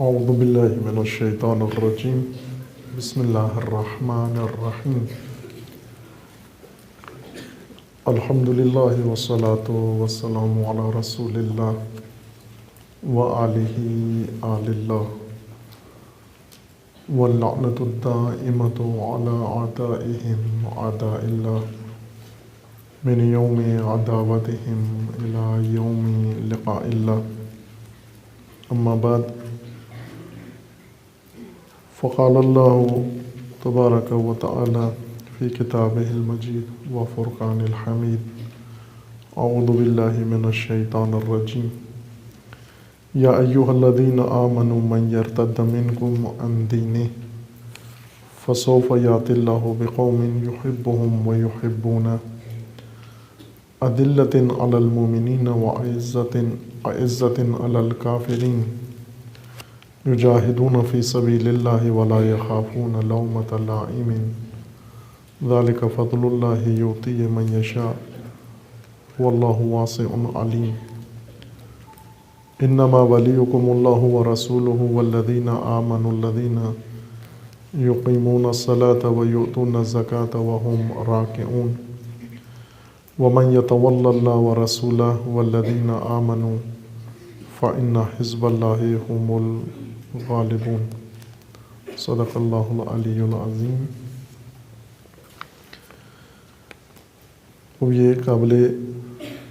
اعوذ باللہ من الشیطان الرجیم بسم اللہ الرحمن الرحیم الحمد للہ والصلاة والسلام علی رسول اللہ وآلہ آل اللہ واللعنۃ الدائمۃ علی اعدائہم اعداء اللہ من یوم عداوتہم الی یوم لقاء اللہ اما بعد فقال اللہ تبارک و تعالی فی کتابہ المجید و فرقان الحمید اعوذ باللہ من الشیطان الرجیم یا ایہا الذین آمنوا من یرتد منکم عن دینہ فسوف یأتی اللہ بقوم یحبهم ویحبونہ اذلۃ علی المؤمنین وعزۃ علی الکافرین یجاہدون فی سبیل اللہ ولا یخافون لومۃ لائم ذلک فضل اللہ یؤتیہ من یشاء واللہ واسع علیم انما ولیکم اللہ ورسولہ والذین آمنوا الذین یقیمون الصلاة ویؤتون الزکاة وهم راکعون ومن یتول اللہ ورسولہ والذین آمنوا فإن حزب اللہ هم الغالبون صدق اللہ العلی العظیم۔ اب یہ قابل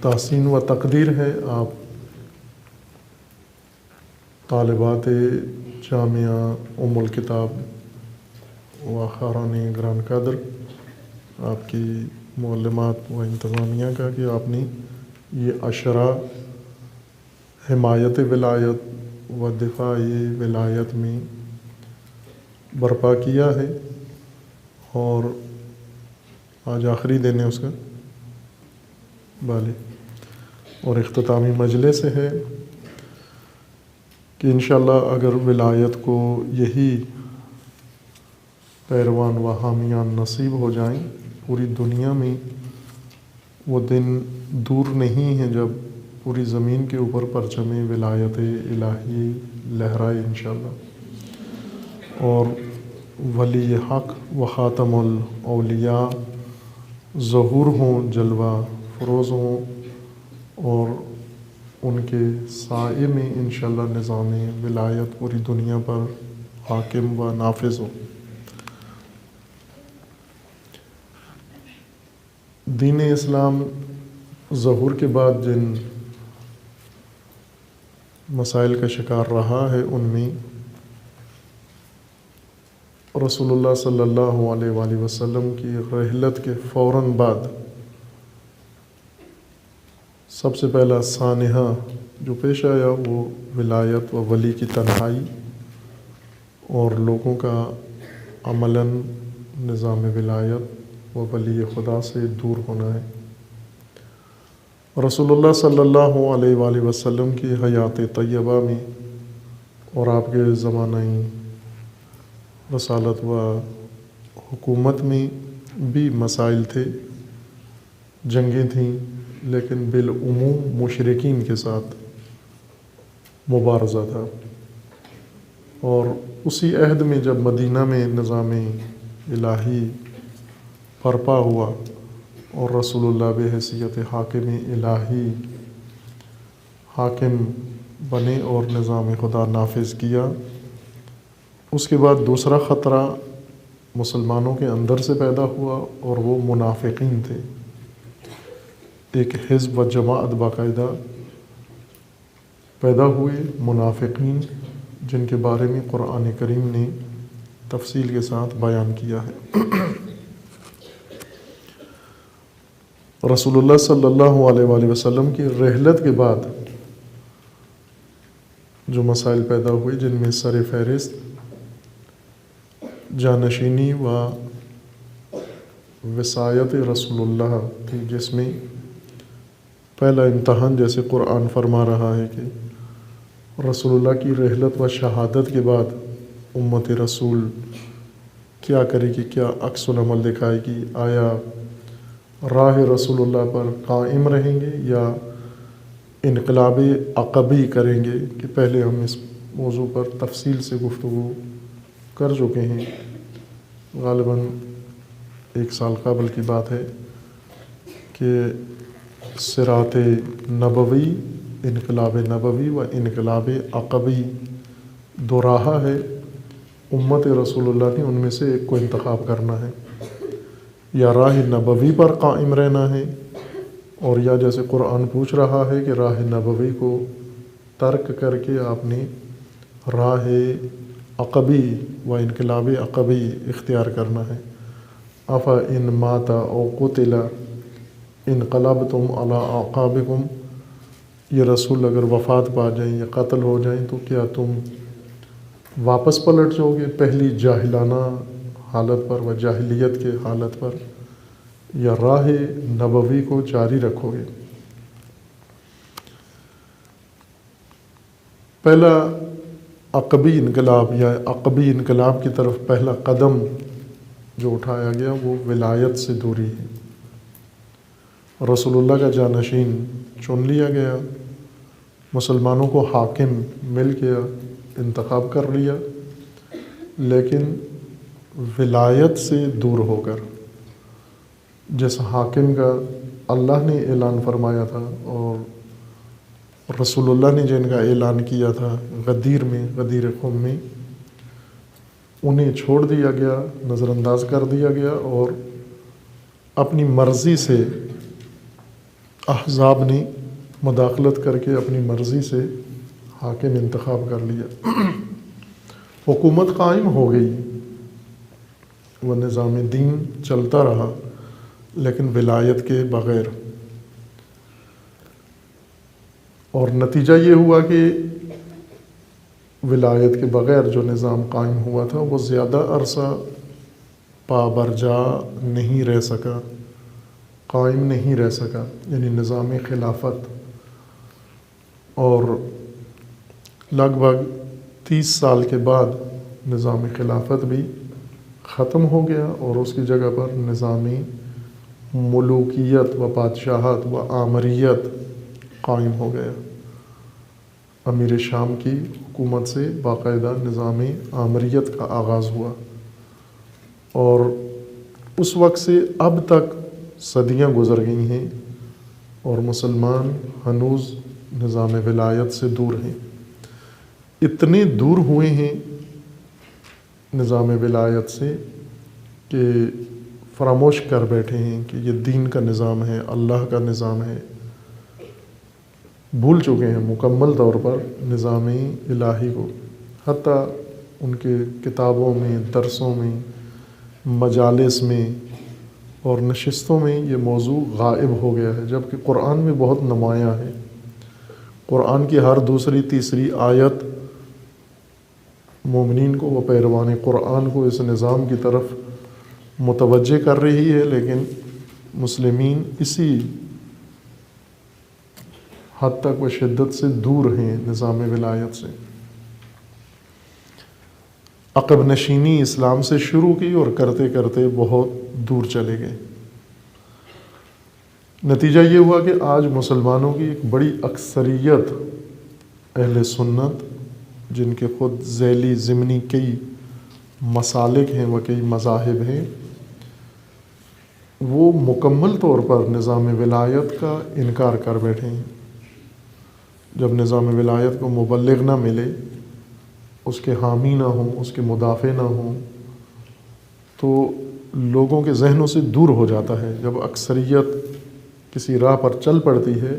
تحسین و تقدیر ہے، آپ طالبات جامعہ ام الکتاب و خاران گران قدر، آپ کی معلمات و انتظامیہ کا کہ آپ نے یہ عشرہ حمایت ولایت و دفاع ولایت میں برپا کیا ہے، اور آج آخری دن ہے اس کا بالے، اور اختتامی مجلس ہے کہ انشاءاللہ اگر ولایت کو یہی پیروان و حامیان نصیب ہو جائیں پوری دنیا میں، وہ دن دور نہیں ہے جب پوری زمین کے اوپر پرچم ولایت الہی لہرائے انشاءاللہ، اور ولی حق و خاتم الاولیاء ظہور ہوں، جلوہ فروز ہوں، اور ان کے سائے میں انشاءاللہ نظام ولایت پوری دنیا پر حاکم و نافذ ہو۔ دین اسلام ظہور کے بعد جن مسائل کا شکار رہا ہے، ان میں رسول اللہ صلی اللہ علیہ وآلہ وسلم کی رحلت کے فوراً بعد سب سے پہلا سانحہ جو پیش آیا وہ ولایت و ولی کی تنہائی اور لوگوں کا عملاً نظام ولایت و ولی خدا سے دور ہونا ہے۔ رسول اللہ صلی اللہ علیہ وآلہ وسلم کی حیات طیبہ میں اور آپ کے زمانہ رسالت و حکومت میں بھی مسائل تھے، جنگیں تھیں، لیکن بالعموم مشرکین کے ساتھ مبارزہ تھا، اور اسی عہد میں جب مدینہ میں نظام الہی برپا ہوا اور رسول اللہ بحیثیت حاکم الہی حاکم بنے اور نظام خدا نافذ کیا، اس کے بعد دوسرا خطرہ مسلمانوں کے اندر سے پیدا ہوا، اور وہ منافقین تھے۔ ایک حزب و جماعت باقاعدہ پیدا ہوئے، منافقین، جن کے بارے میں قرآن کریم نے تفصیل کے ساتھ بیان کیا ہے۔ رسول اللہ صلی اللہ علیہ وآلہ وسلم کی رحلت کے بعد جو مسائل پیدا ہوئے، جن میں سر فہرست جانشینی و وصایت رسول اللہ تھی، جس میں پہلا امتحان، جیسے قرآن فرما رہا ہے کہ رسول اللہ کی رحلت و شہادت کے بعد امت رسول کیا کرے گی، کیا عکس العمل دکھائے گی، آیا راہ رسول اللہ پر قائم رہیں گے یا انقلاب عقبی کریں گے کہ پہلے ہم اس موضوع پر تفصیل سے گفتگو کر چکے ہیں، غالباً 1 سال قبل کی بات ہے، کہ صراط نبوی، انقلاب نبوی و انقلاب عقبی 2 راہ ہے، امت رسول اللہ نے ان میں سے ایک کو انتخاب کرنا ہے، یا راہ نبوی پر قائم رہنا ہے، اور یا جیسے قرآن پوچھ رہا ہے کہ راہ نبوی کو ترک کر کے آپ نے راہ عقبی و انقلاب عقبی اختیار کرنا ہے۔ افا ان مات او قتل انقلبتم علی اعقابکم، یہ رسول اگر وفات پا جائیں یا قتل ہو جائیں تو کیا تم واپس پلٹ جاؤ گے پہلی جاہلانہ حالت پر و جاہلیت کے حالت پر، یا راہ نبوی کو جاری رکھو گے؟ پہلا عقبی انقلاب یا عقبی انقلاب کی طرف پہلا قدم جو اٹھایا گیا وہ ولایت سے دوری ہے۔ رسول اللہ کا جانشین چن لیا گیا، مسلمانوں کو حاکم مل گیا، انتخاب کر لیا، لیکن ولایت سے دور ہو کر، جس حاکم کا اللہ نے اعلان فرمایا تھا اور رسول اللہ نے جن کا اعلان کیا تھا غدیر قوم میں، انہیں چھوڑ دیا گیا، نظر انداز کر دیا گیا، اور اپنی مرضی سے احزاب نے مداخلت کر کے اپنی مرضی سے حاکم انتخاب کر لیا۔ حکومت قائم ہو گئی، وہ نظام دین چلتا رہا، لیکن ولایت کے بغیر، اور نتیجہ یہ ہوا کہ ولایت کے بغیر جو نظام قائم ہوا تھا وہ زیادہ عرصہ پابرجا نہیں رہ سکا، قائم نہیں رہ سکا، یعنی نظام خلافت، اور لگ بھگ 30 سال کے بعد نظام خلافت بھی ختم ہو گیا، اور اس کی جگہ پر نظام ملوکیت و بادشاہت و آمریت قائم ہو گیا۔ امیر شام کی حکومت سے باقاعدہ نظام آمریت کا آغاز ہوا، اور اس وقت سے اب تک صدیاں گزر گئی ہیں اور مسلمان ہنوز نظام ولایت سے دور ہیں۔ اتنے دور ہوئے ہیں نظام ولایت سے کہ فراموش کر بیٹھے ہیں کہ یہ دین کا نظام ہے، اللہ کا نظام ہے، بھول چکے ہیں مکمل طور پر نظام الہی کو۔ حتیٰ ان کے کتابوں میں، درسوں میں، مجالس میں اور نشستوں میں یہ موضوع غائب ہو گیا ہے، جبکہ قرآن میں بہت نمایاں ہے۔ قرآن کی ہر دوسری تیسری آیت مومنین کو و پیروان قرآن کو اس نظام کی طرف متوجہ کر رہی ہے، لیکن مسلمین اسی حد تک و شدت سے دور ہیں نظام ولایت سے۔ عقب نشینی اسلام سے شروع کی اور کرتے کرتے بہت دور چلے گئے۔ نتیجہ یہ ہوا کہ آج مسلمانوں کی ایک بڑی اکثریت اہل سنت، جن کے خود ذیلی ضمنی کئی مسالک ہیں و کئی مذاہب ہیں، وہ مکمل طور پر نظام ولایت کا انکار کر بیٹھے ہیں۔ جب نظام ولایت کو مبلغ نہ ملے، اس کے حامی نہ ہوں، اس کے مدافع نہ ہوں، تو لوگوں کے ذہنوں سے دور ہو جاتا ہے۔ جب اکثریت کسی راہ پر چل پڑتی ہے،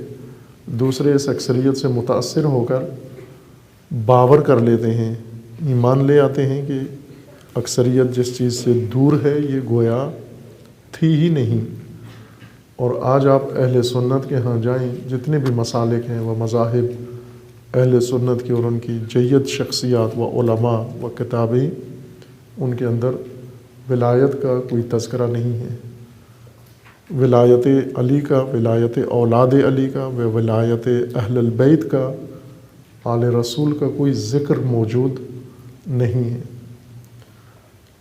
دوسرے اس اکثریت سے متاثر ہو کر باور کر لیتے ہیں، ایمان لے آتے ہیں کہ اکثریت جس چیز سے دور ہے یہ گویا تھی ہی نہیں۔ اور آج آپ اہل سنت کے ہاں جائیں، جتنے بھی مسالک ہیں وہ مذاہب اہل سنت کی اور ان کی جید شخصیات و علماء و کتابیں، ان کے اندر ولایت کا کوئی تذکرہ نہیں ہے۔ ولایت علی کا، ولایت اولاد علی کا، ولایت اہل البیت کا، آل رسول کا کوئی ذکر موجود نہیں ہے۔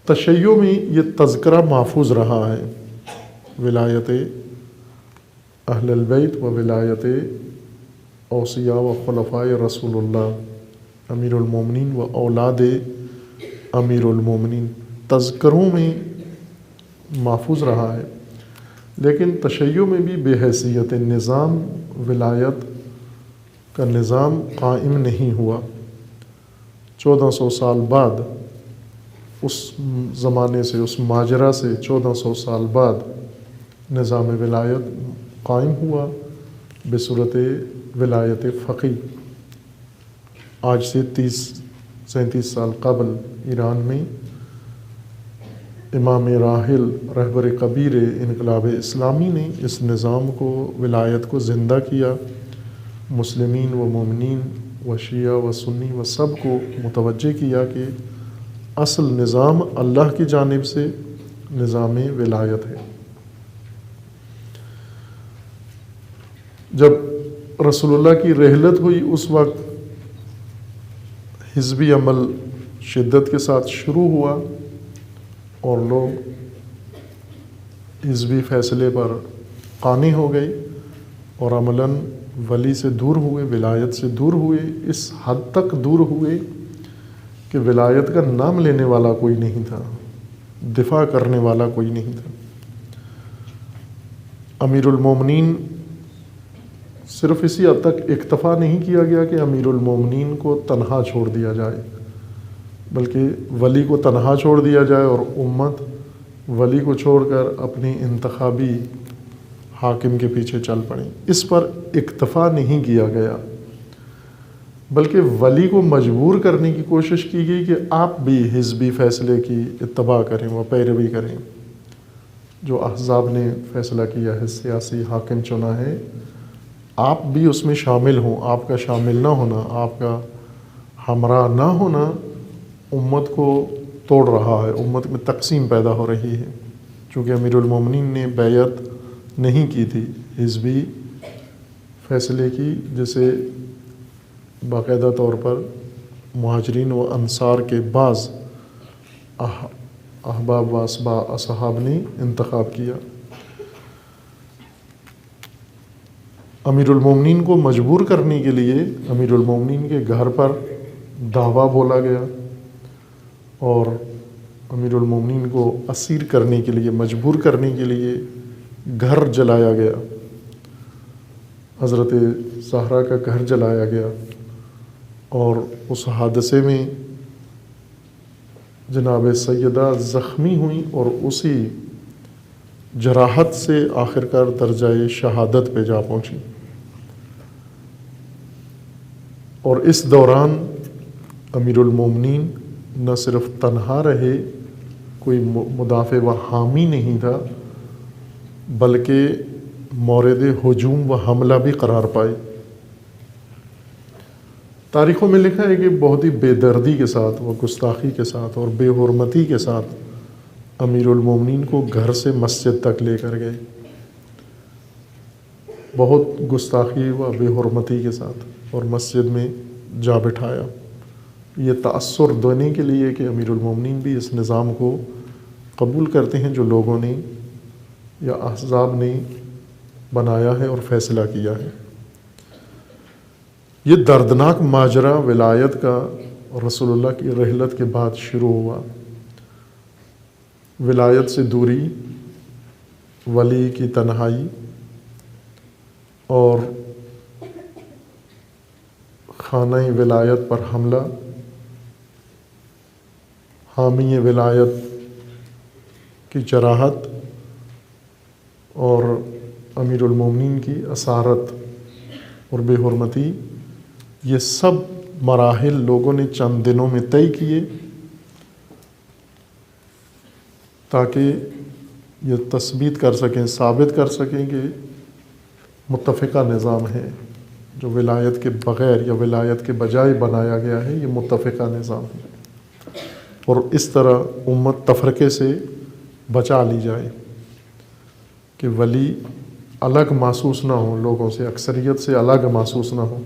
تشیع میں یہ تذکرہ محفوظ رہا ہے، ولایت اہل البیت و ولایت اوصیاء و خلفاء رسول اللہ امیر المومنین و اولاد امیر المومنین تذکروں میں محفوظ رہا ہے، لیکن تشیع میں بھی بے حیثیت نظام ولایت کا نظام قائم نہیں ہوا۔ 1400 سال بعد اس زمانے سے، اس ماجرا سے 1400 سال بعد نظام ولایت قائم ہوا بصورت ولایت فقی۔ آج سے 37 سال قبل ایران میں امام راحل رہبر کبیر انقلاب اسلامی نے اس نظام کو، ولایت کو زندہ کیا، مسلمین و مومنین و شیعہ و سنی و سب کو متوجہ کیا کہ اصل نظام اللہ کی جانب سے نظام ولایت ہے۔ جب رسول اللہ کی رحلت ہوئی اس وقت حزبی عمل شدت کے ساتھ شروع ہوا اور لوگ حزبی فیصلے پر قانع ہو گئے اور عملاً ولی سے دور ہوئے، ولایت سے دور ہوئے، اس حد تک دور ہوئے کہ ولایت کا نام لینے والا کوئی نہیں تھا، دفاع کرنے والا کوئی نہیں تھا۔ امیر المومنین صرف اسی حد تک اکتفا نہیں کیا گیا کہ امیر المومنین کو تنہا چھوڑ دیا جائے، بلکہ ولی کو تنہا چھوڑ دیا جائے اور امت ولی کو چھوڑ کر اپنی انتخابی حاکم کے پیچھے چل پڑیں۔ اس پر اکتفا نہیں کیا گیا، بلکہ ولی کو مجبور کرنے کی کوشش کی گئی کہ آپ بھی حزبی فیصلے کی اتباع کریں و پیروی کریں۔ جو احزاب نے فیصلہ کیا ہے، سیاسی حاکم چنا ہے، آپ بھی اس میں شامل ہوں۔ آپ کا شامل نہ ہونا، آپ کا ہمراہ نہ ہونا امت کو توڑ رہا ہے، امت میں تقسیم پیدا ہو رہی ہے۔ چونکہ امیر المومنین نے بیعت نہیں کی تھی حزبی فیصلے کی، جسے باقاعدہ طور پر مہاجرین و انصار کے بعض احباب و اصحاب نے انتخاب کیا۔ امیر المومنین کو مجبور کرنے کے لیے امیر المومنین کے گھر پر دعویٰ بولا گیا اور امیر المومنین کو اسیر کرنے کے لیے، مجبور کرنے کے لیے گھر جلایا گیا، حضرت زہرا کا گھر جلایا گیا، اور اس حادثے میں جناب سیدہ زخمی ہوئیں اور اسی جراحت سے آخرکار درجہ شہادت پہ جا پہنچی۔ اور اس دوران امیر المومنین نہ صرف تنہا رہے، کوئی مدافع و حامی نہیں تھا، بلکہ مورد ہجوم و حملہ بھی قرار پائے۔ تاریخوں میں لکھا ہے کہ بہت ہی بے دردی کے ساتھ و گستاخی کے ساتھ اور بے حرمتی کے ساتھ امیر المومنین کو گھر سے مسجد تک لے کر گئے، بہت گستاخی و بے حرمتی کے ساتھ، اور مسجد میں جا بٹھایا۔ یہ تأثر دینے کے لیے کہ امیر المومنین بھی اس نظام کو قبول کرتے ہیں جو لوگوں نے یا احزاب نے بنایا ہے اور فیصلہ کیا ہے۔ یہ دردناک ماجرا ولایت کا رسول اللہ کی رحلت کے بعد شروع ہوا۔ ولایت سے دوری، ولی کی تنہائی اور خانہ ولایت پر حملہ، حامی ولایت کی جراحت اور امیر المومنین کی اسارت اور بے حرمتی، یہ سب مراحل لوگوں نے چند دنوں میں طے کیے تاکہ یہ تثبیت کر سکیں، ثابت کر سکیں کہ متفقہ نظام ہے جو ولایت کے بغیر یا ولایت کے بجائے بنایا گیا ہے، یہ متفقہ نظام ہے، اور اس طرح امت تفرقے سے بچا لی جائے کہ ولی الگ محسوس نہ ہو، لوگوں سے، اکثریت سے الگ محسوس نہ ہو،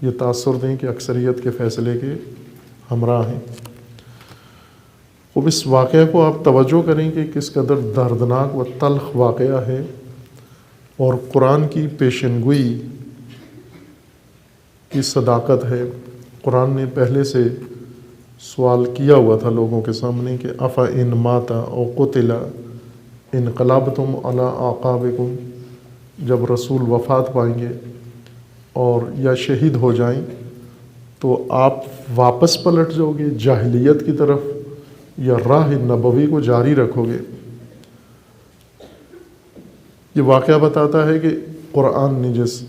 یہ تاثر دیں کہ اکثریت کے فیصلے کے ہمراہ ہیں۔ اب اس واقعہ کو آپ توجہ کریں کہ کس قدر دردناک و تلخ واقعہ ہے، اور قرآن کی پیشن گوئی کی صداقت ہے قرآن نے پہلے سے سوال کیا ہوا تھا لوگوں کے سامنے کہ افا ان ماتا او قتلا انقلبتم علی اعقابکم، جب رسول وفات پائیں گے اور یا شہید ہو جائیں تو آپ واپس پلٹ جاؤ گے جاہلیت کی طرف یا راہ نبوی کو جاری رکھو گے؟ یہ واقعہ بتاتا ہے کہ قرآن نے جس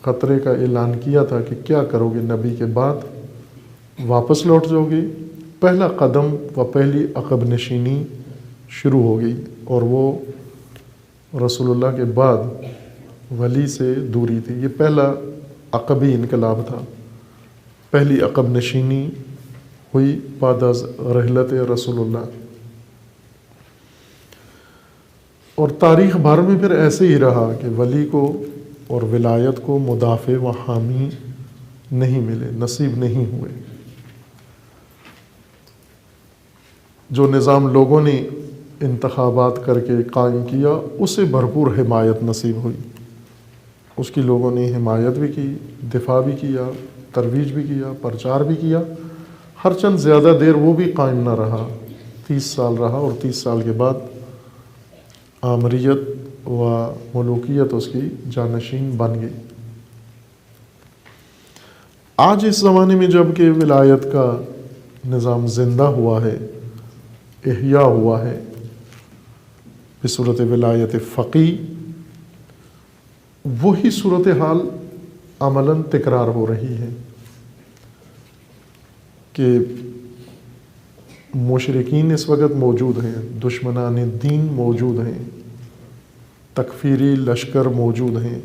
خطرے کا اعلان کیا تھا کہ کیا کرو گے نبی کے بعد، واپس لوٹ جاؤ گے، پہلا قدم و پہلی عقب نشینی شروع ہو گئی، اور وہ رسول اللہ کے بعد ولی سے دوری تھی۔ یہ پہلا عقبی انقلاب تھا، پہلی عقب نشینی ہوئی بعد از رحلت رسول اللہ۔ اور تاریخ بھر میں پھر ایسے ہی رہا کہ ولی کو اور ولایت کو مدافع و حامی نہیں ملے، نصیب نہیں ہوئے۔ جو نظام لوگوں نے انتخابات کر کے قائم کیا اسے بھرپور حمایت نصیب ہوئی، اس کی لوگوں نے حمایت بھی کی، دفاع بھی کیا، ترویج بھی کیا، پرچار بھی کیا، ہر چند زیادہ دیر وہ بھی قائم نہ رہا، 30 سال رہا، اور 30 سال کے بعد آمریت و ملوکیت اس کی جانشین بن گئی۔ آج اس زمانے میں جب کہ ولایت کا نظام زندہ ہوا ہے، احیاء ہوا ہے بصورت ولایت فقیہ، وہی صورتحال عملاً تکرار ہو رہی ہے کہ مشرکین اس وقت موجود ہیں، دشمنان دین موجود ہیں، تکفیری لشکر موجود ہیں،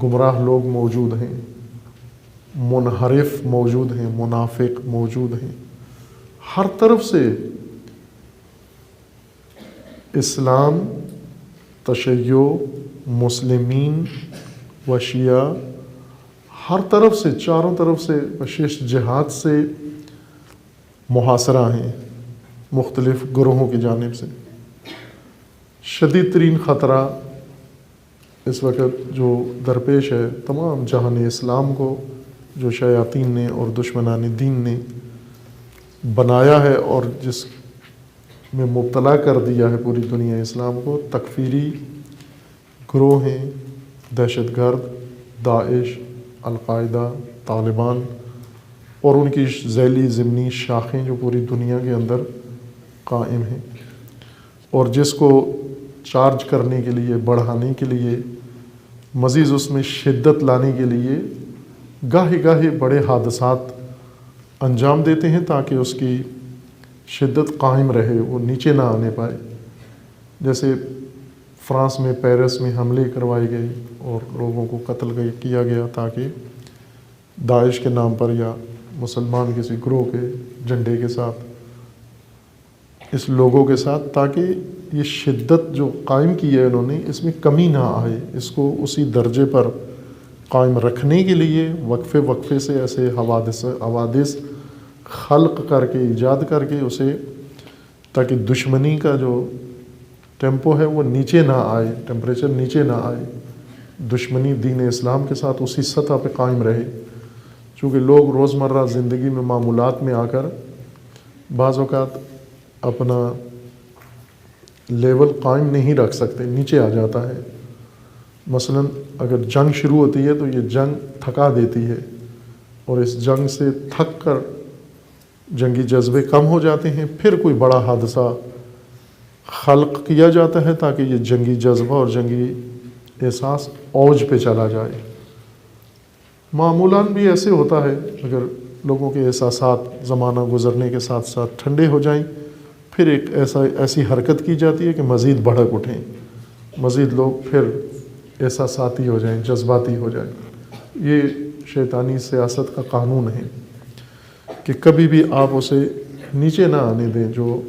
گمراہ لوگ موجود ہیں، منحرف موجود ہیں، منافق موجود ہیں، ہر طرف سے اسلام، تشیع، مسلمین و شیعہ، ہر طرف سے، چاروں طرف سے بشش جہاد سے محاصرہ ہیں مختلف گروہوں کی جانب سے۔ شدید ترین خطرہ اس وقت جو درپیش ہے تمام جہان اسلام کو، جو شیاطین نے اور دشمنان دین نے بنایا ہے اور جس میں مبتلا کر دیا ہے پوری دنیا اسلام کو، تکفیری گروہ ہیں، دہشت گرد، داعش، القاعدہ، طالبان اور ان کی ذیلی ضمنی شاخیں جو پوری دنیا کے اندر قائم ہیں، اور جس کو چارج کرنے کے لیے، بڑھانے کے لیے، مزید اس میں شدت لانے کے لیے گاہے گاہے بڑے حادثات انجام دیتے ہیں تاکہ اس کی شدت قائم رہے، وہ نیچے نہ آنے پائے۔ جیسے فرانس میں پیرس میں حملے کروائے گئے اور لوگوں کو قتل کیا گیا تاکہ داعش کے نام پر یا مسلمان کسی گروہ کے جھنڈے کے ساتھ، اس لوگوں کے ساتھ، تاکہ یہ شدت جو قائم کی ہے انہوں نے اس میں کمی نہ آئے، اس کو اسی درجے پر قائم رکھنے کے لیے وقفے وقفے سے ایسے حوادث خلق کر کے، ایجاد کر کے اسے، تاکہ دشمنی کا جو ٹیمپو ہے وہ نیچے نہ آئے، ٹیمپریچر نیچے نہ آئے، دشمنی دین اسلام کے ساتھ اسی سطح پہ قائم رہے۔ چونکہ لوگ روزمرہ زندگی میں معمولات میں آ کر بعض اوقات اپنا لیول قائم نہیں رکھ سکتے، نیچے آ جاتا ہے۔ مثلا اگر جنگ شروع ہوتی ہے تو یہ جنگ تھکا دیتی ہے، اور اس جنگ سے تھک کر جنگی جذبے کم ہو جاتے ہیں، پھر کوئی بڑا حادثہ خلق کیا جاتا ہے تاکہ یہ جنگی جذبہ اور جنگی احساس اوج پہ چلا جائے۔ معمولاً بھی ایسے ہوتا ہے، اگر لوگوں کے احساسات زمانہ گزرنے کے ساتھ ساتھ ٹھنڈے ہو جائیں، پھر ایک ایسی حرکت کی جاتی ہے کہ مزید بھڑک اٹھیں، مزید لوگ پھر احساساتی ہو جائیں، جذباتی ہو جائیں۔ یہ شیطانی سیاست کا قانون ہے کہ کبھی بھی آپ اسے نیچے نہ آنے دیں جو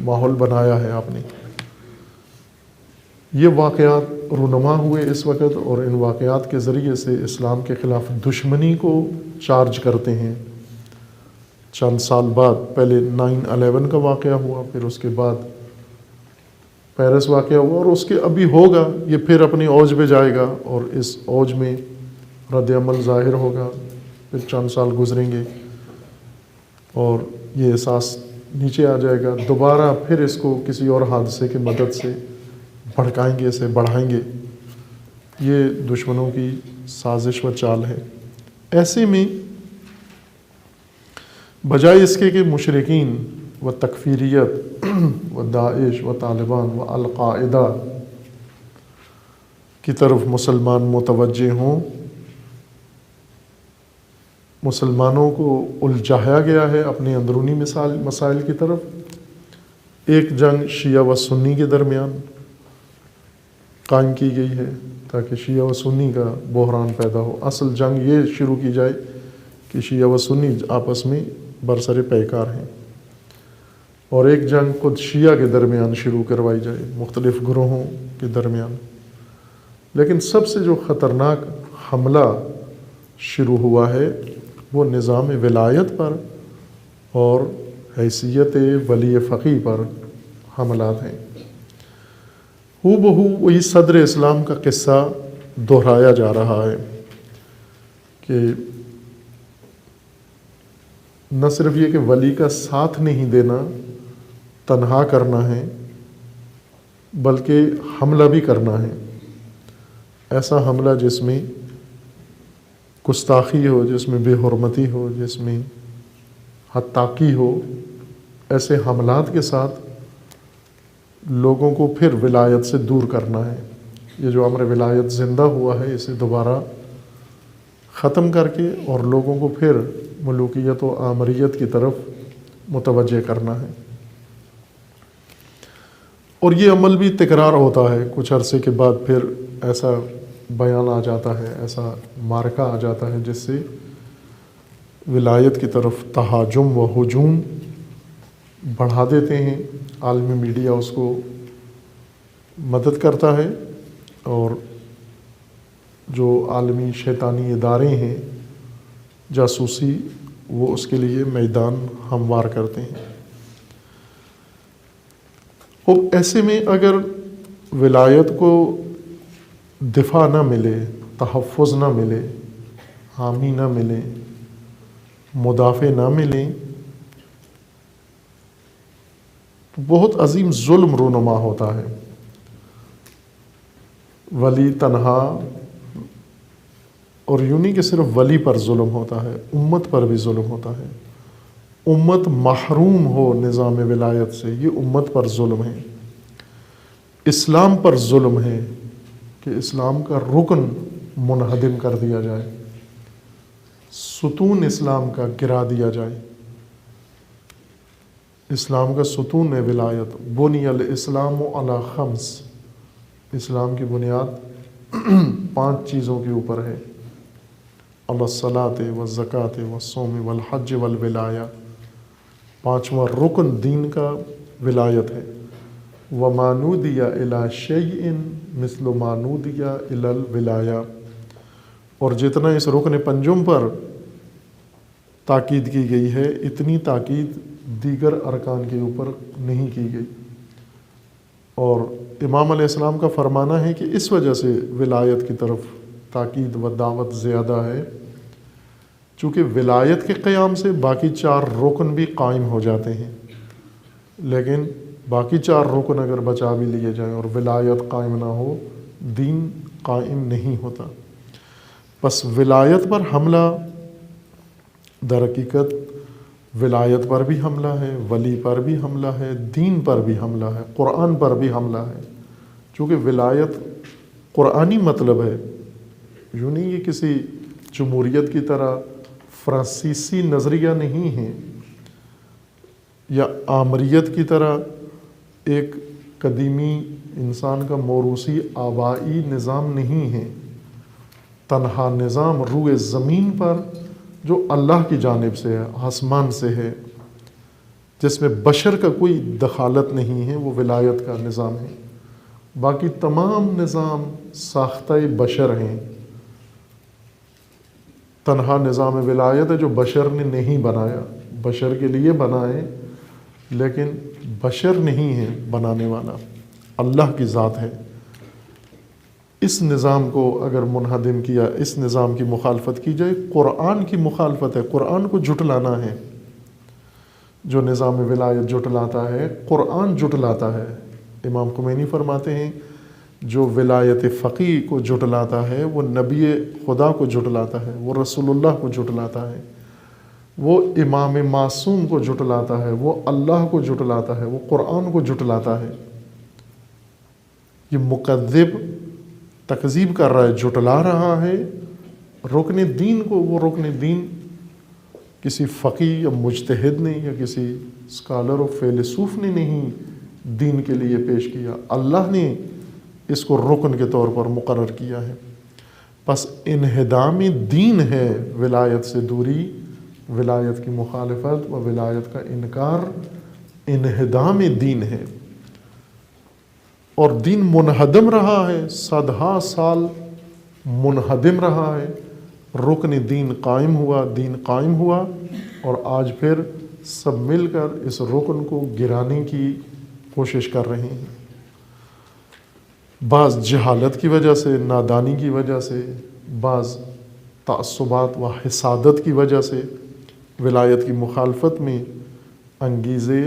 ماحول بنایا ہے آپ نے۔ یہ واقعات رونما ہوئے اس وقت، اور ان واقعات کے ذریعے سے اسلام کے خلاف دشمنی کو چارج کرتے ہیں۔ چند سال بعد پہلے 9/11 کا واقعہ ہوا، پھر اس کے بعد پیرس واقعہ ہوا، اور اس کے ابھی ہوگا، یہ پھر اپنی اوج پہ جائے گا، اور اس اوج میں رد عمل ظاہر ہوگا، پھر چند سال گزریں گے اور یہ احساس نیچے آ جائے گا، دوبارہ پھر اس کو کسی اور حادثے کی مدد سے بھڑکائیں گے، اسے بڑھائیں گے۔ یہ دشمنوں کی سازش و چال ہے۔ ایسے میں بجائے اس کے کہ مشرکین و تکفیریت و داعش و طالبان و القاعدہ کی طرف مسلمان متوجہ ہوں، مسلمانوں کو الجھایا گیا ہے اپنے اندرونی مسائل کی طرف۔ ایک جنگ شیعہ و سنی کے درمیان قائم کی گئی ہے تاکہ شیعہ و سنی کا بحران پیدا ہو۔ اصل جنگ یہ شروع کی جائے کہ شیعہ و سنی آپس میں برسر پیکار ہیں، اور ایک جنگ خود شیعہ کے درمیان شروع کروائی جائے، مختلف گروہوں کے درمیان۔ لیکن سب سے جو خطرناک حملہ شروع ہوا ہے وہ نظام ولایت پر اور حیثیت ولی فقیہ پر حملات ہیں۔ ہو بہو وہی صدر اسلام کا قصہ دہرایا جا رہا ہے کہ نہ صرف یہ کہ ولی کا ساتھ نہیں دینا، تنہا کرنا ہے، بلکہ حملہ بھی کرنا ہے۔ ایسا حملہ جس میں گستاخی ہو، جس میں بے حرمتی ہو، جس میں حتاقی ہو، ایسے حملات کے ساتھ لوگوں کو پھر ولایت سے دور کرنا ہے۔ یہ جو امر ولایت زندہ ہوا ہے اسے دوبارہ ختم کر کے اور لوگوں کو پھر ملوکیت و آمریت کی طرف متوجہ کرنا ہے۔ اور یہ عمل بھی تکرار ہوتا ہے، کچھ عرصے کے بعد پھر ایسا بیان آ جاتا ہے، ایسا معرکہ آ جاتا ہے جس سے ولایت کی طرف تہاجم و ہجوم بڑھا دیتے ہیں۔ عالمی میڈیا اس کو مدد کرتا ہے، اور جو عالمی شیطانی ادارے ہیں جاسوسی، وہ اس کے لیے میدان ہموار کرتے ہیں۔ اب ایسے میں اگر ولایت کو دفاع نہ ملے، تحفظ نہ ملے، حامی نہ ملے، مدافع نہ ملیں، تو بہت عظیم ظلم رونما ہوتا ہے۔ ولی تنہا، اور یوں نہیں کہ صرف ولی پر ظلم ہوتا ہے، امت پر بھی ظلم ہوتا ہے۔ امت محروم ہو نظام ولایت سے، یہ امت پر ظلم ہے۔ اسلام پر ظلم ہے کہ اسلام کا رکن منہدم کر دیا جائے، ستون اسلام کا گرا دیا جائے۔ اسلام کا ستون ہے ولایت، بنی الاسلام علی خمس، اسلام کی بنیاد 5 چیزوں کے اوپر ہے، علی الصلاۃ والزکوٰۃ والصوم والحج والولایہ۔ 5واں رکن دین کا ولایت ہے۔ وَمَا نُودِيَ إِلَىٰ شَيْءٍ مِثْلُ مَا نُودِيَ إِلَى الْوِلَایَةِ، اور جتنا اس رکن پنجم پر تاکید کی گئی ہے، اتنی تاکید دیگر ارکان کے اوپر نہیں کی گئی۔ اور امام علیہ السلام کا فرمانا ہے کہ اس وجہ سے ولایت کی طرف تاکید و دعوت زیادہ ہے، چونکہ ولایت کے قیام سے باقی 4 رکن بھی قائم ہو جاتے ہیں، لیکن باقی 4 رکن اگر بچا بھی لیے جائیں اور ولایت قائم نہ ہو، دین قائم نہیں ہوتا۔ بس ولایت پر حملہ در حقیقت ولایت پر بھی حملہ ہے، ولی پر بھی حملہ ہے، دین پر بھی حملہ ہے، قرآن پر بھی حملہ ہے، چونکہ ولایت قرآنی مطلب ہے۔ یوں نہیں یہ کسی جمہوریت کی طرح فرانسیسی نظریہ نہیں ہے، یا آمریت کی طرح ایک قدیمی انسان کا موروثی آبائی نظام نہیں ہے۔ تنہا نظام روئے زمین پر جو اللہ کی جانب سے ہے، آسمان سے ہے، جس میں بشر کا کوئی دخالت نہیں ہے، وہ ولایت کا نظام ہے۔ باقی تمام نظام ساختہ بشر ہیں۔ تنہا نظام ولایت ہے جو بشر نے نہیں بنایا، بشر کے لیے بنائے، لیکن بشر نہیں ہے بنانے والا، اللہ کی ذات ہے۔ اس نظام کو اگر منہدم کیا، اس نظام کی مخالفت کی جائے، قرآن کی مخالفت ہے، قرآن کو جھٹلانا ہے۔ جو نظام ولایت جھٹلاتا ہے قرآن جھٹلاتا ہے۔ امام خمینی فرماتے ہیں جو ولایت فقیہ کو جھٹلاتا ہے وہ نبی خدا کو جھٹلاتا ہے، وہ رسول اللہ کو جھٹلاتا ہے، وہ امام معصوم کو جھٹلاتا ہے، وہ اللہ کو جھٹلاتا ہے، وہ قرآن کو جھٹلاتا ہے۔ یہ مکذب تکذیب کر رہا ہے، جھٹلا رہا ہے رکن دین کو۔ وہ رکن دین کسی فقیہ یا مجتہد نے یا کسی اسکالر و فیلسوف نے نہیں دین کے لیے پیش کیا، اللہ نے اس کو رکن کے طور پر مقرر کیا ہے۔ پس انہدام دین ہے ولایت سے دوری، ولایت کی مخالفت و ولایت کا انکار انہدام دین ہے۔ اور دین منہدم رہا ہے، صدہا سال منہدم رہا ہے، رکن دین قائم ہوا، دین قائم ہوا، اور آج پھر سب مل کر اس رکن کو گرانے کی کوشش کر رہے ہیں۔ بعض جہالت کی وجہ سے، نادانی کی وجہ سے، بعض تعصبات و حسادت کی وجہ سے ولایت کی مخالفت میں انگیزے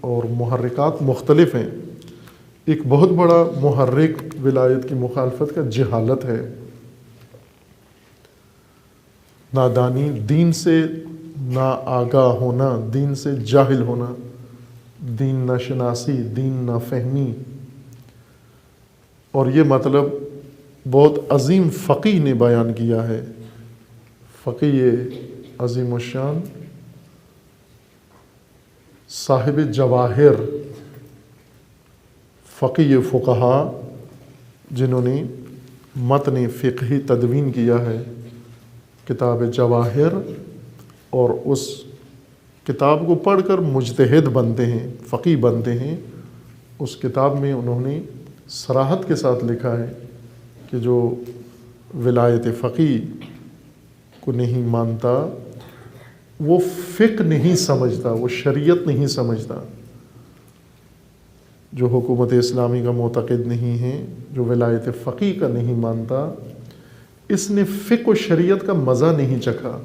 اور محرکات مختلف ہیں۔ ایک بہت بڑا محرک ولایت کی مخالفت کا جہالت ہے، نادانی، دین سے نا آگاہ ہونا، دین سے جاہل ہونا، دین نہ شناسی، دین نہ فہمی۔ اور یہ مطلب بہت عظیم فقیہ نے بیان کیا ہے، فقیہ عظیم الشان صاحب جواہر، فقیہ فقہا جنہوں نے متن فقہی تدوین کیا ہے، کتاب جواہر، اور اس کتاب کو پڑھ کر مجتہد بنتے ہیں، فقیہ بنتے ہیں۔ اس کتاب میں انہوں نے صراحت کے ساتھ لکھا ہے کہ جو ولایت فقیہ کو نہیں مانتا وہ فقہ نہیں سمجھتا، وہ شریعت نہیں سمجھتا۔ جو حکومت اسلامی کا معتقد نہیں ہے، جو ولایت فقیہ کا نہیں مانتا، اس نے فقہ و شریعت کا مزہ نہیں چکھا۔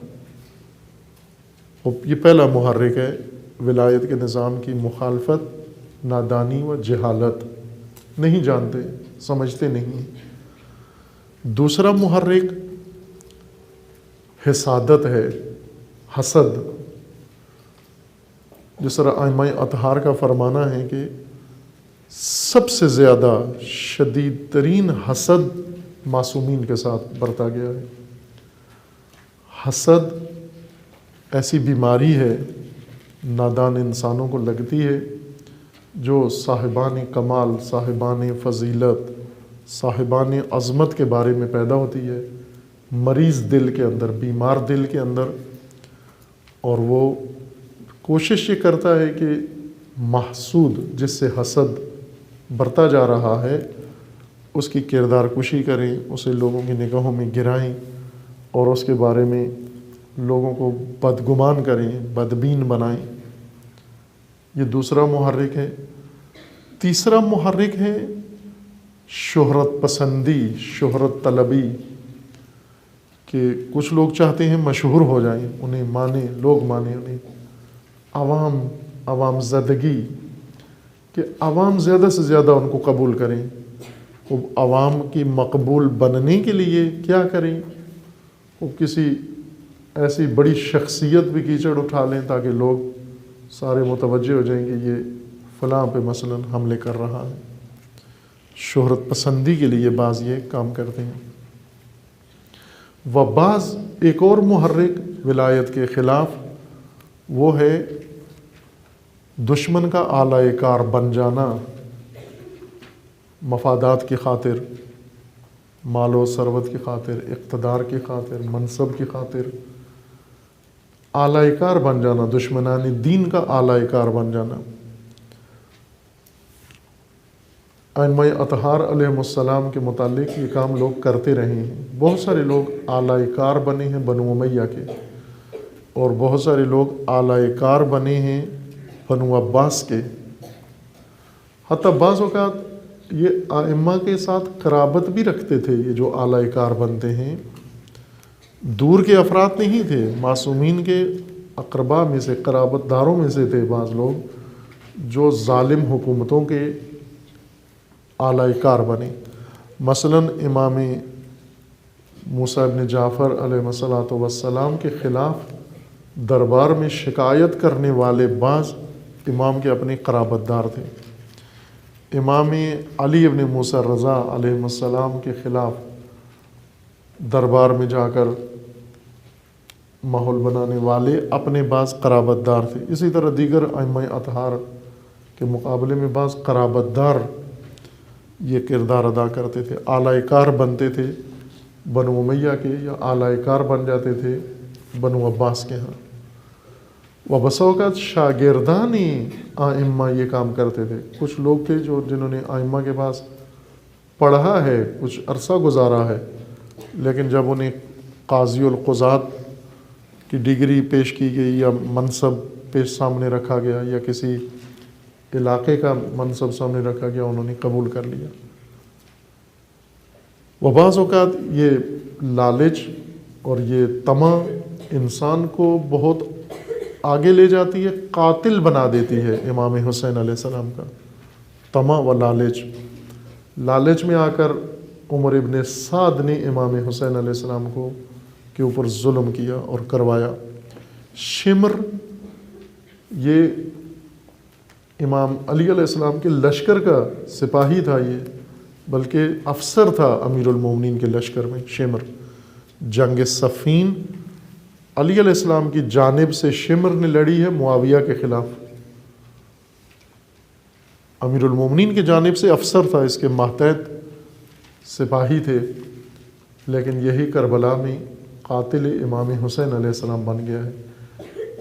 یہ پہلا محرک ہے ولایت کے نظام کی مخالفت، نادانی و جہالت، نہیں جانتے، سمجھتے نہیں۔ دوسرا محرک حسادت ہے، حسد۔ جس طرح ائمہ اطہار کا فرمانا ہے کہ سب سے زیادہ شدید ترین حسد معصومین کے ساتھ برتا گیا ہے۔ حسد ایسی بیماری ہے، نادان انسانوں کو لگتی ہے، جو صاحبان کمال، صاحبان فضیلت، صاحبان عظمت کے بارے میں پیدا ہوتی ہے، مریض دل کے اندر، بیمار دل کے اندر، اور وہ کوشش یہ کرتا ہے کہ محسود جس سے حسد برتا جا رہا ہے اس کی کردار کشی کریں، اسے لوگوں کی نگاہوں میں گرائیں، اور اس کے بارے میں لوگوں کو بدگمان کریں، بدبین بنائیں۔ یہ دوسرا محرک ہے۔ تیسرا محرک ہے شہرت پسندی، شہرت طلبی، کہ کچھ لوگ چاہتے ہیں مشہور ہو جائیں، انہیں مانیں، لوگ مانیں انہیں، عوام زدگی، کہ عوام زیادہ سے زیادہ ان کو قبول کریں۔ وہ عوام کی مقبول بننے کے لیے کیا کریں؟ وہ کسی ایسی بڑی شخصیت بھی کیچڑ اٹھا لیں تاکہ لوگ سارے متوجہ ہو جائیں کہ یہ فلاں پہ مثلا حملے کر رہا ہے۔ شہرت پسندی کے لیے بعض یہ کام کرتے ہیں۔ و بعض ایک اور محرک ولایت کے خلاف وہ ہے دشمن کا آلہ کار بن جانا، مفادات کی خاطر، مال و ثروت کی خاطر، اقتدار کی خاطر، منصب کی خاطر آلہ کار بن جانا، دشمنان دین کا آلہ کار بن جانا۔ ائمہ اطہار علیہ السلام کے متعلق یہ کام لوگ کرتے رہے ہیں۔ بہت سارے لوگ آلہ کار بنے ہیں بنو امیہ کے، اور بہت سارے لوگ آلہ کار بنے ہیں بنو عباس کے۔ حتیٰ بعض اوقات یہ ائمہ کے ساتھ قرابت بھی رکھتے تھے. یہ جو اعلی کار بنتے ہیں دور کے افراد نہیں تھے، معصومین کے اقربا میں سے، قرابت داروں میں سے تھے بعض لوگ جو ظالم حکومتوں کے اعلی کار بنے. مثلا امام موسیٰ ابن جعفر علیہ الصلوۃ والسلام کے خلاف دربار میں شکایت کرنے والے بعض امام کے اپنے قرابت دار تھے. امام علی ابن موسیٰ رضا علیہ السلام کے خلاف دربار میں جا کر ماحول بنانے والے اپنے بعض قرابت دار تھے. اسی طرح دیگر ائمہ اطہار کے مقابلے میں بعض قرابت دار یہ کردار ادا کرتے تھے، اعلی کار بنتے تھے بنو امیہ کے، یا اعلی کار بن جاتے تھے بنو عباس کے ہاں. و بسا اوقات شاگردان ائمہ یہ کام کرتے تھے. کچھ لوگ تھے جنہوں نے ائمہ کے پاس پڑھا ہے، کچھ عرصہ گزارا ہے، لیکن جب انہیں قاضی القضات کی ڈگری پیش کی گئی یا منصب پیش سامنے رکھا گیا یا کسی علاقے کا منصب سامنے رکھا گیا، انہوں نے قبول کر لیا. و بعض اوقات یہ لالچ اور یہ طمع انسان کو بہت آگے لے جاتی ہے، قاتل بنا دیتی ہے. امام حسین علیہ السلام کا طمع و لالچ میں آ کر عمر ابن سعد نے امام حسین علیہ السلام کے اوپر ظلم کیا اور کروایا. شمر یہ امام علی علیہ السلام کے لشکر کا سپاہی تھا، یہ بلکہ افسر تھا امیر المومنین کے لشکر میں. شمر جنگ صفین علی علیہ السلام کی جانب سے شمر نے لڑی ہے معاویہ کے خلاف. امیر المومنین کی جانب سے افسر تھا، اس کے ماتحت سپاہی تھے، لیکن یہی کربلا میں قاتل امام حسین علیہ السلام بن گیا ہے.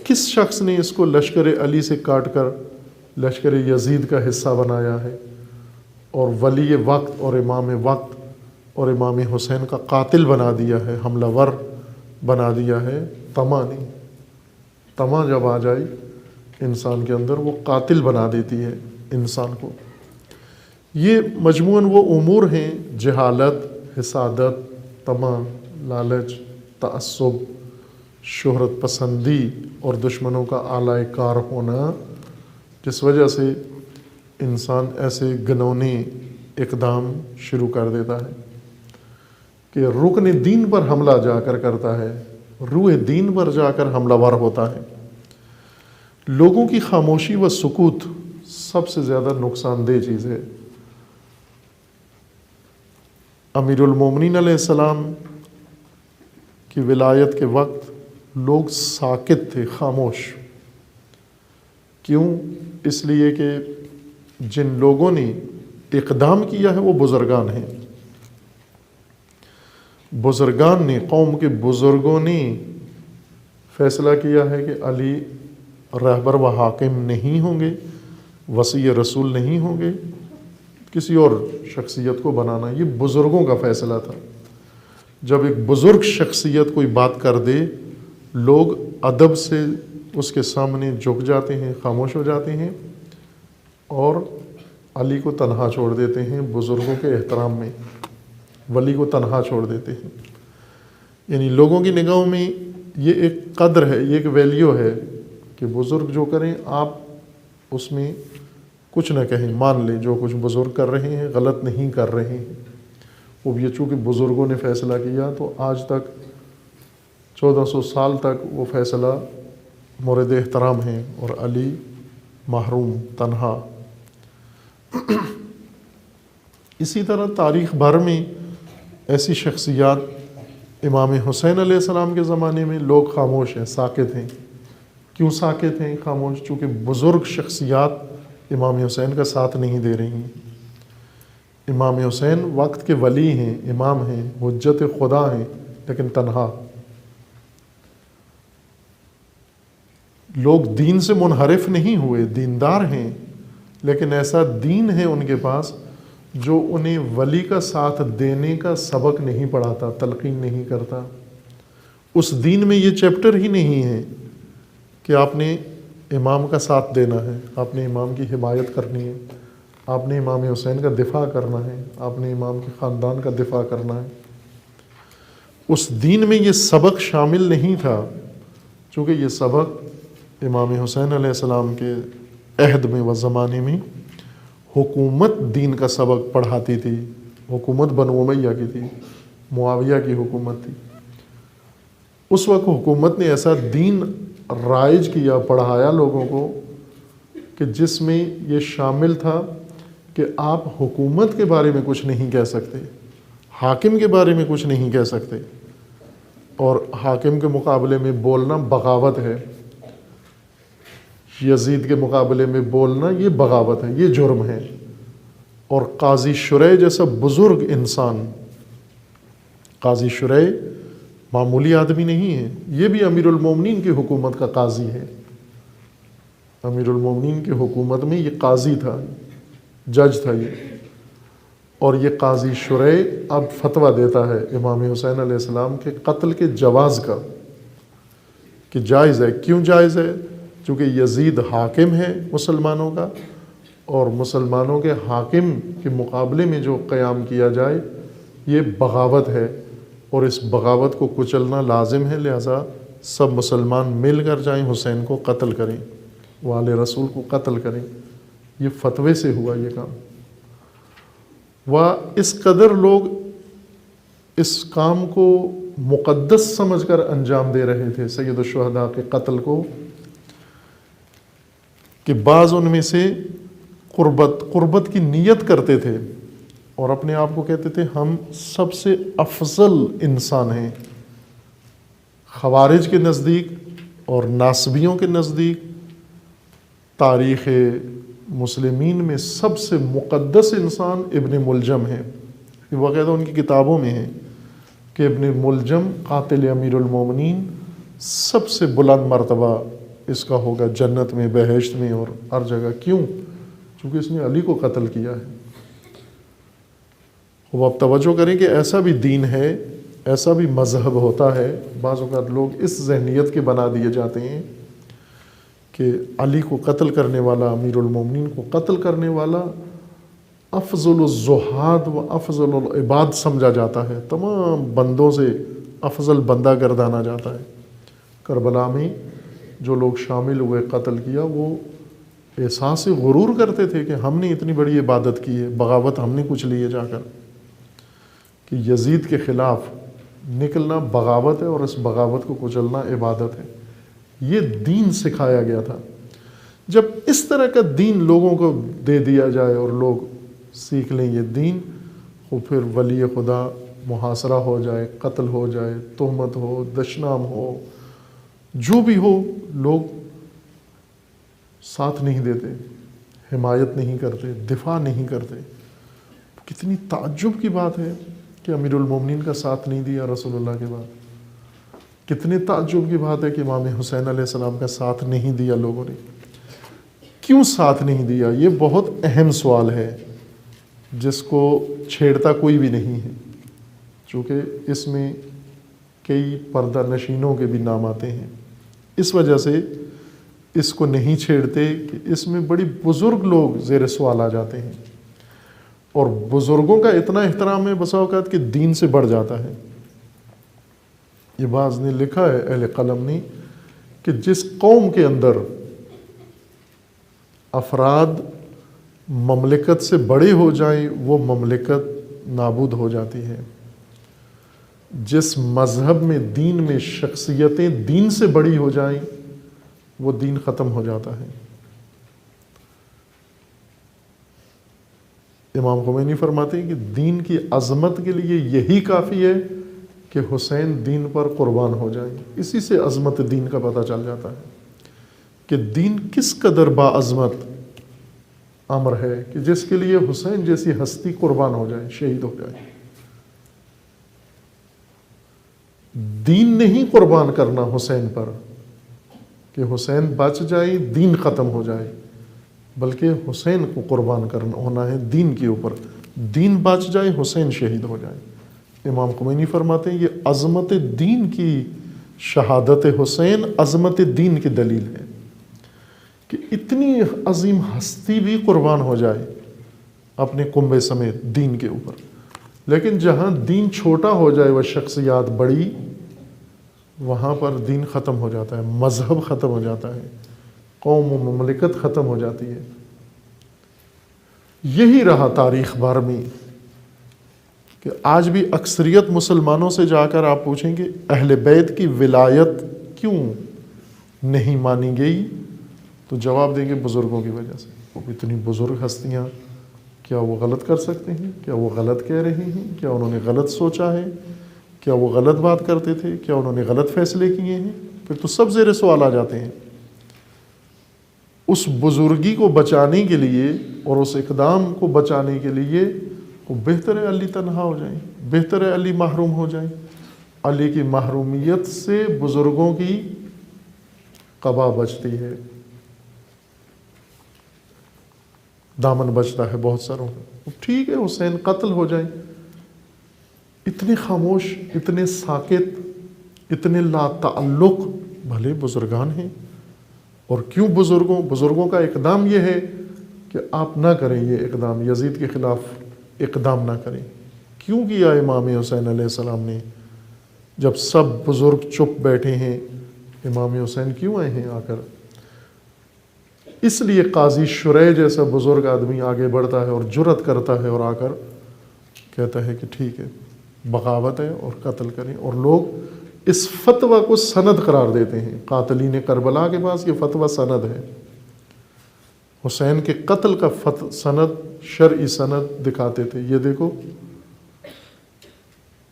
کس شخص نے اس کو لشکر علی سے کاٹ کر لشکر یزید کا حصہ بنایا ہے اور ولی وقت اور امام وقت اور امام حسین کا قاتل بنا دیا ہے، حملہ ور بنا دیا ہے؟ طمع نہیں. طمع جب آ جائے انسان کے اندر وہ قاتل بنا دیتی ہے انسان کو. یہ مجموعاً وہ امور ہیں، جہالت، حسادت، طمع، لالچ، تعصب، شہرت پسندی اور دشمنوں کا اعلی کار ہونا، جس وجہ سے انسان ایسے گنونے اقدام شروع کر دیتا ہے کہ رکن دین پر حملہ جا کر کرتا ہے، روح دین پر جا کر حملہ ور ہوتا ہے. لوگوں کی خاموشی و سکوت سب سے زیادہ نقصان دہ چیز ہے. امیر المومنین علیہ السلام کی ولایت کے وقت لوگ ساکت تھے، خاموش. کیوں؟ اس لیے کہ جن لوگوں نے اقدام کیا ہے وہ بزرگان ہیں. بزرگان نے، قوم کے بزرگوں نے فیصلہ کیا ہے کہ علی رہبر و حاکم نہیں ہوں گے، وصی رسول نہیں ہوں گے، کسی اور شخصیت کو بنانا. یہ بزرگوں کا فیصلہ تھا. جب ایک بزرگ شخصیت کوئی بات کر دے، لوگ ادب سے اس کے سامنے جھک جاتے ہیں، خاموش ہو جاتے ہیں اور علی کو تنہا چھوڑ دیتے ہیں. بزرگوں کے احترام میں ولی کو تنہا چھوڑ دیتے ہیں. یعنی لوگوں کی نگاہوں میں یہ ایک قدر ہے، یہ ایک ویلیو ہے کہ بزرگ جو کریں آپ اس میں کچھ نہ کہیں، مان لیں جو کچھ بزرگ کر رہے ہیں غلط نہیں کر رہے ہیں. وہ یہ چونکہ بزرگوں نے فیصلہ کیا تو آج تک 1400 سال تک وہ فیصلہ مورد احترام ہے اور علی محروم، تنہا. اسی طرح تاریخ بھر میں ایسی شخصیات، امام حسین علیہ السلام کے زمانے میں لوگ خاموش ہیں، ساکت ہیں. کیوں ساکت ہیں، خاموش؟ چونکہ بزرگ شخصیات امام حسین کا ساتھ نہیں دے رہی ہیں. امام حسین وقت کے ولی ہیں، امام ہیں، حجت خدا ہیں، لیکن تنہا. لوگ دین سے منحرف نہیں ہوئے، دیندار ہیں، لیکن ایسا دین ہے ان کے پاس جو انہیں ولی کا ساتھ دینے کا سبق نہیں پڑھاتا، تلقین نہیں کرتا. اس دین میں یہ چیپٹر ہی نہیں ہے کہ آپ نے امام کا ساتھ دینا ہے، آپ نے امام کی حمایت کرنی ہے، آپ نے امام حسین کا دفاع کرنا ہے، آپ نے امام کے خاندان کا دفاع کرنا ہے۔ اس دین میں یہ سبق شامل نہیں تھا، چونکہ یہ سبق امام حسین علیہ السلام کے عہد میں و زمانے میں حکومت دین کا سبق پڑھاتی تھی۔ حکومت بنو امیہ کی تھی، معاویہ کی حکومت تھی۔ اس وقت حکومت نے ایسا دین رائج کیا، پڑھایا لوگوں کو، کہ جس میں یہ شامل تھا کہ آپ حکومت کے بارے میں کچھ نہیں کہہ سکتے، حاکم کے بارے میں کچھ نہیں کہہ سکتے، اور حاکم کے مقابلے میں بولنا بغاوت ہے، یزید کے مقابلے میں بولنا یہ بغاوت ہے، یہ جرم ہے۔ اور قاضی شریح جیسا بزرگ انسان، قاضی شریح معمولی آدمی نہیں ہے، یہ بھی امیر المومنین کی حکومت کا قاضی ہے۔ امیر المومنین کی حکومت میں یہ قاضی تھا، جج تھا یہ، اور یہ قاضی شریح اب فتویٰ دیتا ہے امام حسین علیہ السلام کے قتل کے جواز کا، کہ جائز ہے۔ کیوں جائز ہے؟ چونکہ یزید حاکم ہے مسلمانوں کا، اور مسلمانوں کے حاکم کے مقابلے میں جو قیام کیا جائے یہ بغاوت ہے، اور اس بغاوت کو کچلنا لازم ہے، لہذا سب مسلمان مل کر جائیں حسین کو قتل کریں، والے رسول کو قتل کریں۔ یہ فتوے سے ہوا یہ کام، اس قدر لوگ اس کام کو مقدس سمجھ کر انجام دے رہے تھے سید الشہداء کے قتل کو، کہ بعض ان میں سے قربت کی نیت کرتے تھے اور اپنے آپ کو کہتے تھے ہم سب سے افضل انسان ہیں۔ خوارج کے نزدیک اور ناصبیوں کے نزدیک تاریخ مسلمین میں سب سے مقدس انسان ابن ملجم ہے۔ یہ باقاعدہ ان کی کتابوں میں ہے کہ ابن ملجم قاتل امیر المومنین سب سے بلند مرتبہ اس کا ہوگا جنت میں، بہشت میں اور ہر جگہ۔ کیوں؟ چونکہ اس نے علی کو قتل کیا ہے۔ وہ اب توجہ کریں کہ ایسا بھی دین ہے، ایسا بھی مذہب ہوتا ہے۔ بعض اوقات لوگ اس ذہنیت کے بنا دیے جاتے ہیں کہ علی کو قتل کرنے والا، امیر المومنین کو قتل کرنے والا افضل الزہاد و افضل العباد سمجھا جاتا ہے، تمام بندوں سے افضل بندہ گردانا جاتا ہے۔ کربلا میں جو لوگ شامل ہوئے، قتل کیا، وہ احساس غرور کرتے تھے کہ ہم نے اتنی بڑی عبادت کی ہے، بغاوت ہم نے کچھ لی ہے جا کر، کہ یزید کے خلاف نکلنا بغاوت ہے اور اس بغاوت کو کچلنا عبادت ہے۔ یہ دین سکھایا گیا تھا۔ جب اس طرح کا دین لوگوں کو دے دیا جائے اور لوگ سیکھ لیں یہ دین، وہ پھر ولی خدا محاصرہ ہو جائے، قتل ہو جائے، تہمت ہو، دشنام ہو، جو بھی ہو، لوگ ساتھ نہیں دیتے، حمایت نہیں کرتے، دفاع نہیں کرتے۔ کتنی تعجب کی بات ہے کہ امیر المومنین کا ساتھ نہیں دیا رسول اللہ کے بعد۔ کتنے تعجب کی بات ہے کہ امام حسین علیہ السلام کا ساتھ نہیں دیا لوگوں نے۔ کیوں ساتھ نہیں دیا؟ یہ بہت اہم سوال ہے جس کو چھیڑتا کوئی بھی نہیں ہے، چونکہ اس میں کئی پردہ نشینوں کے بھی نام آتے ہیں۔ اس وجہ سے اس کو نہیں چھیڑتے کہ اس میں بڑی بزرگ لوگ زیر سوال آ جاتے ہیں، اور بزرگوں کا اتنا احترام ہے بسا اوقات کہ دین سے بڑھ جاتا ہے۔ یہ بعض نے لکھا ہے، اہل قلم نے، کہ جس قوم کے اندر افراد مملکت سے بڑے ہو جائیں وہ مملکت نابود ہو جاتی ہے۔ جس مذہب میں، دین میں شخصیتیں دین سے بڑی ہو جائیں وہ دین ختم ہو جاتا ہے۔ امام خمینی فرماتے ہیں کہ دین کی عظمت کے لیے یہی کافی ہے کہ حسین دین پر قربان ہو جائیں۔ اسی سے عظمت دین کا پتہ چل جاتا ہے کہ دین کس قدر باعظمت امر ہے، کہ جس کے لیے حسین جیسی ہستی قربان ہو جائے، شہید ہو جائے۔ دین نہیں قربان کرنا حسین پر کہ حسین بچ جائے، دین ختم ہو جائے، بلکہ حسین کو قربان کرنا ہونا ہے دین کے اوپر۔ دین بچ جائے، حسین شہید ہو جائے۔ امام خمینی فرماتے ہیں یہ عظمت دین کی، شہادت حسین عظمت دین کی دلیل ہے کہ اتنی عظیم ہستی بھی قربان ہو جائے اپنے کنبے سمیت دین کے اوپر. لیکن جہاں دین چھوٹا ہو جائے وہ شخصیات بڑی، وہاں پر دین ختم ہو جاتا ہے، مذہب ختم ہو جاتا ہے، قوم و مملکت ختم ہو جاتی ہے. یہی رہا تاریخ بھر میں کہ آج بھی اکثریت مسلمانوں سے جا کر آپ پوچھیں کہ اہل بیت کی ولایت کیوں نہیں مانی گئی، تو جواب دیں گے بزرگوں کی وجہ سے. وہ اتنی بزرگ ہستیاں، کیا وہ غلط کر سکتے ہیں؟ کیا وہ غلط کہہ رہے ہیں؟ کیا انہوں نے غلط سوچا ہے؟ کیا وہ غلط بات کرتے تھے؟ کیا انہوں نے غلط فیصلے کیے ہیں؟ پھر تو سب زیر سوال آ جاتے ہیں. اس بزرگی کو بچانے کے لیے اور اس اقدام کو بچانے کے لیے وہ بہتر ہے علی تنہا ہو جائیں، بہتر ہے علی محروم ہو جائیں. علی کی محرومیت سے بزرگوں کی قبا بچتی ہے، دامن بچتا ہے بہت ساروں کا. ٹھیک ہے حسین قتل ہو جائیں. اتنے خاموش، اتنے ساکت، اتنے لا تعلق بھلے بزرگان ہیں. اور کیوں بزرگوں کا اقدام یہ ہے کہ آپ نہ کریں یہ اقدام، یزید کے خلاف اقدام نہ کریں. کیوں کیا امام حسین علیہ السلام نے؟ جب سب بزرگ چپ بیٹھے ہیں، امام حسین کیوں آئے ہیں آ کر؟ اس لیے قاضی شریح جیسا بزرگ آدمی آگے بڑھتا ہے اور جرأت کرتا ہے اور آ کر کہتا ہے کہ ٹھیک ہے بغاوت ہے اور قتل کریں. اور لوگ اس فتویٰ کو سند قرار دیتے ہیں. قاتلین کربلا کے پاس یہ فتویٰ سند ہے. حسین کے قتل کا سند، شرعی سند دکھاتے تھے. یہ دیکھو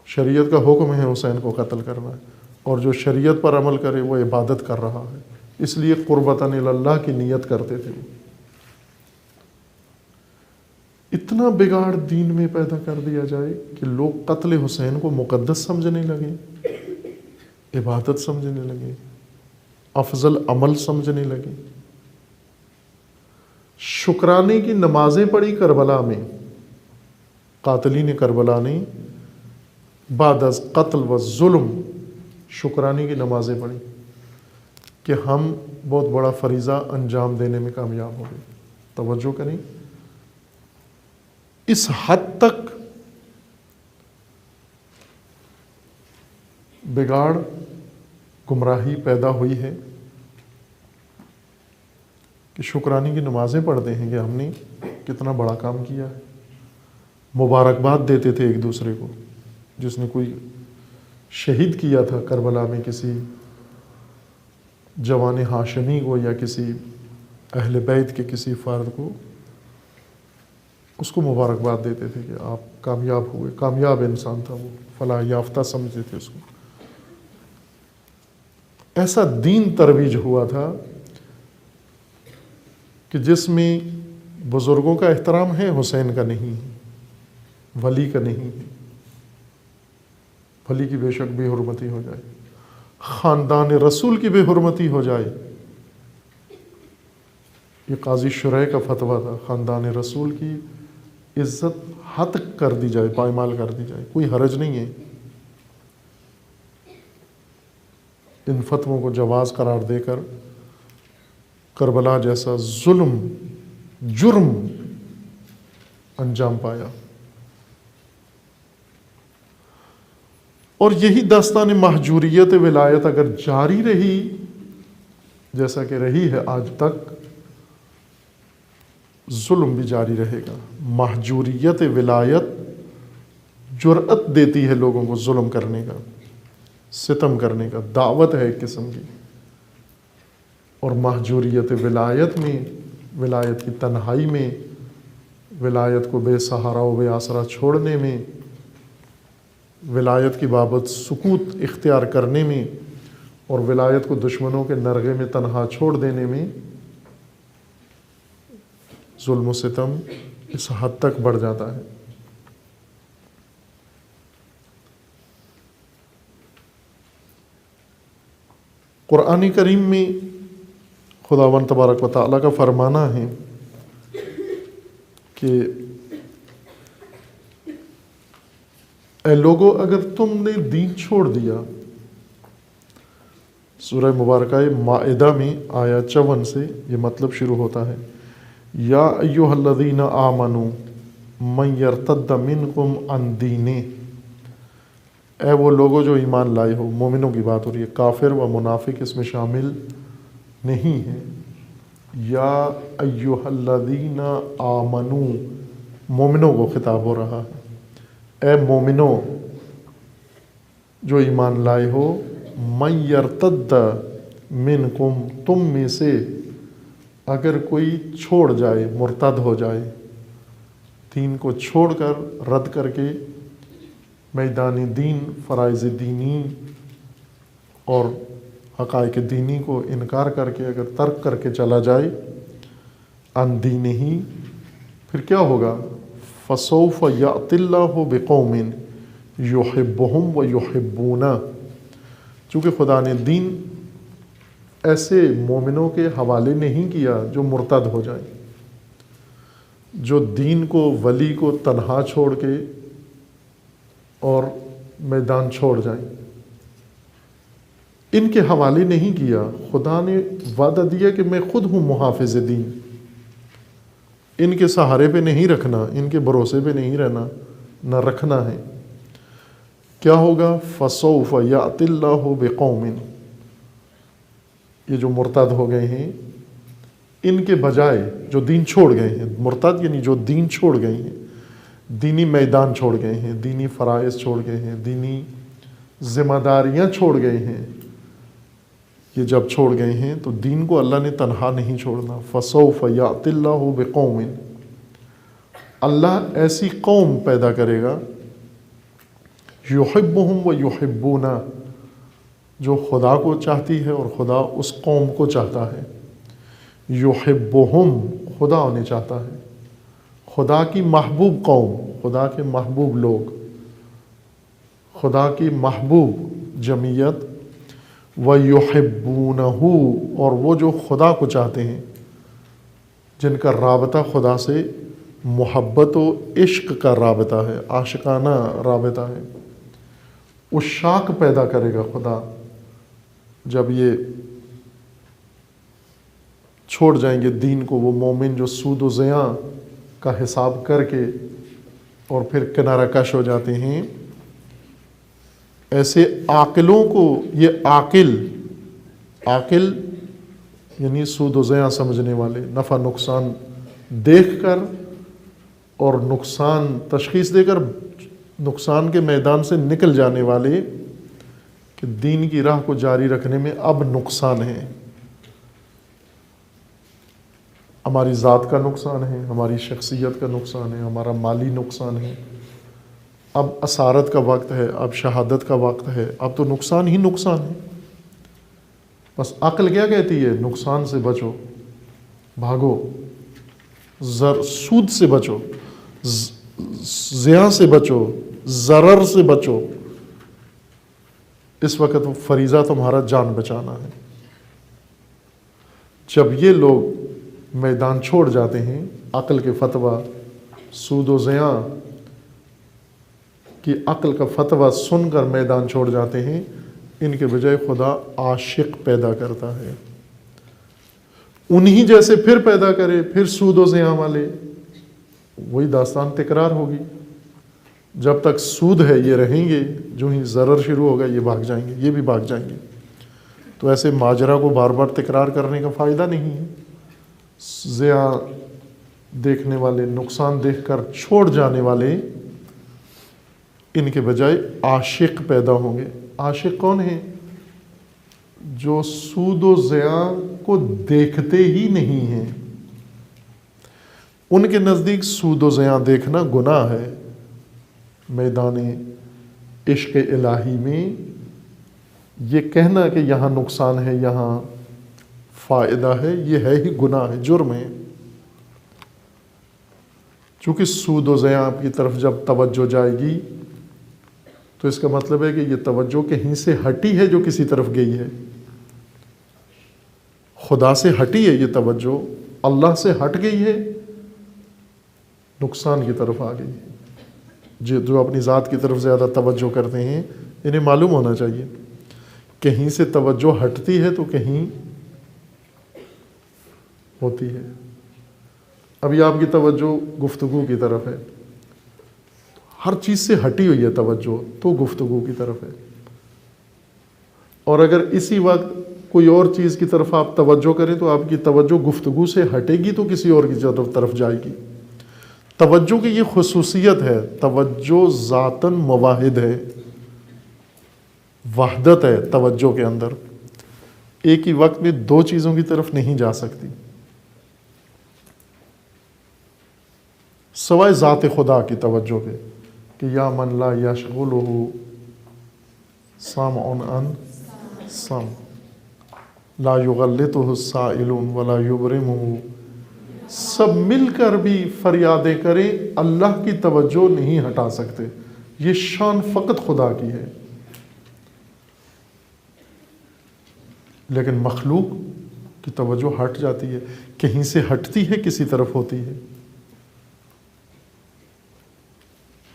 شریعت کا حکم ہے حسین کو قتل کرنا ہے، اور جو شریعت پر عمل کرے وہ عبادت کر رہا ہے. اس لیے قربتاً اللہ کی نیت کرتے تھے. اتنا بگاڑ دین میں پیدا کر دیا جائے کہ لوگ قتل حسین کو مقدس سمجھنے لگے، عبادت سمجھنے لگے، افضل عمل سمجھنے لگے. شکرانے کی نمازیں پڑھی کربلا میں. قاتلین کربلا نے بعد از قتل و ظلم شکرانے کی نمازیں پڑھی کہ ہم بہت بڑا فریضہ انجام دینے میں کامیاب ہو گئے. توجہ کریں، اس حد تک بگاڑ، گمراہی پیدا ہوئی ہے کہ شکرانے کی نمازیں پڑھتے ہیں کہ ہم نے کتنا بڑا کام کیا ہے. مبارکباد دیتے تھے ایک دوسرے کو. جس نے کوئی شہید کیا تھا کربلا میں، کسی جوان ہاشمی کو یا کسی اہل بیت کے کسی فرد کو، اس کو مبارکباد دیتے تھے کہ آپ کامیاب ہوئے، کامیاب انسان تھا وہ، فلاح یافتہ سمجھتے تھے اس کو. ایسا دین ترویج ہوا تھا کہ جس میں بزرگوں کا احترام ہے، حسین کا نہیں ہے، ولی کا نہیں ہے. ولی کی بے شک بے حرمتی ہو جائے، خاندان رسول کی بے حرمتی ہو جائے. یہ قاضی شریح کا فتویٰ تھا، خاندان رسول کی عزت ہتک کر دی جائے، پائمال کر دی جائے، کوئی حرج نہیں ہے. ان فتووں کو جواز قرار دے کر کربلا جیسا ظلم، جرم انجام پایا. اور یہی داستان مہجوریت ولایت اگر جاری رہی جیسا کہ رہی ہے آج تک، ظلم بھی جاری رہے گا. مہجوریت ولایت جرأت دیتی ہے لوگوں کو ظلم کرنے کا، ستم کرنے کا، دعوت ہے ایک قسم کی. اور مہجوریت ولایت میں، ولایت کی تنہائی میں، ولایت کو بے سہارا و بے آسرا چھوڑنے میں، ولایت کی بابت سکوت اختیار کرنے میں، اور ولایت کو دشمنوں کے نرغے میں تنہا چھوڑ دینے میں ظلم و ستم اس حد تک بڑھ جاتا ہے. قرآن کریم میں خداوند تبارک و تعالیٰ کا فرمانا ہے کہ اے لوگو اگر تم نے دین چھوڑ دیا. سورہ مبارکہ مائدہ میں آیت 54 سے یہ مطلب شروع ہوتا ہے، یا ایھا الذین آمنوا من یرتد منکم عن دینہ، اے وہ لوگوں جو ایمان لائے ہو، مومنوں کی بات ہو رہی ہے، کافر و منافق اس میں شامل نہیں ہے۔ یا ایھا الذین آمنو، مومنوں کو خطاب ہو رہا ہے، اے مومنوں جو ایمان لائے ہو، من یرتد منکم، تم میں سے اگر کوئی چھوڑ جائے، مرتد ہو جائے، دین کو چھوڑ کر، رد کر کے میدان دین، فرائض دینی اور حقائق دینی کو انکار کر کے اگر ترک کر کے چلا جائے، عن دینہ، پھر کیا ہوگا؟ فسوف یأتی اللہ بقوم یحبہم ویحبونہ، چونکہ خدا نے دین ایسے مومنوں کے حوالے نہیں کیا جو مرتد ہو جائیں، جو دین کو، ولی کو تنہا چھوڑ کے اور میدان چھوڑ جائیں، ان کے حوالے نہیں کیا۔ خدا نے وعدہ دیا کہ میں خود ہوں محافظ دین، ان کے سہارے پہ نہیں رکھنا، ان کے بھروسے پہ نہیں رہنا، نہ رکھنا ہے۔ کیا ہوگا؟ فسوف یأتی اللہ بقوم، یہ جو مرتد ہو گئے ہیں، ان کے بجائے جو دین چھوڑ گئے ہیں، مرتد یعنی جو دین چھوڑ گئے ہیں، دینی میدان چھوڑ گئے ہیں، دینی فرائض چھوڑ گئے ہیں، دینی ذمہ داریاں چھوڑ گئے ہیں، یہ جب چھوڑ گئے ہیں تو دین کو اللہ نے تنہا نہیں چھوڑنا۔ فسوف یأتی اللہ بقوم، اللہ ایسی قوم پیدا کرے گا، یحبہم ویحبونہ، جو خدا کو چاہتی ہے اور خدا اس قوم کو چاہتا ہے۔ یحبہم، خدا انہیں چاہتا ہے، خدا کی محبوب قوم، خدا کے محبوب لوگ، خدا کی محبوب جمعیت، وَيُحِبُّونَهُ، اور وہ جو خدا کو چاہتے ہیں، جن کا رابطہ خدا سے محبت و عشق کا رابطہ ہے، عاشقانہ رابطہ ہے۔ عشاق پیدا کرے گا خدا جب یہ چھوڑ جائیں گے دین کو، وہ مومن جو سود و زیاں کا حساب کر کے اور پھر کنارہ کش ہو جاتے ہیں، ایسے عاقلوں کو، یہ عاقل یعنی سود و زیاں سمجھنے والے، نفع نقصان دیکھ کر اور نقصان تشخیص دے کر نقصان کے میدان سے نکل جانے والے، کہ دین کی راہ کو جاری رکھنے میں اب نقصان ہے، ہماری ذات کا نقصان ہے، ہماری شخصیت کا نقصان ہے، ہمارا مالی نقصان ہے، اب اسارت کا وقت ہے، اب شہادت کا وقت ہے، اب تو نقصان ہی نقصان ہے۔ بس عقل کیا کہتی ہے؟ نقصان سے بچو، بھاگو، سود سے بچو، زیاں سے بچو، ضرر سے بچو، اس وقت فریضہ تمہارا جان بچانا ہے۔ جب یہ لوگ میدان چھوڑ جاتے ہیں، عقل کے فتویٰ، سود و زیاں کی عقل کا فتویٰ سن کر میدان چھوڑ جاتے ہیں، ان کے بجائے خدا عاشق پیدا کرتا ہے، انہی جیسے پھر پیدا کرے، پھر سود و زیاں والے، وہی داستان تکرار ہوگی۔ جب تک سود ہے یہ رہیں گے، جو ہی ضرر شروع ہوگا یہ بھاگ جائیں گے، یہ بھی بھاگ جائیں گے۔ تو ایسے ماجرا کو بار بار تکرار کرنے کا فائدہ نہیں ہے۔ زیاں دیکھنے والے، نقصان دیکھ کر چھوڑ جانے والے، ان کے بجائے عاشق پیدا ہوں گے۔ عاشق کون ہیں؟ جو سود و زیاں کو دیکھتے ہی نہیں ہیں، ان کے نزدیک سود و زیاں دیکھنا گناہ ہے۔ میدان عشق الہی میں یہ کہنا کہ یہاں نقصان ہے، یہاں فائدہ ہے، یہ ہے ہی گناہ ہے، جرم ہے۔ چونکہ سود و زیاں کی طرف جب توجہ جائے گی تو اس کا مطلب ہے کہ یہ توجہ کہیں سے ہٹی ہے، جو کسی طرف گئی ہے، خدا سے ہٹی ہے یہ توجہ، اللہ سے ہٹ گئی ہے، نقصان کی طرف آ گئی ہے۔ جو اپنی ذات کی طرف زیادہ توجہ کرتے ہیں، انہیں معلوم ہونا چاہیے، کہیں سے توجہ ہٹتی ہے تو کہیں ہوتی ہے۔ ابھی آپ کی توجہ گفتگو کی طرف ہے، ہر چیز سے ہٹی ہوئی ہے توجہ، تو گفتگو کی طرف ہے. اور اگر اسی وقت کوئی اور چیز کی طرف آپ توجہ کریں تو آپ کی توجہ گفتگو سے ہٹے گی تو کسی اور کی طرف جائے گی. توجہ کی یہ خصوصیت ہے، توجہ ذاتاً مواحد ہے، وحدت ہے توجہ کے اندر، ایک ہی وقت میں دو چیزوں کی طرف نہیں جا سکتی سوائے ذات خدا کی توجہ کے، کہ یا من لا یشغلہ سمع عن سمع لا یغلطہ السائل ولا یبرمہ. سب مل کر بھی فریادیں کریں، اللہ کی توجہ نہیں ہٹا سکتے. یہ شان فقط خدا کی ہے. لیکن مخلوق کی توجہ ہٹ جاتی ہے، کہیں سے ہٹتی ہے، کسی طرف ہوتی ہے.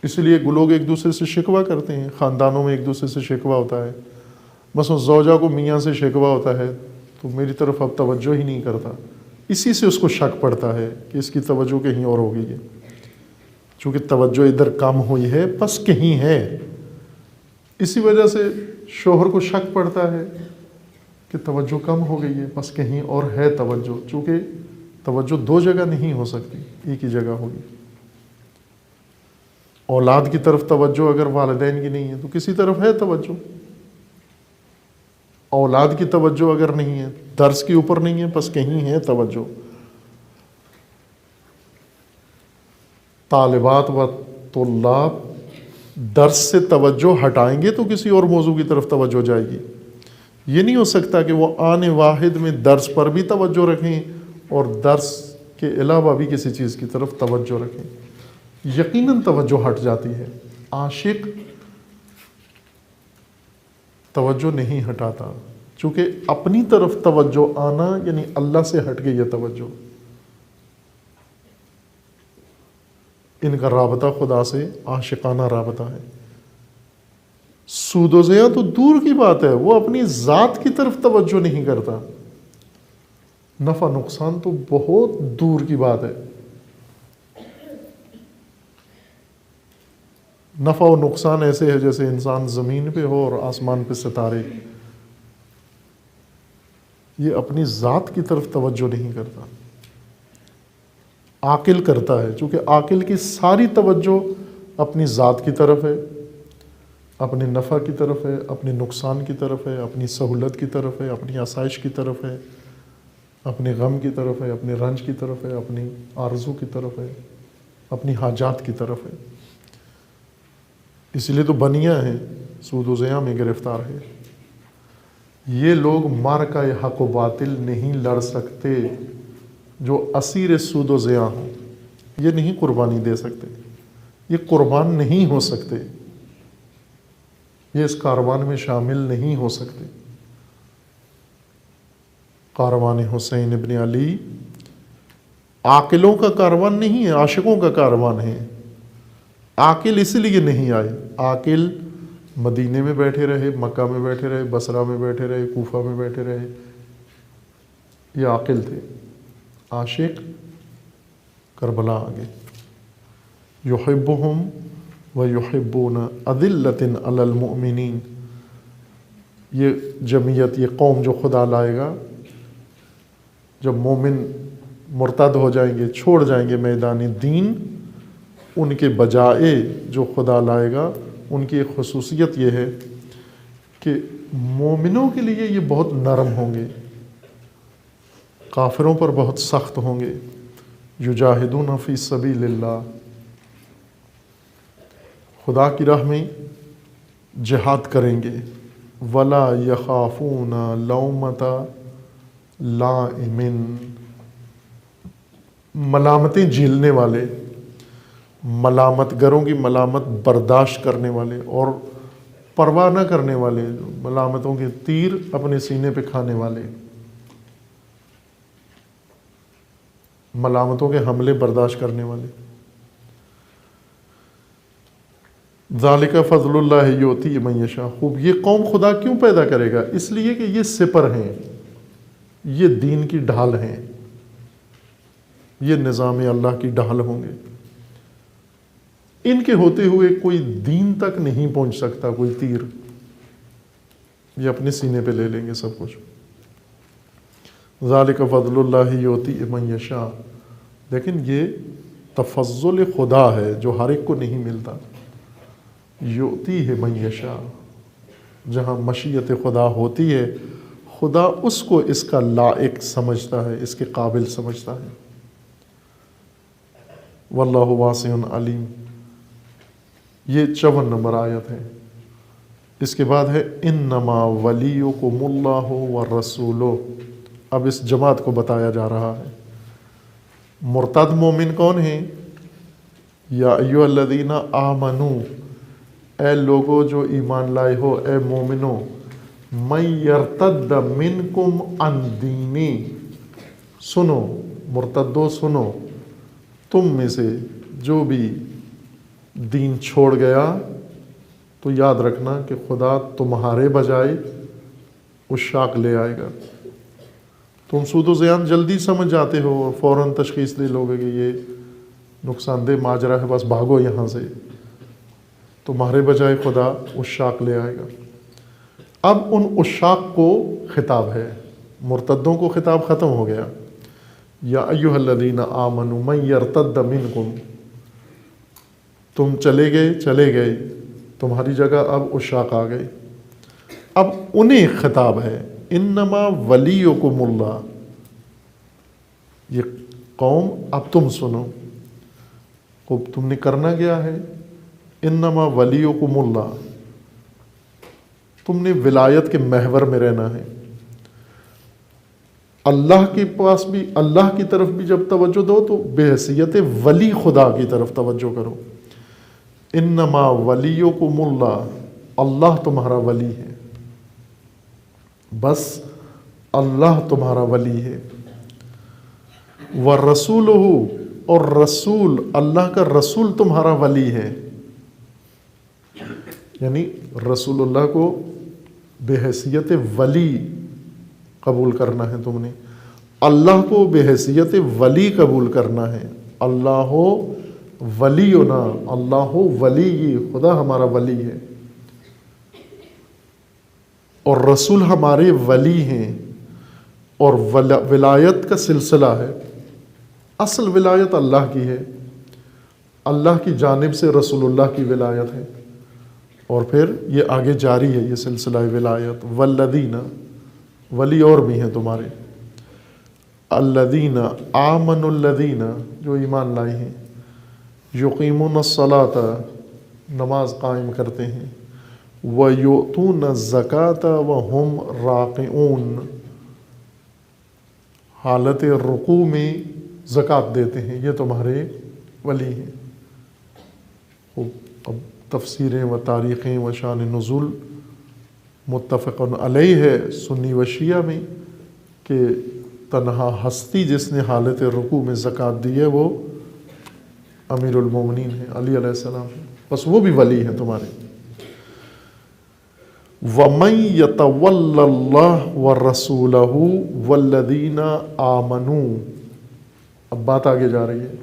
اس لیے لوگ ایک دوسرے سے شکوہ کرتے ہیں، خاندانوں میں ایک دوسرے سے شکوہ ہوتا ہے. مثلا زوجہ کو میاں سے شکوہ ہوتا ہے تو میری طرف اب توجہ ہی نہیں کرتا، اسی سے اس کو شک پڑتا ہے کہ اس کی توجہ کہیں اور ہو گئی ہے. چونکہ توجہ ادھر کم ہوئی ہے بس کہیں ہے، اسی وجہ سے شوہر کو شک پڑتا ہے کہ توجہ کم ہو گئی ہے بس کہیں اور ہے توجہ. چونکہ توجہ دو جگہ نہیں ہو سکتی، ایک ہی جگہ ہوگی. اولاد کی طرف توجہ اگر والدین کی نہیں ہے تو کسی طرف ہے توجہ. اولاد کی توجہ اگر نہیں ہے، درس کے اوپر نہیں ہے، بس کہیں ہے توجہ. طالبات و طلاب درس سے توجہ ہٹائیں گے تو کسی اور موضوع کی طرف توجہ جائے گی. یہ نہیں ہو سکتا کہ وہ آن واحد میں درس پر بھی توجہ رکھیں اور درس کے علاوہ بھی کسی چیز کی طرف توجہ رکھیں. یقیناً توجہ ہٹ جاتی ہے. عاشق توجہ نہیں ہٹاتا، چونکہ اپنی طرف توجہ آنا یعنی اللہ سے ہٹ گئی ہے توجہ. ان کا رابطہ خدا سے عاشقانہ رابطہ ہے. سود و زیاں تو دور کی بات ہے، وہ اپنی ذات کی طرف توجہ نہیں کرتا. نفع نقصان تو بہت دور کی بات ہے. نفع و نقصان ایسے ہے جیسے انسان زمین پہ ہو اور آسمان پہ ستارے. یہ اپنی ذات کی طرف توجہ نہیں کرتا. عاقل کرتا ہے، چونکہ عاقل کی ساری توجہ اپنی ذات کی طرف ہے، اپنے نفع کی طرف ہے، اپنے نقصان کی طرف ہے، اپنی سہولت کی طرف ہے، اپنی آسائش کی طرف ہے، اپنے غم کی طرف ہے، اپنے رنج کی طرف ہے، اپنی آرزو کی طرف ہے، اپنی حاجات کی طرف ہے. اس لیے تو بنیاں ہیں، سود و زیاں میں گرفتار ہے. یہ لوگ معرکہ حق و باطل نہیں لڑ سکتے جو اسیر سود و زیاں ہوں. یہ نہیں قربانی دے سکتے، یہ قربان نہیں ہو سکتے، یہ اس کاروان میں شامل نہیں ہو سکتے. کاروان حسین ابن علی عاقلوں کا کاروان نہیں ہے، عاشقوں کا کاروان ہے. عاقل اس لیے نہیں آئے، عاقل مدینے میں بیٹھے رہے، مکہ میں بیٹھے رہے، بصرہ میں بیٹھے رہے، کوفہ میں بیٹھے رہے، یہ عاقل تھے. عاشق کربلا آگے. یحبہم ویحبون اذلۃ علی المؤمنین. یہ جمعیت، یہ قوم جو خدا لائے گا، جب مومن مرتد ہو جائیں گے، چھوڑ جائیں گے میدان دین، ان کے بجائے جو خدا لائے گا ان کی ایک خصوصیت یہ ہے کہ مومنوں کے لیے یہ بہت نرم ہوں گے، کافروں پر بہت سخت ہوں گے. یجاہدون فی سبیل اللہ، خدا کی راہ میں جہاد کریں گے. ولا یخافون لومۃ لائم، ملامتیں جھیلنے والے، ملامت گروں کی ملامت برداشت کرنے والے اور پرواہ نہ کرنے والے، ملامتوں کے تیر اپنے سینے پہ کھانے والے، ملامتوں کے حملے برداشت کرنے والے. ذالک فضل اللہ یؤتی من یشاء. خوب، یہ قوم خدا کیوں پیدا کرے گا؟ اس لیے کہ یہ سپر ہیں، یہ دین کی ڈھال ہیں، یہ نظام اللہ کی ڈھال ہوں گے. ان کے ہوتے ہوئے کوئی دین تک نہیں پہنچ سکتا، کوئی تیر یہ اپنے سینے پہ لے لیں گے سب کچھ. ذالک فضل اللہ یؤتی من یشاء، لیکن یہ تفضل خدا ہے جو ہر ایک کو نہیں ملتا. یؤتی ہے من یشاء، جہاں مشیت خدا ہوتی ہے خدا اس کو اس کا لائق سمجھتا ہے، اس کے قابل سمجھتا ہے. واللہ واسع علیم، یہ 54 نمبر آیت ہے. اس کے بعد ہے انما ولیکم اللہ والرسول. اب اس جماعت کو بتایا جا رہا ہے. مرتد مومن کون ہیں؟ یا ایھا الذین آمنو، اے لوگو جو ایمان لائے ہو، اے مومنو. من یرتد منکم عن دینی، سنو مرتدو سنو، تم میں سے جو بھی دین چھوڑ گیا تو یاد رکھنا کہ خدا تمہارے بجائے عشاق لے آئے گا. تم سود و زیان جلدی سمجھ جاتے ہو اور فوراً تشخیص لے لو گے کہ یہ نقصان دہ ماجرا ہے، بس بھاگو یہاں سے. تمہارے بجائے خدا عشاق لے آئے گا. اب ان عشاق کو خطاب ہے، مرتدوں کو خطاب ختم ہو گیا. یا ایھا الذین آمنوا من یرتد منکم، تم چلے گئے تمہاری جگہ اب عشاق آ گئے. اب انہیں خطاب ہے. انما ولیکم اللہ، یہ قوم اب تم سنو، تم نے کرنا کیا ہے. انما ولیکم اللہ، تم نے ولایت کے محور میں رہنا ہے. اللہ کے پاس بھی، اللہ کی طرف بھی جب توجہ دو تو بحیثیت ولی خدا کی طرف توجہ کرو. انما ولیکم اللہ، اللہ تمہارا ولی ہے، بس اللہ تمہارا ولی ہے. وَرَسُولُهُ، اور رسول، اللہ کا رسول تمہارا ولی ہے. یعنی رسول اللہ کو بحیثیت ولی قبول کرنا ہے تم نے، اللہ کو بحیثیت ولی قبول کرنا ہے. اللہ ولینا، اللہ ولی، خدا ہمارا ولی ہے اور رسول ہمارے ولی ہیں. اور ولایت کا سلسلہ ہے، اصل ولایت اللہ کی ہے، اللہ کی جانب سے رسول اللہ کی ولایت ہے. اور پھر یہ آگے جاری ہے یہ سلسلہ ولایت. والذین، ولی اور بھی ہیں تمہارے. الذین آمنوا، الذین جو ایمان لائے ہیں. یقیمون الصلاۃ، نماز قائم کرتے ہیں. وَيُؤْتُونَ الزَّكَاةَ وَهُمْ رَاكِعُونَ، حالت رکوع میں زکوٰۃ دیتے ہیں، یہ تمہارے ولی ہیں. اب تفسیریں و تاریخیں و شان نزول متفق علیہ ہے سنی و شیعہ میں کہ تنہا ہستی جس نے حالت رکوع میں زکوٰۃ دی ہے وہ امیر المومنین ہے، علی علیہ السلام ہے، بس وہ بھی ولی ہیں تمہارے. وَمَن يَتَوَلَّ اللَّهَ وَرَسُولَهُ وَالَّذِينَ آمَنُوا، اب بات آگے جا رہی ہے.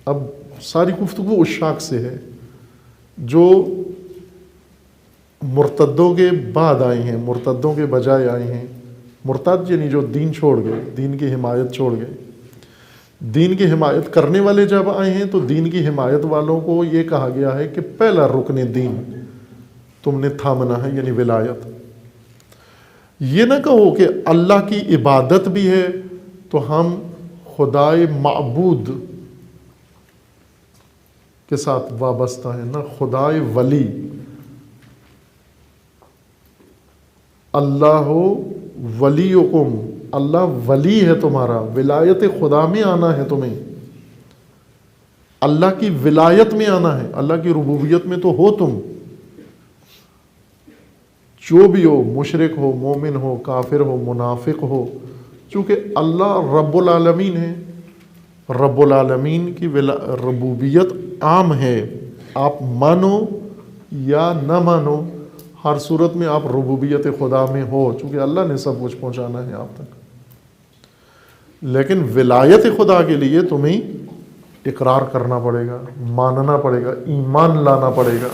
اب ساری گفتگو عشاق سے ہے جو مرتدوں کے بعد آئے ہیں، مرتدوں کے بجائے آئے ہیں. مرتد یعنی جو دین چھوڑ گئے، دین کی حمایت چھوڑ گئے. دین کی حمایت کرنے والے جب آئے ہیں تو دین کی حمایت والوں کو یہ کہا گیا ہے کہ پہلا رکن دین تم نے تھامنا ہے، یعنی ولایت. یہ نہ کہو کہ اللہ کی عبادت بھی ہے تو ہم خدائے معبود کے ساتھ وابستہ ہیں، نہ خدائے ولی. اللہ ولیکم، اللہ ولی ہے تمہارا. ولایت خدا میں آنا ہے تمہیں، اللہ کی ولایت میں آنا ہے. اللہ کی ربوبیت میں تو ہو تم، جو بھی ہو، مشرک ہو، مومن ہو، کافر ہو، منافق ہو، چونکہ اللہ رب العالمین ہے. رب العالمین کی ربوبیت عام ہے، آپ مانو یا نہ مانو، ہر صورت میں آپ ربوبیت خدا میں ہو، چونکہ اللہ نے سب کچھ پہنچانا ہے آپ تک. لیکن ولایت خدا کے لیے تمہیں اقرار کرنا پڑے گا، ماننا پڑے گا، ایمان لانا پڑے گا۔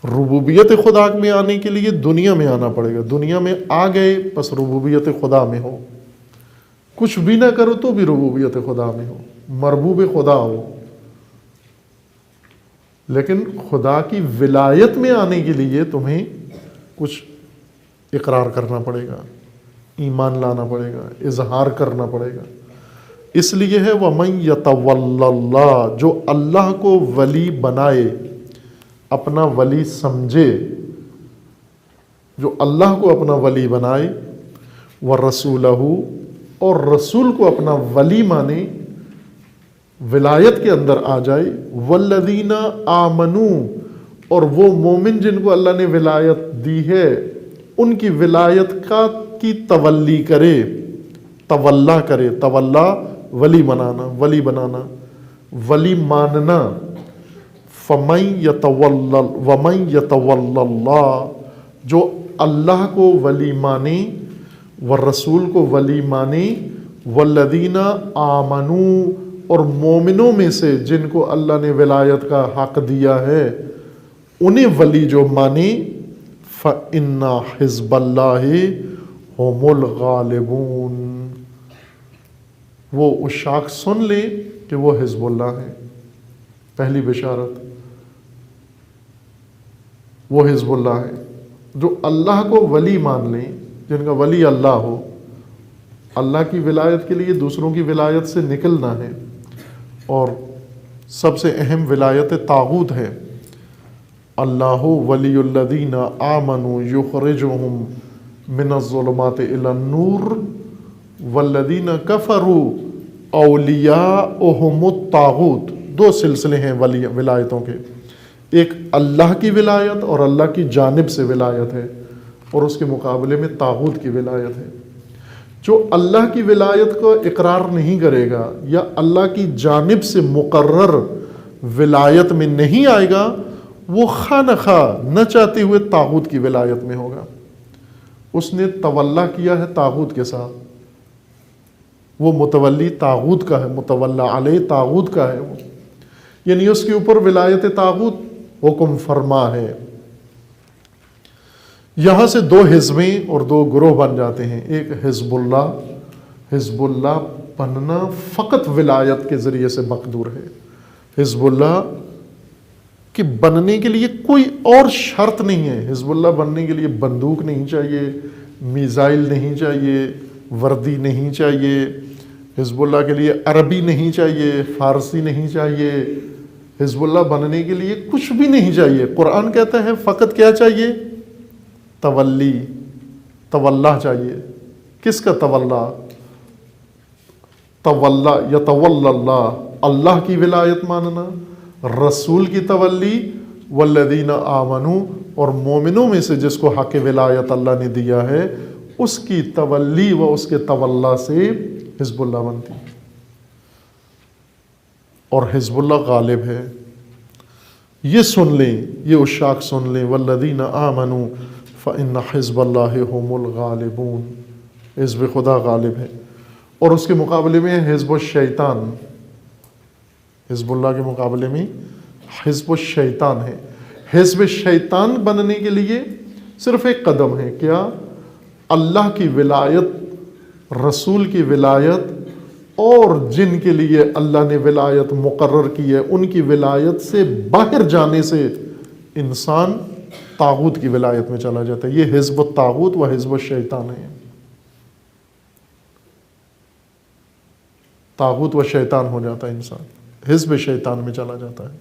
ربوبیت خدا میں آنے کے لیے دنیا میں آنا پڑے گا، دنیا میں آ گئے بس ربوبیت خدا میں ہو، کچھ بھی نہ کرو تو بھی ربوبیت خدا میں ہو، مربوب خدا ہو۔ لیکن خدا کی ولایت میں آنے کے لیے تمہیں کچھ اقرار کرنا پڑے گا، ایمان لانا پڑے گا، اظہار کرنا پڑے گا۔ اس لیے ہے وَمَن يَتَوَلَّ اللَّهَ، جو اللہ کو ولی بنائے، اپنا ولی سمجھے، جو اللہ کو اپنا ولی بنائے، وَرَسُولَهُ، اور رسول کو اپنا ولی مانے، ولایت کے اندر آ جائے، وَالَّذِينَ آمَنُوا، اور وہ مومن جن کو اللہ نے ولایت دی ہے ان کی ولایت کی تولی کرے، تولا کرے، تولا ولی بنانا، ولی بنانا، ولی ماننا۔ وَمَن يَتَوَلَّ اللَّهَ، جو اللہ کو ولی مانے، والرسول کو ولی مانے، وَالَّذِينَ آمَنُوا، اور مومنوں میں سے جن کو اللہ نے ولایت کا حق دیا ہے انہیں ولی جو مانے، فَإِنَّ حِزْبَ اللَّهِ هُمُ الْغَالِبُونَ، وہ اشاق سن لے کہ وہ حزب اللہ ہے۔ پہلی بشارت، وہ حزب اللہ ہے جو اللہ کو ولی مان لیں، جن کا ولی اللہ ہو۔ اللہ کی ولایت کے لیے دوسروں کی ولایت سے نکلنا ہے، اور سب سے اہم ولایت طاغوت ہے۔ اللہ ولی الذین آمنوا یخرجہم من الظلمات الی النور والذین کفروا اولیاؤہم الطاغوت۔ دو سلسلے ہیں ولایتوں کے، ایک اللہ کی ولایت اور اللہ کی جانب سے ولایت ہے، اور اس کے مقابلے میں طاغوت کی ولایت ہے۔ جو اللہ کی ولایت کو اقرار نہیں کرے گا یا اللہ کی جانب سے مقرر ولایت میں نہیں آئے گا، وہ خواہ نہ خواہ نہ چاہتے ہوئے طاغوت کی ولایت میں ہوگا۔ اس نے تولا کیا ہے طاغوت کے ساتھ، وہ متولی طاغوت کا ہے، متولا علیہ طاغوت کا ہے، وہ یعنی اس کے اوپر ولایت طاغوت حکم فرما ہے۔ یہاں سے دو حزبیں اور دو گروہ بن جاتے ہیں، ایک حزب اللہ، حزب اللہ بننا فقط ولایت کے ذریعے سے مقدور ہے۔ حزب اللہ کہ بننے کے لیے کوئی اور شرط نہیں ہے۔ حزب اللہ بننے کے لیے بندوق نہیں چاہیے، میزائل نہیں چاہیے، وردی نہیں چاہیے، حزب اللہ کے لیے عربی نہیں چاہیے، فارسی نہیں چاہیے، حزب اللہ بننے کے لیے کچھ بھی نہیں چاہیے۔ قرآن کہتا ہے فقط کیا چاہیے؟ تولی، تولا چاہیے۔ کس کا تولا؟ تولا یتولی اللہ، اللہ کی ولایت ماننا، رسول کی تولی، والذین آمنوا، اور مومنوں میں سے جس کو حق ولایت اللہ نے دیا ہے اس کی تولی و اس کے تولا سے حزب اللہ بنتی، اور حزب اللہ غالب ہے۔ یہ سن لیں، یہ اشاق سن لیں، والذین آمنوا فإن حزب اللہ هم الغالبون، حزب خدا غالب ہے۔ اور اس کے مقابلے میں حزب الشیطان، حزب اللہ کے مقابلے میں حزب الشیطان ہے۔ حزب شیطان بننے کے لیے صرف ایک قدم ہے، کیا؟ اللہ کی ولایت، رسول کی ولایت، اور جن کے لیے اللہ نے ولایت مقرر کی ہے ان کی ولایت سے باہر جانے سے انسان طاغوت کی ولایت میں چلا جاتا ہے۔ یہ حزب الطاغوت و حزب الشیطان ہے۔ طاغوت و شیطان ہو جاتا ہے انسان، حزب شیطان میں چلا جاتا ہے،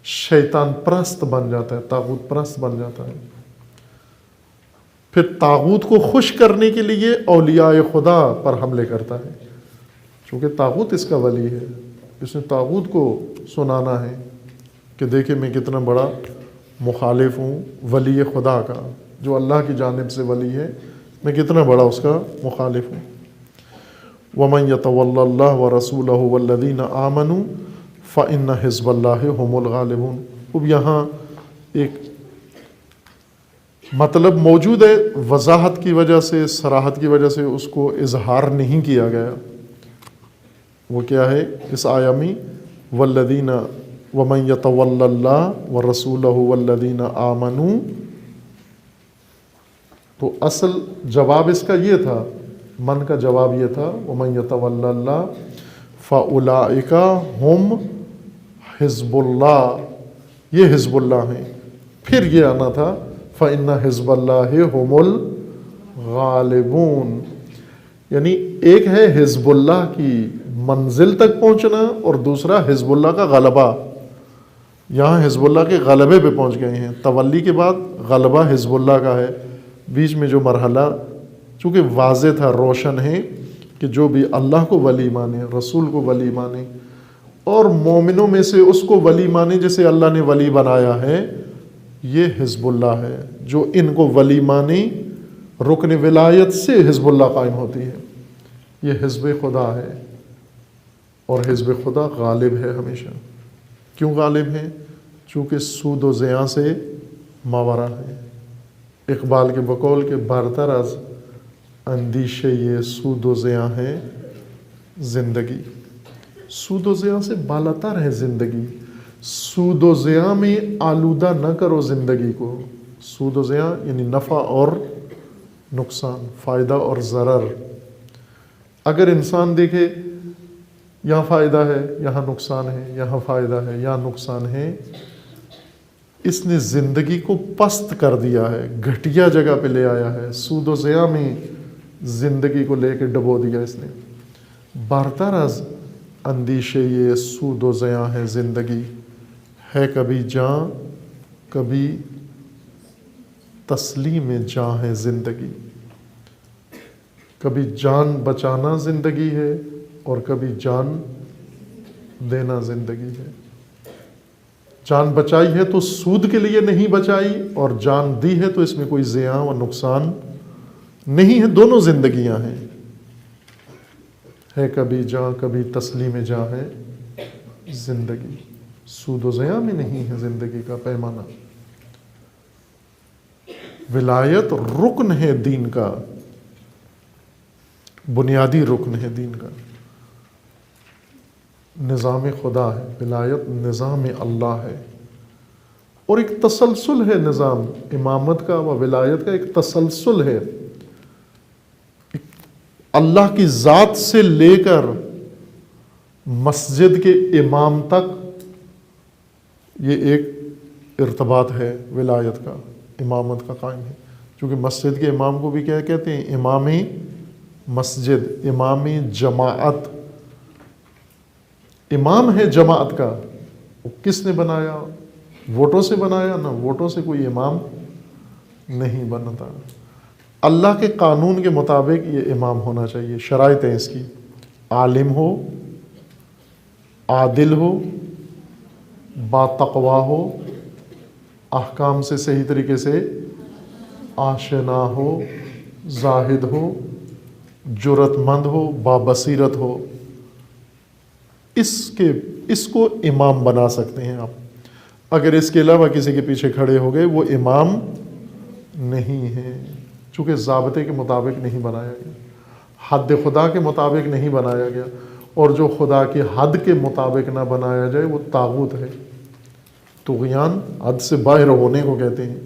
شیطان پرست بن جاتا ہے، طاغوت پرست بن جاتا ہے۔ پھر طاغوت کو خوش کرنے کے لیے اولیاء خدا پر حملے کرتا ہے، چونکہ طاغوت اس کا ولی ہے۔ اس نے طاغوت کو سنانا ہے کہ دیکھیں میں کتنا بڑا مخالف ہوں ولی خدا کا، جو اللہ کی جانب سے ولی ہے، میں کتنا بڑا اس کا مخالف ہوں۔ وَمَن يَتَوَلَّ اللَّهَ وَرَسُولَهُ وَالَّذِينَ آمَنُوا فَإِنَّ حِزْبَ اللَّهِ هُمُ الْغَالِبُونَ۔ اب یہاں ایک مطلب موجود ہے، وضاحت کی وجہ سے، صراحت کی وجہ سے اس کو اظہار نہیں کیا گیا۔ وہ کیا ہے اس آیا میں؟ والذین ومن یتول اللہ ورسولہ والذین آمنوا. تو اصل جواب اس کا یہ تھا، من کا جواب یہ تھا ومن یتول اللہ فاولئک ہم حزب اللہ، یہ حزب اللہ ہیں. پھر یہ آنا تھا فإن حزب اللہ ہم الغالبون. یعنی ایک ہے حزب اللہ کی منزل تک پہنچنا اور دوسرا حزب اللہ کا غلبہ. یہاں حزب اللہ کے غلبے پہ پہنچ گئے ہیں، تولی کے بعد غلبہ حزب اللہ کا ہے. بیچ میں جو مرحلہ چونکہ واضح تھا، روشن ہے کہ جو بھی اللہ کو ولی مانے، رسول کو ولی مانے اور مومنوں میں سے اس کو ولی مانے جسے اللہ نے ولی بنایا ہے، یہ حزب اللہ ہے. جو ان کو ولی مانے، رکن ولایت سے حزب اللہ قائم ہوتی ہے. یہ حزب خدا ہے اور حزب خدا غالب ہے ہمیشہ. کیوں غالب ہے؟ چونکہ سود و زیاں سے ماورا ہے. اقبال کے بقول کے برتر از اندیشے یہ سود و زیاں ہے زندگی. سود و زیاں سے بالاتر ہے زندگی. سود و زیاں میں آلودہ نہ کرو زندگی کو. سود و زیاں یعنی نفع اور نقصان، فائدہ اور ضرر. اگر انسان دیکھے یہاں فائدہ ہے، یہاں نقصان ہے، یہاں فائدہ ہے، یہاں نقصان ہے، اس نے زندگی کو پست کر دیا ہے، گھٹیا جگہ پہ لے آیا ہے. سود و زیاں میں زندگی کو لے کے ڈبو دیا اس نے. برتر از اندیشے یہ سود و زیاں ہے زندگی، ہے کبھی جاں کبھی تسلیم جاں ہے زندگی. کبھی جان بچانا زندگی ہے اور کبھی جان دینا زندگی ہے. جان بچائی ہے تو سود کے لیے نہیں بچائی، اور جان دی ہے تو اس میں کوئی زیاں و نقصان نہیں ہے. دونوں زندگیاں ہیں. ہے کبھی جاں کبھی تسلیم جاں ہے زندگی. سود و زیاں میں نہیں ہے زندگی کا پیمانہ. ولایت رکن ہے دین کا، بنیادی رکن ہے دین کا. نظام خدا ہے ولایت، نظام اللہ ہے. اور ایک تسلسل ہے نظام امامت کا و ولایت کا، ایک تسلسل ہے. اللہ کی ذات سے لے کر مسجد کے امام تک یہ ایک ارتباط ہے ولایت کا، امامت کا قائم ہے. چونکہ مسجد کے امام کو بھی کیا کہتے ہیں؟ امام مسجد، امام جماعت. امام ہے جماعت کا. وہ کس نے بنایا؟ ووٹوں سے بنایا؟ نہ، ووٹوں سے کوئی امام نہیں بنتا. اللہ کے قانون کے مطابق یہ امام ہونا چاہیے. شرائط ہیں اس کی: عالم ہو، عادل ہو، با تقوا ہو، احکام سے صحیح طریقے سے آشنا ہو، زاہد ہو، جرت مند ہو، بابصیرت ہو. اس کو امام بنا سکتے ہیں آپ. اگر اس کے علاوہ کسی کے پیچھے کھڑے ہو گئے وہ امام نہیں ہے، چونکہ ضابطے کے مطابق نہیں بنایا گیا، حد خدا کے مطابق نہیں بنایا گیا. اور جو خدا کی حد کے مطابق نہ بنایا جائے وہ طاغوت ہے. طغیان حد سے باہر ہونے کو کہتے ہیں.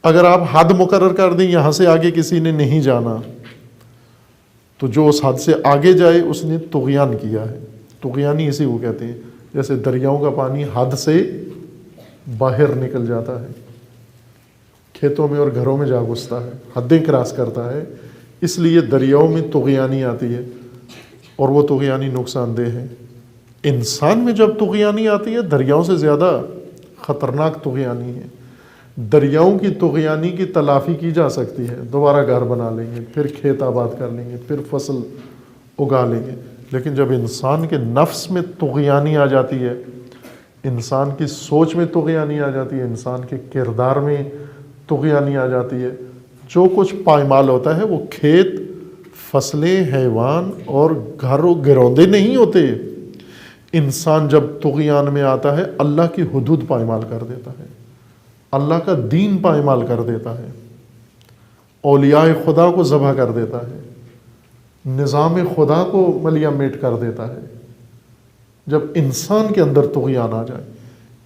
اگر آپ حد مقرر کر دیں یہاں سے آگے کسی نے نہیں جانا، تو جو اس حد سے آگے جائے اس نے طغیان کیا ہے. طغیانی اسی کو کہتے ہیں. جیسے دریاؤں کا پانی حد سے باہر نکل جاتا ہے، کھیتوں میں اور گھروں میں جا گھستا ہے، حدیں کراس کرتا ہے. اس لیے دریاؤں میں طغیانی آتی ہے اور وہ طغیانی نقصان دہ ہے. انسان میں جب طغیانی آتی ہے دریاؤں سے زیادہ خطرناک طغیانی ہے. دریاؤں کی طغیانی کی تلافی کی جا سکتی ہے، دوبارہ گھر بنا لیں گے، پھر کھیت آباد کر لیں گے، پھر فصل اگا لیں گے. لیکن جب انسان کے نفس میں طغیانی آ جاتی ہے، انسان کی سوچ میں طغیانی آ جاتی ہے، انسان کے کردار میں طغیانی آ جاتی ہے، جو کچھ پائمال ہوتا ہے وہ کھیت، فصلیں، حیوان اور گھر و گروندے نہیں ہوتے. انسان جب طغیان میں آتا ہے اللہ کی حدود پائمال کر دیتا ہے، اللہ کا دین پائمال کر دیتا ہے، اولیاء خدا کو ذبح کر دیتا ہے. نظام خدا کو ملیا میٹ کر دیتا ہے جب انسان کے اندر طغیان آ جائے.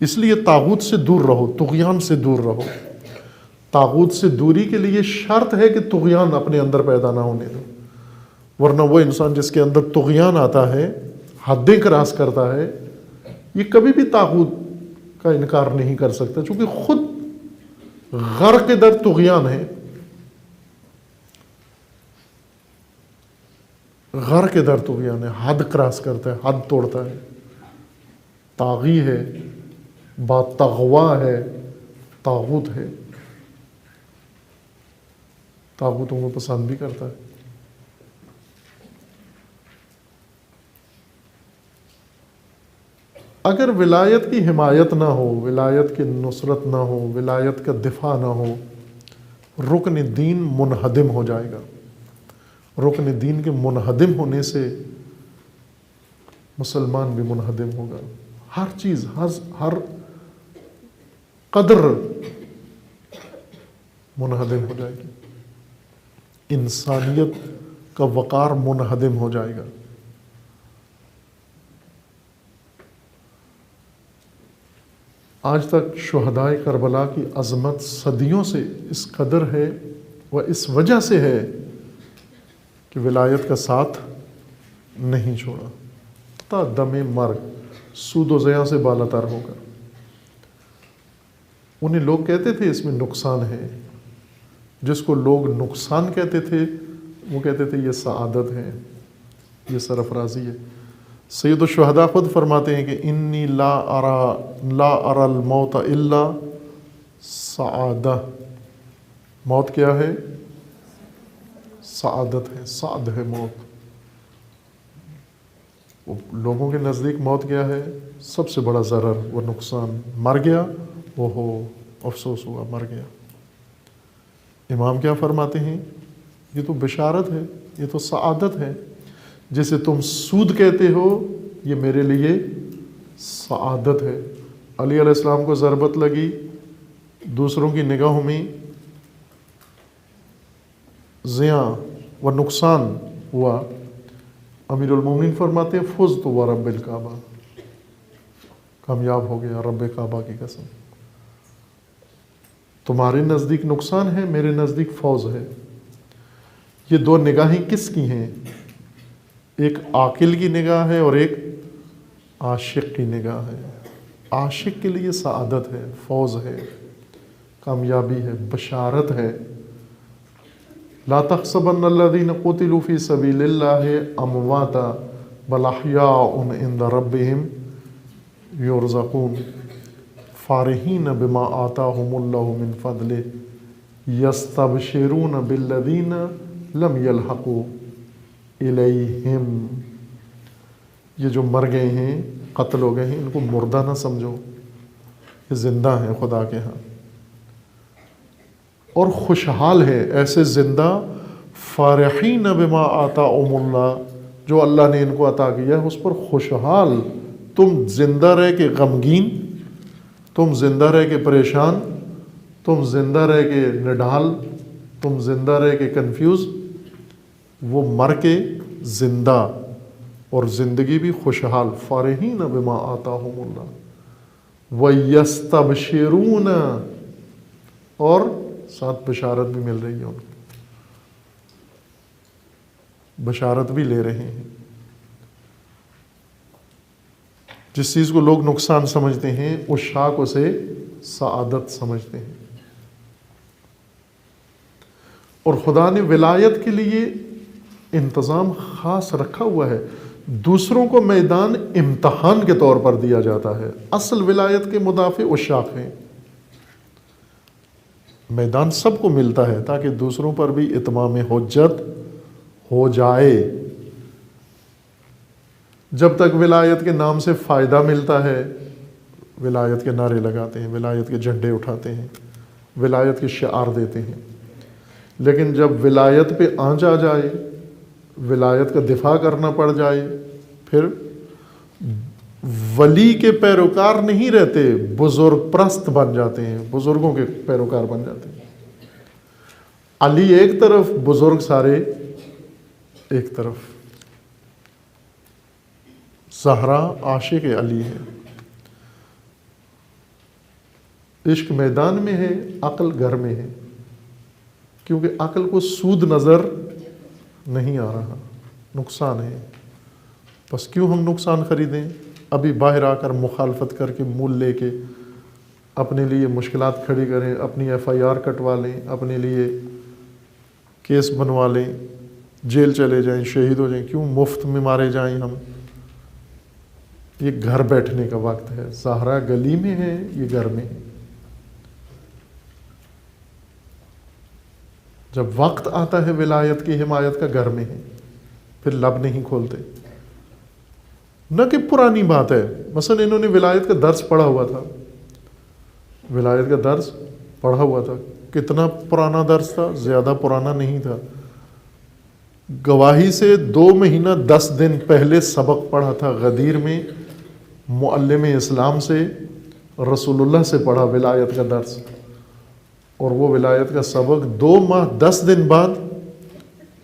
اس لیے طاغوت سے دور رہو، طغیان سے دور رہو. طاغوت سے دوری کے لیے شرط ہے کہ طغیان اپنے اندر پیدا نہ ہونے دو، ورنہ وہ انسان جس کے اندر طغیان آتا ہے، حدیں کراس کرتا ہے، یہ کبھی بھی طاغوت کا انکار نہیں کر سکتا، چونکہ خود غرق در طغیان ہے. غرق در طغیان ہے، حد کراس کرتا ہے، حد توڑتا ہے، طاغی ہے، با تغوا ہے، طاغوت ہے. طاغوتوں کو پسند بھی کرتا ہے. اگر ولایت کی حمایت نہ ہو، ولایت کی نصرت نہ ہو، ولایت کا دفاع نہ ہو، رکن دین منہدم ہو جائے گا. رکن دین کے منہدم ہونے سے مسلمان بھی منہدم ہوگا. ہر چیز، ہر قدر منہدم ہو جائے گی. انسانیت کا وقار منہدم ہو جائے گا. آج تک شہدائے کربلا کی عظمت صدیوں سے اس قدر ہے و اس وجہ سے ہے کہ ولایت کا ساتھ نہیں چھوڑا. تا دم مرگ سود و زیاں سے بالا تر ہوگا. انہیں لوگ کہتے تھے اس میں نقصان ہے. جس کو لوگ نقصان کہتے تھے وہ کہتے تھے یہ سعادت ہے، یہ سرفرازی ہے. سید الشہداء خود فرماتے ہیں کہ انی لا ارى الموت الا سعادہ. موت کیا ہے؟ سعادت ہے، سعد ہے موت. لوگوں کے نزدیک موت کیا ہے؟ سب سے بڑا ضرر و نقصان. مر گیا، وہ ہو افسوس ہوا، مر گیا. امام کیا فرماتے ہیں؟ یہ تو بشارت ہے، یہ تو سعادت ہے. جسے تم سود کہتے ہو یہ میرے لیے سعادت ہے. علی علیہ السلام کو ضربت لگی، دوسروں کی نگاہوں میں زیاں و نقصان ہوا. امیر المومنین فرماتے ہیں فزت و رب الکعبہ، کامیاب ہو گیا رب کعبہ کی قسم. تمہارے نزدیک نقصان ہے، میرے نزدیک فوز ہے. یہ دو نگاہیں کس کی ہیں؟ ایک عاقل کی نگاہ ہے اور ایک عاشق کی نگاہ ہے. عاشق کے لیے سعادت ہے، فوز ہے، کامیابی ہے، بشارت ہے. لا تحسبن الذین قتلوا فی سبیل اللہ امواتا بل احیاء عند ربہم یرزقون فارحین بما آتاہم اللہ من فضلہ یستبشرون بالذین لم یلحقوا الیہم. یہ جو مر گئے ہیں، قتل ہو گئے ہیں، ان کو مردہ نہ سمجھو، یہ زندہ ہیں خدا کے ہاں اور خوشحال ہے. ایسے زندہ فارحین بما آتاہم اللہ، جو اللہ نے ان کو عطا کیا ہے اس پر خوشحال. تم زندہ رہ کے غمگین، تم زندہ رہ کے پریشان، تم زندہ رہ کے نڈال، تم زندہ رہ کے کنفیوز. وہ مر کے زندہ اور زندگی بھی خوشحال. فارحین بما آتاہم اللہ ویستبشرون، اور ساتھ بشارت بھی مل رہی ہے ان کو، بشارت بھی لے رہے ہیں. جس چیز کو لوگ نقصان سمجھتے ہیں اس شاک اسے سعادت سمجھتے ہیں. اور خدا نے ولایت کے لیے انتظام خاص رکھا ہوا ہے. دوسروں کو میدان امتحان کے طور پر دیا جاتا ہے. اصل ولایت کے مدافع عشاق ہیں. میدان سب کو ملتا ہے تاکہ دوسروں پر بھی اتمام حجت ہو جائے. جب تک ولایت کے نام سے فائدہ ملتا ہے، ولایت کے نعرے لگاتے ہیں، ولایت کے جھنڈے اٹھاتے ہیں، ولایت کے شعار دیتے ہیں. لیکن جب ولایت پہ آنچ آ جائے، ولایت کا دفاع کرنا پڑ جائے، پھر ولی کے پیروکار نہیں رہتے، بزرگ پرست بن جاتے ہیں، بزرگوں کے پیروکار بن جاتے ہیں. علی ایک طرف، بزرگ سارے ایک طرف زہرا عاشق علی ہے، عشق میدان میں ہے، عقل گھر میں ہے، کیونکہ عقل کو سود نظر نہیں آ رہا، نقصان ہے۔ بس کیوں ہم نقصان خریدیں؟ ابھی باہر آ کر مخالفت کر کے مول لے کے اپنے لیے مشکلات کھڑی کریں، اپنی FIR کٹوا لیں، اپنے لیے کیس بنوا لیں، جیل چلے جائیں، شہید ہو جائیں، کیوں مفت میں مارے جائیں ہم؟ یہ گھر بیٹھنے کا وقت ہے۔ زہرا گلی میں ہے، یہ گھر میں ہے۔ جب وقت آتا ہے ولایت کی حمایت کا، گھر میں ہے، پھر لب نہیں کھولتے۔ نہ کہ پرانی بات ہے، مثلا انہوں نے ولایت کا درس پڑھا ہوا تھا، ولایت کا درس پڑھا ہوا تھا، کتنا پرانا درس تھا؟ زیادہ پرانا نہیں تھا، گواہی سے 2 مہینہ 10 دن پہلے سبق پڑھا تھا غدیر میں، معلم اسلام سے، رسول اللہ سے پڑھا ولایت کا درس، اور وہ ولایت کا سبق 2 ماہ 10 دن بعد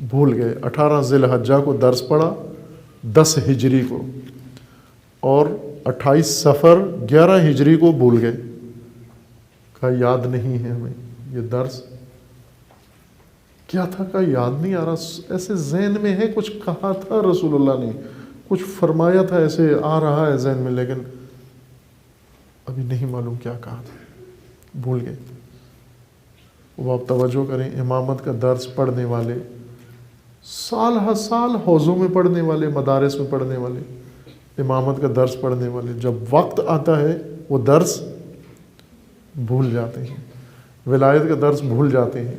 بھول گئے۔ 18 ذی الحجہ کو درس پڑھا، 10 ہجری کو، اور 28 صفر 11 ہجری کو بھول گئے، کہا یاد نہیں ہے ہمیں یہ درس کیا تھا، کہا یاد نہیں آ رہا، ایسے ذہن میں ہے کچھ کہا تھا رسول اللہ نے، کچھ فرمایا تھا، ایسے آ رہا ہے ذہن میں، لیکن ابھی نہیں معلوم کیا کہا تھا، بھول گئے۔ وہ آپ توجہ کریں، امامت کا درس پڑھنے والے، سال ہر سال حوضوں میں پڑھنے والے، مدارس میں پڑھنے والے، امامت کا درس پڑھنے والے، جب وقت آتا ہے وہ درس بھول جاتے ہیں، ولایت کا درس بھول جاتے ہیں۔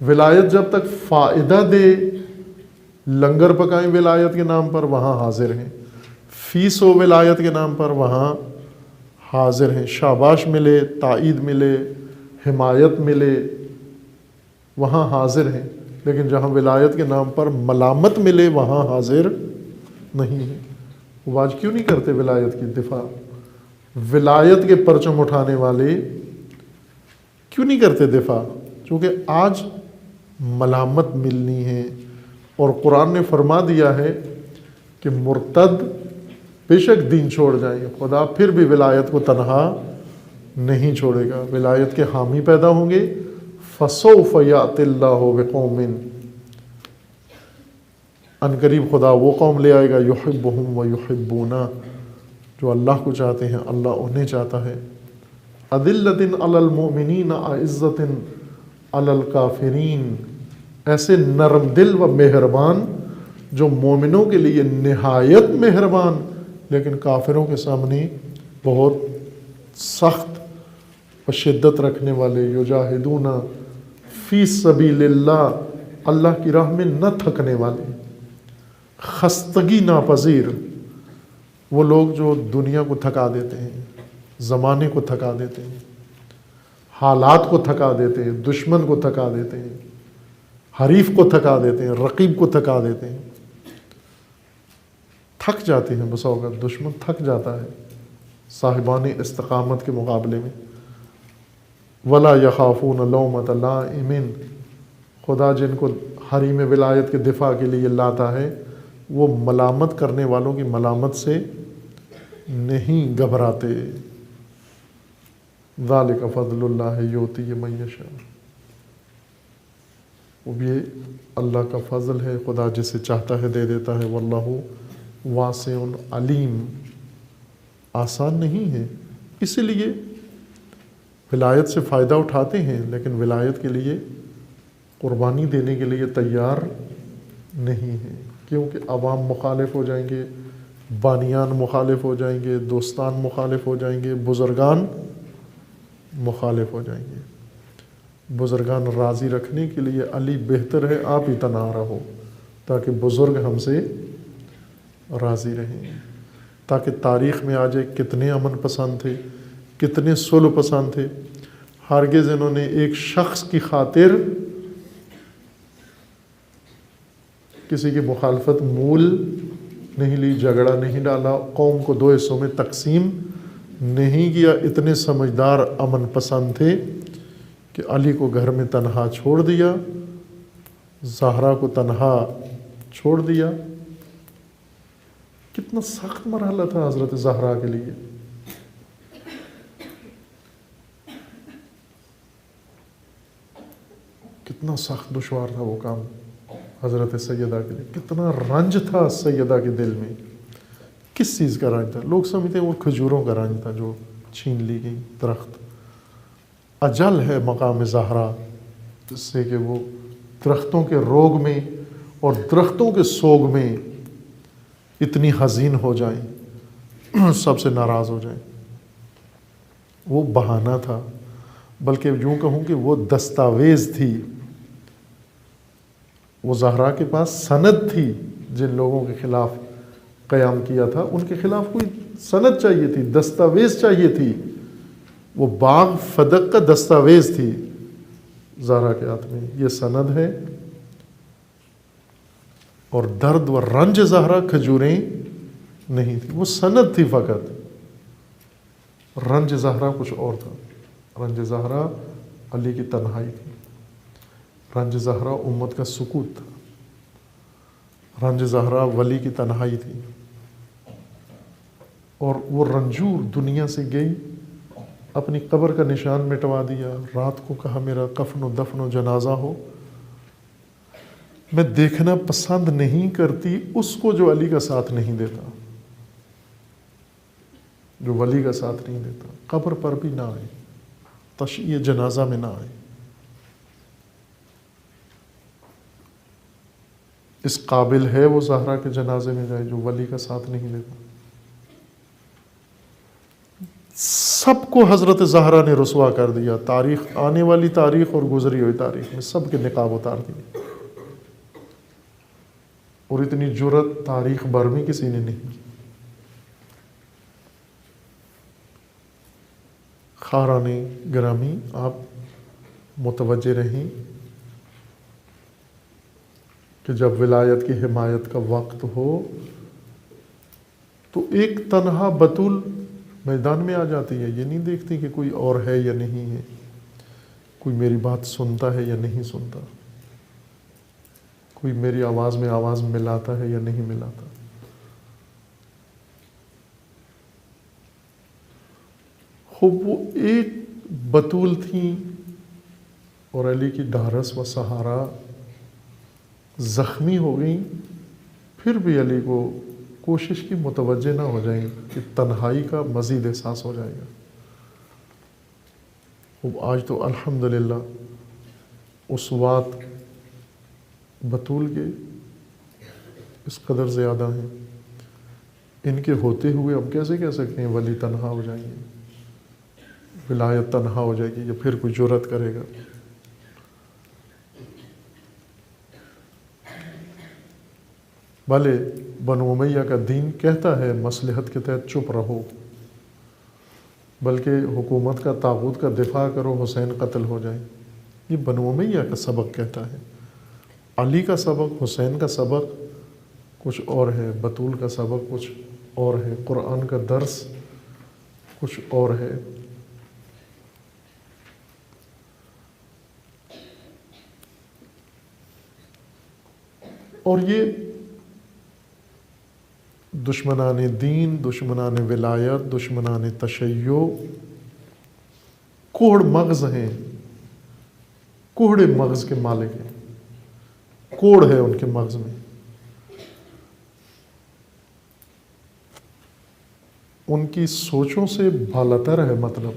ولایت جب تک فائدہ دے، لنگر پکائیں ولایت کے نام پر، وہاں حاضر ہیں، فیس ہو ولایت کے نام پر، وہاں حاضر ہیں، شاباش ملے، تائید ملے، حمایت ملے، وہاں حاضر ہیں، لیکن جہاں ولایت کے نام پر ملامت ملے وہاں حاضر نہیں ہے۔ وہ آج کیوں نہیں کرتے ولایت کی دفاع؟ ولایت کے پرچم اٹھانے والے کیوں نہیں کرتے دفاع؟ چونکہ آج ملامت ملنی ہے، اور قرآن نے فرما دیا ہے کہ مرتد بے شک دین چھوڑ جائیں، خدا پھر بھی ولایت کو تنہا نہیں چھوڑے گا، ولایت کے حامی پیدا ہوں گے۔ فَسَوْفَ يَأْتِ اللَّهُ بِقَوْمٍ، ان قریب خدا وہ قوم لے آئے گا، يُحِبُّهُمْ وَيُحِبُّونَ، جو اللہ کو چاہتے ہیں، اللہ انہیں چاہتا ہے۔ أَذِلَّةٍ عَلَى الْمُؤْمِنِينَ أَعِزَّةٍ عَلَى الْكَافِرِينَ، ایسے نرم دل و مہربان جو مومنوں کے لیے نہایت مہربان، لیکن کافروں کے سامنے بہت سخت و شدت رکھنے والے۔ یجاہدون فی سبیل اللہ، اللہ کی راہ میں نہ تھکنے والے، خستگی ناپذیر، وہ لوگ جو دنیا کو تھکا دیتے ہیں، زمانے کو تھکا دیتے ہیں، حالات کو تھکا دیتے ہیں، دشمن کو تھکا دیتے ہیں، حریف کو تھکا دیتے ہیں، رقیب کو تھکا دیتے ہیں، تھک جاتے ہیں، بسا اوقات دشمن تھک جاتا ہے صاحبان استقامت کے مقابلے میں۔ وَلَا يَخَافُونَ لَوْمَةَ لَائِمٍ، خدا جن کو حریم ولایت کے دفاع کے لیے لاتا ہے، وہ ملامت کرنے والوں کی ملامت سے نہیں گھبراتے۔ ذَلِكَ فَضْلُ اللَّهِ يُؤْتِيهِ مَن يَشَاءُ، وہ بھی اللہ کا فضل ہے، خدا جسے چاہتا ہے دے دیتا ہے۔ وَاللَّهُ وَاسِعٌ عَلِيمٌ، آسان نہیں ہے، اسی لیے ولایت سے فائدہ اٹھاتے ہیں، لیکن ولایت کے لیے قربانی دینے کے لیے تیار نہیں ہے، کیونکہ عوام مخالف ہو جائیں گے، بانیان مخالف ہو جائیں گے، دوستان مخالف ہو جائیں گے، بزرگان مخالف ہو جائیں گے۔ بزرگان راضی رکھنے کے لیے علی بہتر ہے آپ ہی تنہا رہو، تاکہ بزرگ ہم سے راضی رہیں، تاکہ تاریخ میں آ جائے کتنے امن پسند تھے، کتنے صلح پسند تھے۔ ہرگز انہوں نے ایک شخص کی خاطر کسی کی مخالفت مول نہیں لی، جھگڑا نہیں ڈالا، قوم کو 2 حصوں میں تقسیم نہیں کیا۔ اتنے سمجھدار امن پسند تھے کہ علی کو گھر میں تنہا چھوڑ دیا، زہرا کو تنہا چھوڑ دیا. کتنا سخت مرحلہ تھا حضرت زہرا کے لیے. کتنا سخت دشوار تھا وہ کام حضرت سیدہ کے لیے. کتنا رنج تھا سیدہ کے دل میں. کس چیز کا رنج تھا؟ لوگ سمجھتے ہیں وہ کھجوروں کا رنج تھا جو چھین لی گئی. درخت اجل ہے مقام زہرا، جس سے کہ وہ درختوں کے روگ میں اور درختوں کے سوگ میں اتنی حزین ہو جائیں، سب سے ناراض ہو جائیں. وہ بہانہ تھا، بلکہ یوں کہوں کہ وہ دستاویز تھی. وہ زہرا کے پاس سند تھی. جن لوگوں کے خلاف قیام کیا تھا ان کے خلاف کوئی سند چاہیے تھی، دستاویز چاہیے تھی. وہ باغ فدق کا دستاویز تھی زہرا کے ہاتھ میں. یہ سند ہے. اور درد و رنج زہرا کھجوریں نہیں تھی، وہ سند تھی فقط. رنج زہرا کچھ اور تھا. رنج زہرا علی کی تنہائی تھی. رنج زہرا امت کا سکوت تھا. رنج زہرا ولی کی تنہائی تھی. اور وہ رنجور دنیا سے گئی، اپنی قبر کا نشان مٹوا دیا. رات کو کہا میرا کفن و دفن و جنازہ ہو. میں دیکھنا پسند نہیں کرتی اس کو جو علی کا ساتھ نہیں دیتا، جو ولی کا ساتھ نہیں دیتا. قبر پر بھی نہ آئے، تشییع جنازہ میں نہ آئے. اس قابل ہے وہ زہرا کے جنازے میں جائے جو ولی کا ساتھ نہیں دیتا. سب کو حضرت زہرا نے رسوا کر دیا. تاریخ، آنے والی تاریخ اور گزری ہوئی تاریخ میں سب کے نقاب اتار دیے. اور اتنی جرت تاریخ بھر میں کسی نے نہیں کی. خاران گرامی، آپ متوجہ رہیں کہ جب ولایت کی حمایت کا وقت ہو تو ایک تنہا بطول میدان میں آ جاتی ہے. یہ نہیں دیکھتی کہ کوئی اور ہے یا نہیں ہے، کوئی میری بات سنتا ہے یا نہیں سنتا، کوئی میری آواز میں آواز ملاتا ہے یا نہیں ملاتا. خوب وہ ایک بطول تھیں اور علی کی ڈھارس و سہارا زخمی ہو گئیں. پھر بھی علی کو کوشش کی متوجہ نہ ہو جائیں کہ تنہائی کا مزید احساس ہو جائے گا. خوب آج تو الحمدللہ اسوات بطول کے اس قدر زیادہ ہیں. ان کے ہوتے ہوئے ہم کیسے کہہ سکتے ہیں ولی تنہا ہو جائیں گے، ولایت تنہا ہو جائے گی یا پھر کوئی جرأت کرے گا. بھلے بنو امیہ کا دین کہتا ہے مصلحت کے تحت چپ رہو، بلکہ حکومت کا طاغوت کا دفاع کرو، حسین قتل ہو جائے. یہ بنو امیہ کا سبق کہتا ہے. علی کا سبق، حسین کا سبق کچھ اور ہے، بطول کا سبق کچھ اور ہے، قرآن کا درس کچھ اور ہے. اور یہ دشمنان دین، دشمنان ولایت، دشمنان تشیع کوڑ مغز ہیں، کوڑے مغز کے مالک ہیں. کوڑ ہے ان کے مغز میں. ان کی سوچوں سے بالاتر ہے. مطلب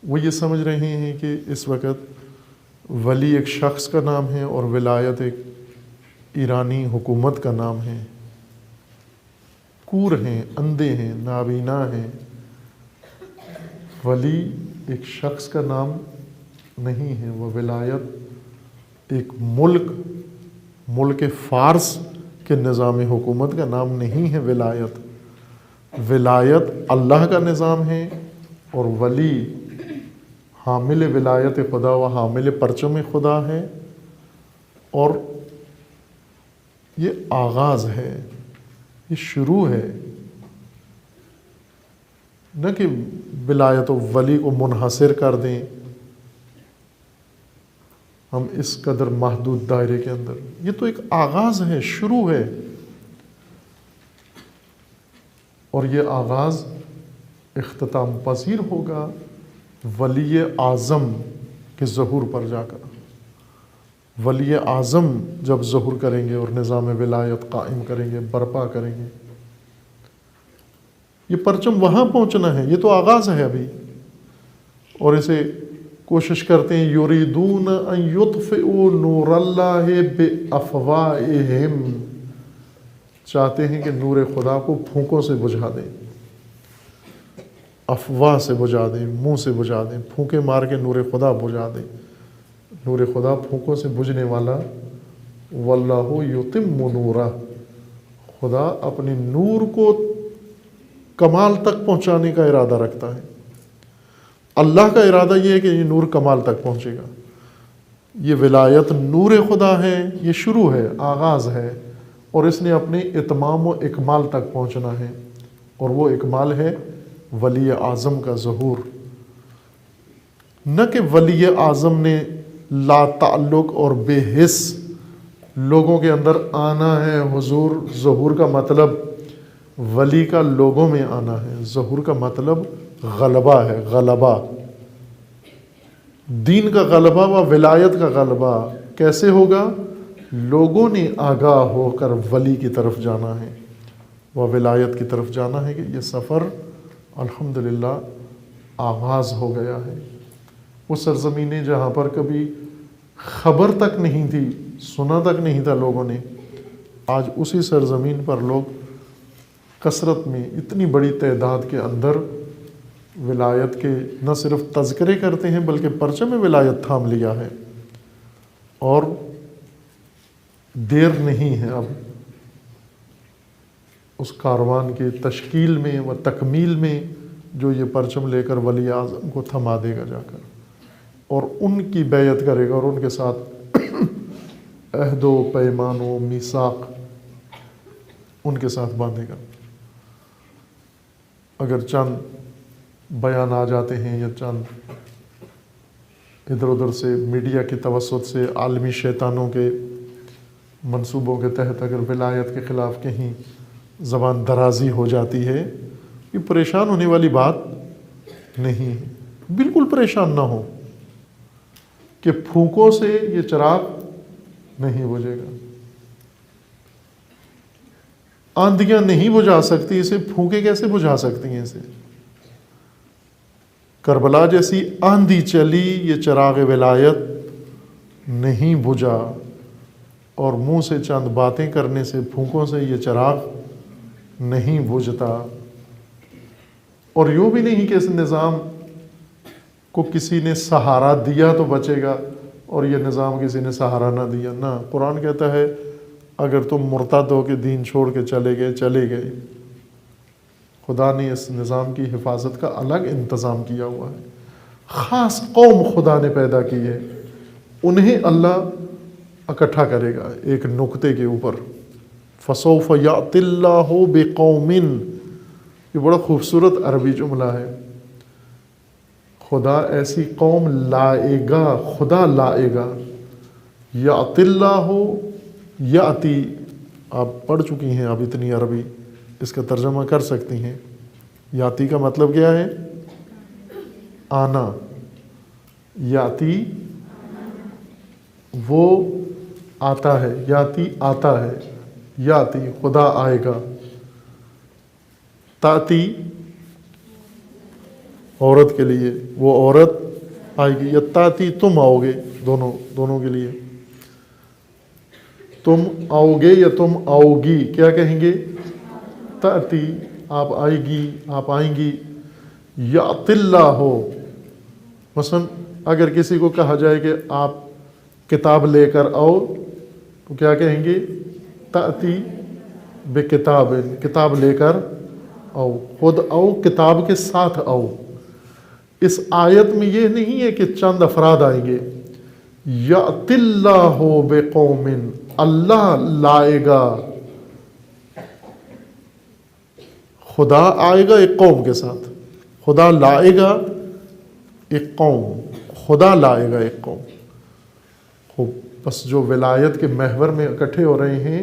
وہ یہ سمجھ رہے ہیں کہ اس وقت ولی ایک شخص کا نام ہے اور ولایت ایک ایرانی حکومت کا نام ہے. کور ہیں، اندھے ہیں، نابینا ہیں. ولی ایک شخص کا نام نہیں ہے، وہ ولایت ایک ملک فارس کے نظام حکومت کا نام نہیں ہے. ولایت اللہ کا نظام ہے اور ولی حامل ولایت خدا و حامل پرچم خدا ہے. اور یہ آغاز ہے، یہ شروع ہے. نہ کہ ولایت و ولی کو منحصر کر دیں ہم اس قدر محدود دائرے کے اندر، یہ تو ایک آغاز ہے، شروع ہے، اور یہ آغاز اختتام پذیر ہوگا ولی اعظم کے ظہور پر جا کر۔ ولی اعظم جب ظہور کریں گے اور نظام ولایت قائم کریں گے، برپا کریں گے، یہ پرچم وہاں پہنچنا ہے، یہ تو آغاز ہے ابھی۔ اور اسے کوشش کرتے ہیں، یریدون ان یطفئوا نور اللہ بافواہہم، چاہتے ہیں کہ نور خدا کو پھونکوں سے بجھا دیں، افواہ سے بجھا دیں، منہ سے بجھا دیں، پھونکے مار کے نور خدا بجھا دیں۔ نور خدا پھونکوں سے بجھنے والا، واللہ یتم نورہ، خدا اپنے نور کو کمال تک پہنچانے کا ارادہ رکھتا ہے۔ اللہ کا ارادہ یہ ہے کہ یہ نور کمال تک پہنچے گا۔ یہ ولایت نور خدا ہے، یہ شروع ہے، آغاز ہے، اور اس نے اپنے اتمام و اکمال تک پہنچنا ہے، اور وہ اکمال ہے ولی اعظم کا ظہور۔ نہ کہ ولی اعظم نے لا تعلق اور بے حس لوگوں کے اندر آنا ہے۔ حضور ظہور کا مطلب ولی کا لوگوں میں آنا ہے، ظہور کا مطلب غلبہ ہے، غلبہ، دین کا غلبہ و ولایت کا غلبہ۔ کیسے ہوگا؟ لوگوں نے آگاہ ہو کر ولی کی طرف جانا ہے، و ولایت کی طرف جانا ہے، کہ یہ سفر الحمدللہ آغاز ہو گیا ہے۔ وہ سرزمینیں جہاں پر کبھی خبر تک نہیں تھی، سنا تک نہیں تھا لوگوں نے، آج اسی سرزمین پر لوگ کثرت میں، اتنی بڑی تعداد کے اندر ولایت کے نہ صرف تذکرے کرتے ہیں بلکہ پرچم ولایت تھام لیا ہے۔ اور دیر نہیں ہے اب اس کاروان کے تشکیل میں و تکمیل میں، جو یہ پرچم لے کر ولی اعظم کو تھما دے گا جا کر، اور ان کی بیعت کرے گا، اور ان کے ساتھ عہد و پیمان و میثاق ان کے ساتھ باندھے گا۔ اگر چند بیان آ جاتے ہیں یا چند ادھر ادھر سے میڈیا کی توسط سے عالمی شیطانوں کے منصوبوں کے تحت اگر ولایت کے خلاف کہیں زبان درازی ہو جاتی ہے، یہ پریشان ہونے والی بات نہیں ہے، بالکل پریشان نہ ہو کہ پھونکوں سے یہ چراغ نہیں بجھے گا۔ آندھیاں نہیں بجھا سکتی اسے، پھونکے کیسے بجھا سکتی ہیں اسے؟ کربلا جیسی آندھی چلی، یہ چراغ ولایت نہیں بجھا، اور منہ سے چند باتیں کرنے سے، پھونکوں سے یہ چراغ نہیں بجھتا۔ اور یوں بھی نہیں کہ اس نظام کو کسی نے سہارا دیا تو بچے گا اور یہ نظام کسی نے سہارا نہ دیا، نہ۔ قرآن کہتا ہے اگر تم مرتد ہو کے دین چھوڑ کے چلے گئے، خدا نے اس نظام کی حفاظت کا الگ انتظام کیا ہوا ہے۔ خاص قوم خدا نے پیدا کی ہے، انہیں اللہ اکٹھا کرے گا ایک نقطے کے اوپر۔ فَسَوْفَ يَأْتِ اللَّهُ بِقَوْمٍ، یہ بڑا خوبصورت عربی جملہ ہے۔ خدا ایسی قوم لائے گا، خدا لائے گا۔ یأتی اللہ، یأتی آپ پڑھ چکی ہیں اب اتنی عربی، اس کا ترجمہ کر سکتی ہیں۔ یاتی کا مطلب کیا ہے؟ آنا۔ یاتی وہ آتا ہے، یاتی آتا ہے، یاتی خدا آئے گا، تاتی عورت کے لیے وہ عورت آئے گی، یا تاتی تم آؤ گے، دونوں کے لیے۔ تم آؤ گے یا تم آؤ گی، کیا کہیں گے؟ تاتی، آپ آئے گی، آپ آئیں گی۔ یأتی اللہ ہو، مثلا اگر کسی کو کہا جائے کہ آپ کتاب لے کر آؤ تو کیا کہیں گے؟ تأتی بکتاب، کتاب لے کر آؤ، خود آؤ، کتاب کے ساتھ آؤ۔ اس آیت میں یہ نہیں ہے کہ چند افراد آئیں گے۔ یأتی اللہ بقوم، اللہ لائے گا، خدا آئے گا ایک قوم کے ساتھ، خدا لائے گا ایک قوم، خدا لائے گا ایک قوم۔ بس جو ولایت کے محور میں اکٹھے ہو رہے ہیں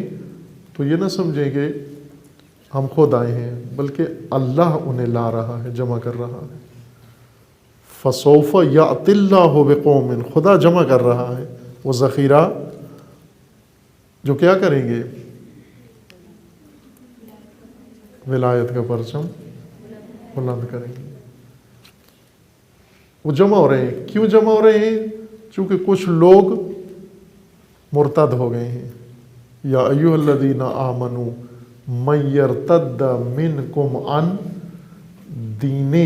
تو یہ نہ سمجھیں کہ ہم خود آئے ہیں، بلکہ اللہ انہیں لا رہا ہے، جمع کر رہا ہے۔ فسوف یأتی اللہ بقوم، خدا جمع کر رہا ہے وہ ذخیرہ جو کیا کریں گے؟ ولایت کا پرچم بلند کریں گے۔ وہ جمع ہو رہے ہیں، کیوں جمع ہو رہے ہیں؟ چونکہ کچھ لوگ مرتد ہو گئے ہیں۔ یا ایھا الذین آمنوا من یرتد منکم عن دینہ،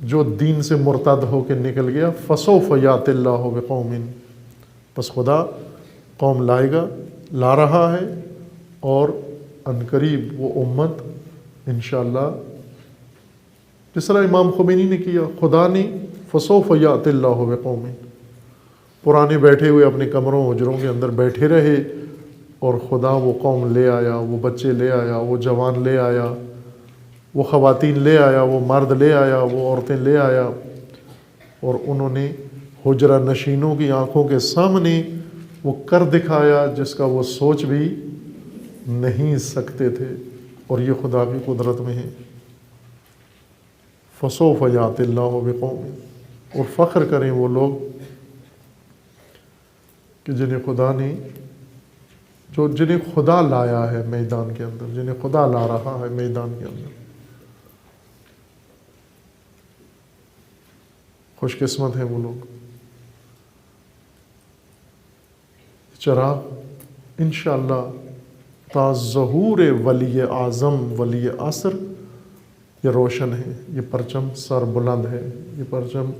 جو دین سے مرتد ہو کے نکل گیا، فسوف یأتی اللہ بقوم، بس خدا قوم لائے گا، لا رہا ہے، اور عنقریب وہ امت انشاءاللہ جس طرح امام خمینی نے کیا، خدا نے فسوف یأتی اللہ بقوم، پرانے بیٹھے ہوئے اپنے کمروں حجروں کے اندر بیٹھے رہے، اور خدا وہ قوم لے آیا، وہ بچے لے آیا، وہ جوان لے آیا، وہ خواتین لے آیا، وہ مرد لے آیا، وہ عورتیں لے آیا، اور انہوں نے حجرہ نشینوں کی آنکھوں کے سامنے وہ کر دکھایا جس کا وہ سوچ بھی نہیں سکتے تھے، اور یہ خدا کی قدرت میں ہے۔ فسوف یأتی اللہ بقوم، اور فخر کریں وہ لوگ کہ جنہیں خدا لایا ہے میدان کے اندر، جنہیں خدا لا رہا ہے میدان کے اندر۔ خوش قسمت ہیں وہ لوگ۔ چراغ انشاءاللہ تا ظہور ولی اعظم ولی عصر یہ روشن ہے، یہ پرچم سر بلند ہے، یہ پرچم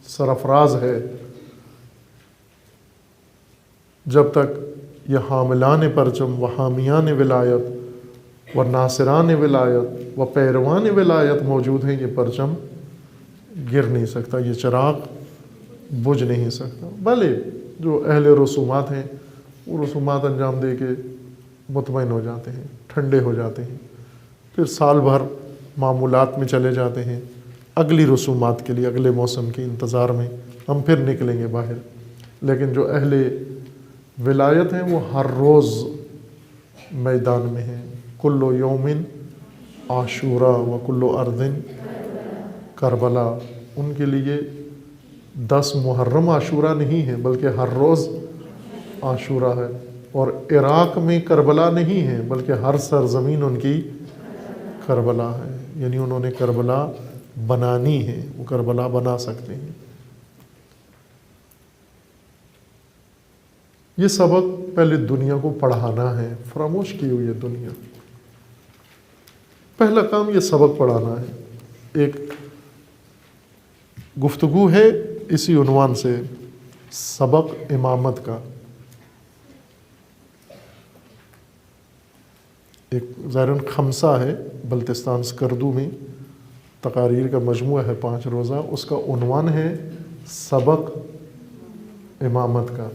سرافراز ہے۔ جب تک یہ حاملان پرچم و حامیان ولایت و ناصران ولایت و پیروان ولایت موجود ہیں، یہ پرچم گر نہیں سکتا، یہ چراغ بجھ نہیں سکتا۔ بھلے جو اہل رسومات ہیں وہ رسومات انجام دے کے مطمئن ہو جاتے ہیں، ٹھنڈے ہو جاتے ہیں، پھر سال بھر معمولات میں چلے جاتے ہیں، اگلی رسومات کے لیے، اگلے موسم کے انتظار میں ہم پھر نکلیں گے باہر۔ لیکن جو اہل ولایت ہیں وہ ہر روز میدان میں ہیں۔ کل یوم عاشورا و کل ارض کربلا، ان کے لیے 10 محرم عاشورہ نہیں ہے بلکہ ہر روز عاشورہ ہے، اور عراق میں کربلا نہیں ہے بلکہ ہر سرزمین ان کی کربلا ہے، یعنی انہوں نے کربلا بنانی ہے، وہ کربلا بنا سکتے ہیں۔ یہ سبق پہلے دنیا کو پڑھانا ہے، فراموش کی ہوئی ہے دنیا۔ پہلا کام یہ سبق پڑھانا ہے۔ ایک گفتگو ہے اسی عنوان سے، سبق امامت کا۔ ایک ظاہراً خمسہ ہے بلتستان سکردو میں، تقاریر کا مجموعہ ہے 5 روزہ، اس کا عنوان ہے سبق امامت کا،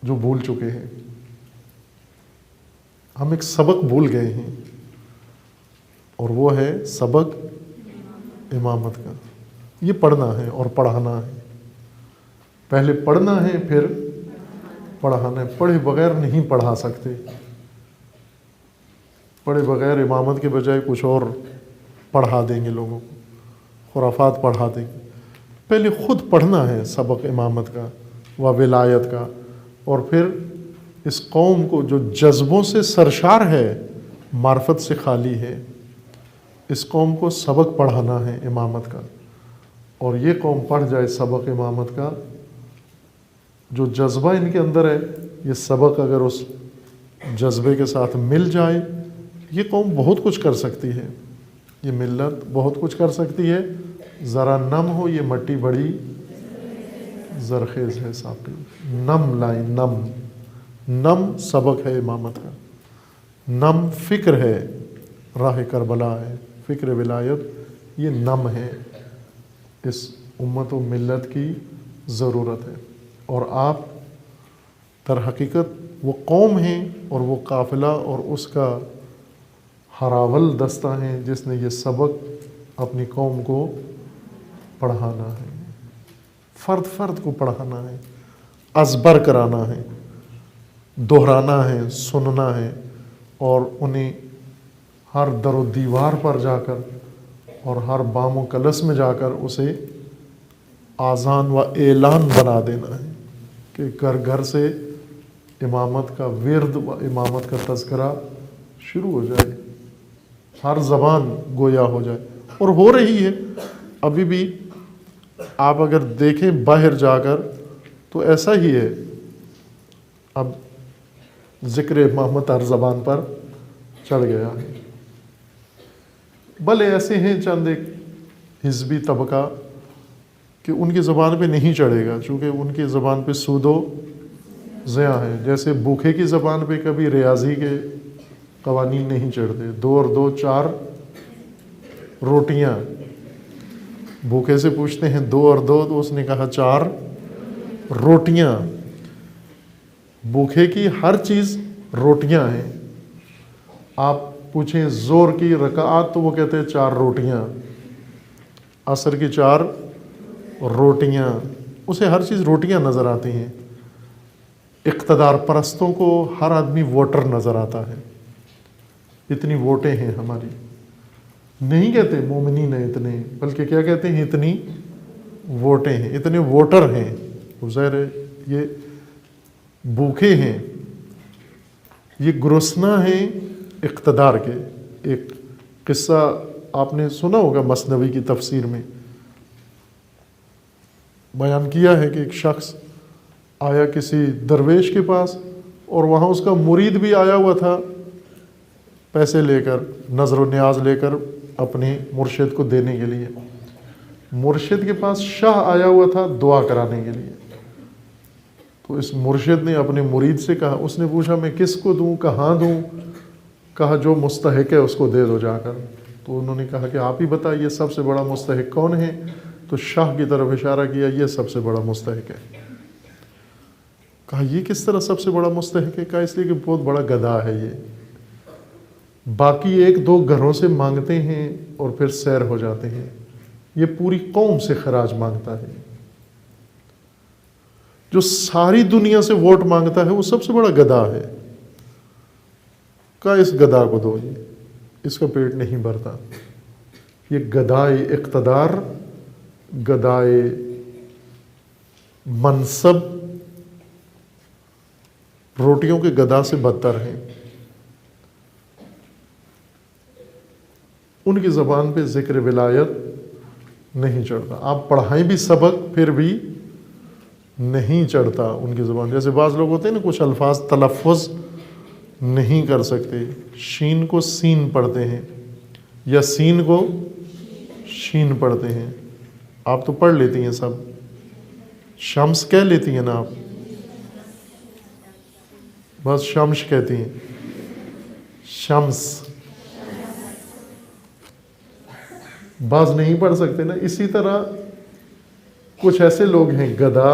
جو بھول چکے ہیں۔ ہم ایک سبق بھول گئے ہیں، اور وہ ہے سبق امامت کا۔ یہ پڑھنا ہے اور پڑھانا ہے، پہلے پڑھنا ہے پھر پڑھانا ہے۔ پڑھے بغیر نہیں پڑھا سکتے، پڑھے بغیر امامت کے بجائے کچھ اور پڑھا دیں گے، لوگوں کو خرافات پڑھا دیں گے۔ پہلے خود پڑھنا ہے سبق امامت کا و ولایت کا، اور پھر اس قوم کو جو جذبوں سے سرشار ہے، معرفت سے خالی ہے، اس قوم کو سبق پڑھانا ہے امامت کا۔ اور یہ قوم پڑھ جائے سبق امامت کا، جو جذبہ ان کے اندر ہے، یہ سبق اگر اس جذبے کے ساتھ مل جائے، یہ قوم بہت کچھ کر سکتی ہے، یہ ملت بہت کچھ کر سکتی ہے۔ ذرا نم ہو یہ مٹی بڑی زرخیز ہے ساقی، نم لائیں، نم سبق ہے امامت کا، نم فکر ہے، راہ کربلا ہے، فکر ولایت، یہ نم ہے، اس امت و ملت کی ضرورت ہے۔ اور آپ در حقیقت وہ قوم ہیں اور وہ قافلہ اور اس کا ہراول دستہ ہیں جس نے یہ سبق اپنی قوم کو پڑھانا ہے، فرد فرد کو پڑھانا ہے، ازبر کرانا ہے، دہرانا ہے، سننا ہے، اور انہیں ہر در و دیوار پر جا کر اور ہر بام و کلس میں جا کر اسے آذان و اعلان بنا دینا ہے کہ گھر گھر سے امامت کا ورد و امامت کا تذکرہ شروع ہو جائے، ہر زبان گویا ہو جائے. اور ہو رہی ہے ابھی بھی. آپ اگر دیکھیں باہر جا کر تو ایسا ہی ہے. اب ذکر امامت ہر زبان پر چڑھ گیا ہے. بھلے ایسے ہیں چند ایک حزبی طبقہ کہ ان کی زبان پہ نہیں چڑھے گا، چونکہ ان کی زبان پہ سود و زیاں ہے. جیسے بھوکے کی زبان پہ کبھی ریاضی کے قوانین نہیں چڑھتے. 2 اور 2 4 روٹیاں. بھوکے سے پوچھتے ہیں 2 اور 2، تو اس نے کہا 4 روٹیاں. بھوکے کی ہر چیز روٹیاں ہیں. آپ پوچھیں زور کی رکعات تو وہ کہتے ہیں 4 روٹیاں، عصر کی 4 روٹیاں. اسے ہر چیز روٹیاں نظر آتی ہیں. اقتدار پرستوں کو ہر آدمی ووٹر نظر آتا ہے. اتنی ووٹیں ہیں ہماری. نہیں کہتے مومنین ہیں اتنے، بلکہ کیا کہتے ہیں اتنی ووٹیں ہیں، اتنے ووٹر ہیں. ظاہر ہے یہ بھوکے ہیں، یہ گرسنا ہیں اقتدار کے. ایک قصہ آپ نے سنا ہوگا مثنوی کی تفسیر میں بیان کیا ہے کہ ایک شخص آیا کسی درویش کے پاس، اور وہاں اس کا مرید بھی آیا ہوا تھا پیسے لے کر، نظر و نیاز لے کر اپنے مرشد کو دینے کے لیے. مرشد کے پاس شاہ آیا ہوا تھا دعا کرانے کے لیے. تو اس مرشد نے اپنے مرید سے کہا، اس نے پوچھا میں کس کو دوں، کہاں دوں؟ کہا جو مستحق ہے اس کو دے دو جا کر. تو انہوں نے کہا کہ آپ ہی بتائیے سب سے بڑا مستحق کون ہے؟ تو شاہ کی طرف اشارہ کیا، یہ سب سے بڑا مستحق ہے. کہا یہ کس طرح سب سے بڑا مستحق ہے؟ کہا اس لیے کہ بہت بڑا گدھا ہے یہ. باقی 1-2 گھروں سے مانگتے ہیں اور پھر سیر ہو جاتے ہیں، یہ پوری قوم سے خراج مانگتا ہے. جو ساری دنیا سے ووٹ مانگتا ہے وہ سب سے بڑا گدھا ہے. کہا اس گدھا کو دو، یہ اس کا پیٹ نہیں بھرتا. یہ گدھائے اقتدار، گدھائے منصب، روٹیوں کے گدھا سے بدتر ہیں. ان کی زبان پہ ذکر ولایت نہیں چڑھتا. آپ پڑھائیں بھی سبق پھر بھی نہیں چڑھتا ان کی زبان. جیسے بعض لوگ ہوتے ہیں نا کچھ الفاظ تلفظ نہیں کر سکتے، شین کو سین پڑھتے ہیں یا سین کو شین پڑھتے ہیں. آپ تو پڑھ لیتی ہیں سب، شمس کہہ لیتی ہیں نا آپ، بس شمش کہتی ہیں، شمس. بعض نہیں پڑھ سکتے نا. اسی طرح کچھ ایسے لوگ ہیں گدھا،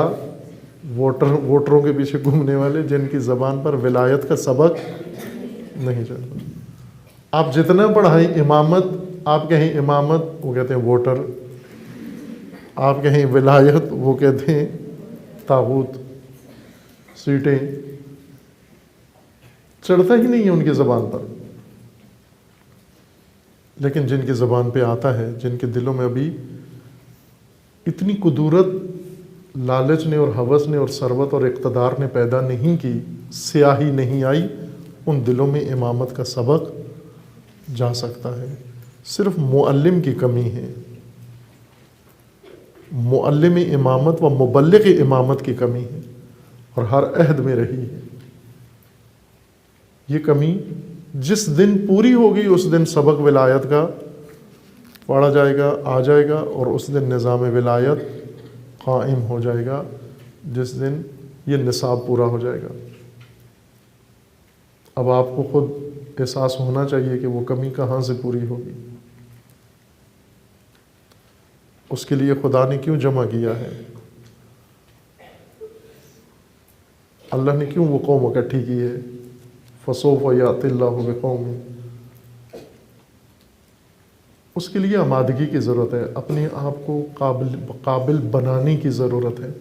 ووٹروں کے پیچھے گھومنے والے، جن کی زبان پر ولایت کا سبق نہیں چلتا. آپ جتنا پڑھائیں امامت، آپ کہیں امامت وہ کہتے ہیں ووٹر، آپ کہیں ولایت وہ کہتے ہیں طاغوت، سیٹیں. چڑھتا ہی نہیں ہے ان کی زبان پر. لیکن جن کی زبان پہ آتا ہے، جن کے دلوں میں ابھی اتنی قدورت لالچ نے اور ہوس نے اور ثروت اور اقتدار نے پیدا نہیں کی، سیاہی نہیں آئی، ان دلوں میں امامت کا سبق جا سکتا ہے. صرف معلم کی کمی ہے، معلم امامت و مبلغ امامت کی کمی ہے، اور ہر عہد میں رہی ہے. یہ کمی جس دن پوری ہوگی اس دن سبق ولایت کا پڑھا جائے گا، آ جائے گا، اور اس دن نظام ولایت قائم ہو جائے گا، جس دن یہ نصاب پورا ہو جائے گا. اب آپ کو خود احساس ہونا چاہیے کہ وہ کمی کہاں سے پوری ہوگی. اس کے لیے خدا نے کیوں جمع کیا ہے؟ اللہ نے کیوں وہ قوم اکٹھی کی ہے؟ فَسَوْفَ يَأْتِ اللَّهُ بِقَوْمٍ. اس کے لیے آمادگی کی ضرورت ہے، اپنے آپ کو قابل بنانے کی ضرورت ہے.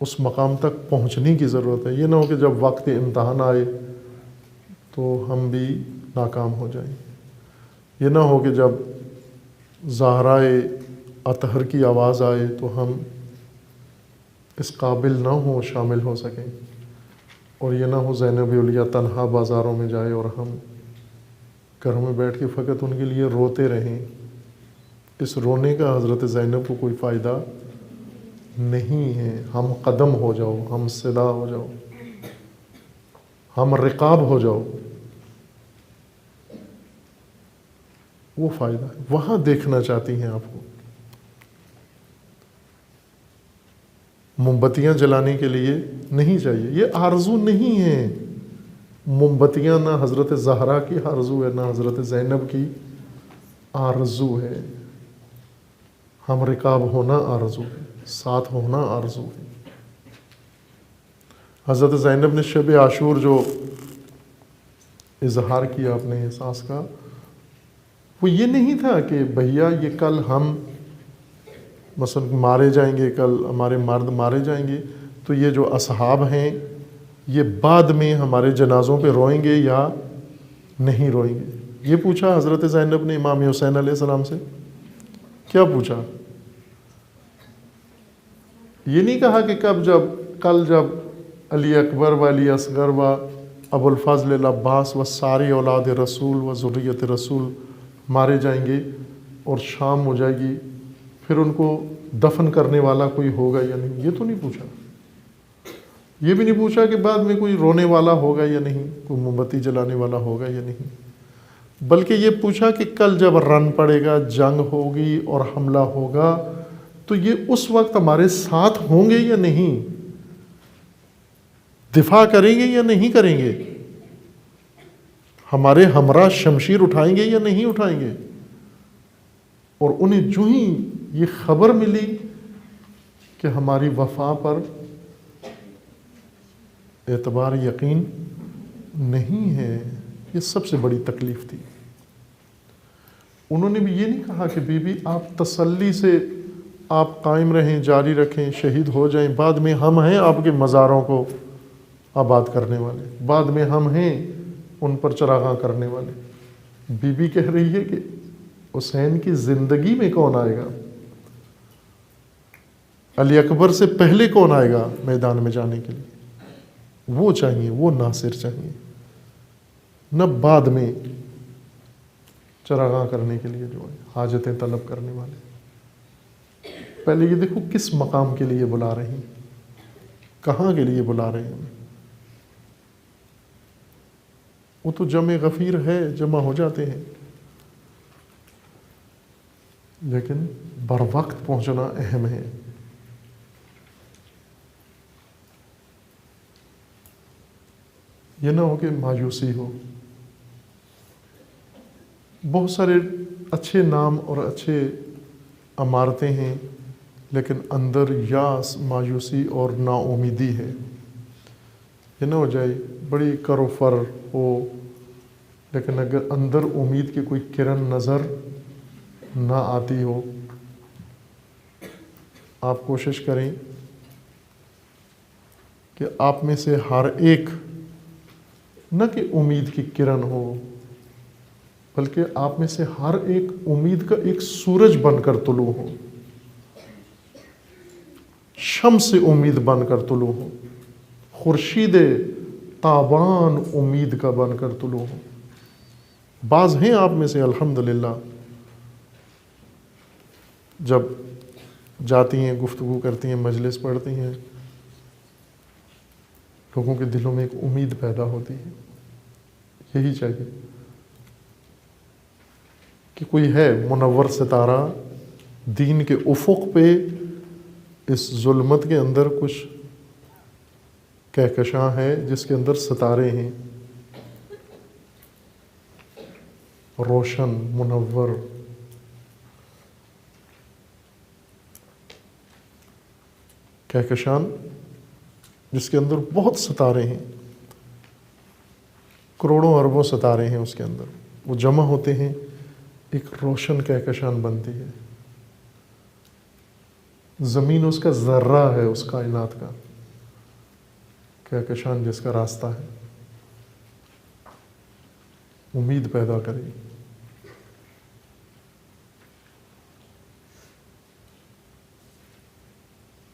اس مقام تک پہنچنے کی ضرورت ہے. یہ نہ ہو کہ جب وقت امتحان آئے تو ہم بھی ناکام ہو جائیں. یہ نہ ہو کہ جب زہرائے اطہر کی آواز آئے تو ہم اس قابل نہ ہوں شامل ہو سکیں. اور یہ نہ ہو زینب اولیاء تنہا بازاروں میں جائے اور ہم گھروں میں بیٹھ کے فقط ان کے لیے روتے رہیں. اس رونے کا حضرت زینب کو کوئی فائدہ نہیں ہے. ہم قدم ہو جاؤ، ہم صدا ہو جاؤ، ہم رقاب ہو جاؤ، وہ فائدہ ہے. وہاں دیکھنا چاہتی ہیں آپ کو. موم بتیاں جلانے کے لیے نہیں چاہیے، یہ آرزو نہیں ہے. موم بتیاں نہ حضرت زہرا کی آرزو ہے نہ حضرت زینب کی آرزو ہے. ہم رکاب ہونا آرزو ہے، ساتھ ہونا آرزو ہے. حضرت زینب نے شب عاشور جو اظہار کیا اپنے احساس کا، وہ یہ نہیں تھا کہ بھیا یہ کل ہم مثلا مارے جائیں گے، کل ہمارے مرد مارے جائیں گے، تو یہ جو اصحاب ہیں یہ بعد میں ہمارے جنازوں پہ روئیں گے یا نہیں روئیں گے. یہ پوچھا حضرت زینب نے امام حسین علیہ السلام سے. کیا پوچھا؟ یہ نہیں کہا کہ کل جب علی اکبر و علی اصغر و ابو الفضل العباس و ساری اولاد رسول و ذریت رسول مارے جائیں گے اور شام ہو جائے گی، پھر ان کو دفن کرنے والا کوئی ہوگا یا نہیں. یہ تو نہیں پوچھا. یہ بھی نہیں پوچھا کہ بعد میں کوئی رونے والا ہوگا یا نہیں، کوئی موم بتی جلانے والا ہوگا یا نہیں. بلکہ یہ پوچھا کہ کل جب رن پڑے گا، جنگ ہوگی اور حملہ ہوگا، تو یہ اس وقت ہمارے ساتھ ہوں گے یا نہیں، دفاع کریں گے یا نہیں کریں گے، ہمارے ہمراہ شمشیر اٹھائیں گے یا نہیں اٹھائیں گے. اور انہیں جو ہی یہ خبر ملی کہ ہماری وفا پر اعتبار یقین نہیں ہے، یہ سب سے بڑی تکلیف تھی. انہوں نے بھی یہ نہیں کہا کہ بی بی آپ تسلی سے آپ قائم رہیں، جاری رکھیں، شہید ہو جائیں، بعد میں ہم ہیں آپ کے مزاروں کو آباد کرنے والے، بعد میں ہم ہیں ان پر چراغاں کرنے والے. بی بی کہہ رہی ہے کہ حسین کی زندگی میں کون آئے گا، علی اکبر سے پہلے کون آئے گا میدان میں جانے کے لیے. وہ چاہیے، وہ ناصر چاہیے، نہ بعد میں چراغاں کرنے کے لیے جو ہے حاجتیں طلب کرنے والے. پہلے یہ دیکھو کس مقام کے لیے بلا رہے ہیں، کہاں کے لیے بلا رہے ہیں. وہ تو جمع غفیر ہے، جمع ہو جاتے ہیں، لیکن بر وقت پہنچنا اہم ہے. یہ نہ ہو کہ مایوسی ہو. بہت سارے اچھے نام اور اچھے عمارتیں ہیں، لیکن اندر یاس، مایوسی اور نا امیدی ہے. یہ نہ ہو جائے بڑی کر و فر ہو، لیکن اگر اندر امید کی کوئی کرن نظر نہ آتی ہو. آپ کوشش کریں کہ آپ میں سے ہر ایک نہ کہ امید کی کرن ہو، بلکہ آپ میں سے ہر ایک امید کا ایک سورج بن کر طلوع ہو، شمس امید بن کر طلوع ہو، خورشید تابان امید کا بن کر طلوع ہو. بعض ہیں آپ میں سے الحمدللہ جب جاتی ہیں، گفتگو کرتی ہیں، مجلس پڑھتی ہیں، لوگوں کے دلوں میں ایک امید پیدا ہوتی ہے. یہی چاہیے کہ کوئی ہے منور ستارہ دین کے افق پہ، اس ظلمت کے اندر کچھ کہکشاں ہے جس کے اندر ستارے ہیں، روشن، منور. کہکشان جس کے اندر بہت ستارے ہیں، کروڑوں اربوں ستارے ہیں اس کے اندر، وہ جمع ہوتے ہیں، ایک روشن کہکشان بنتی ہے. زمین اس کا ذرہ ہے اس کائنات کا. کہکشان جس کا راستہ ہے، امید پیدا کرے.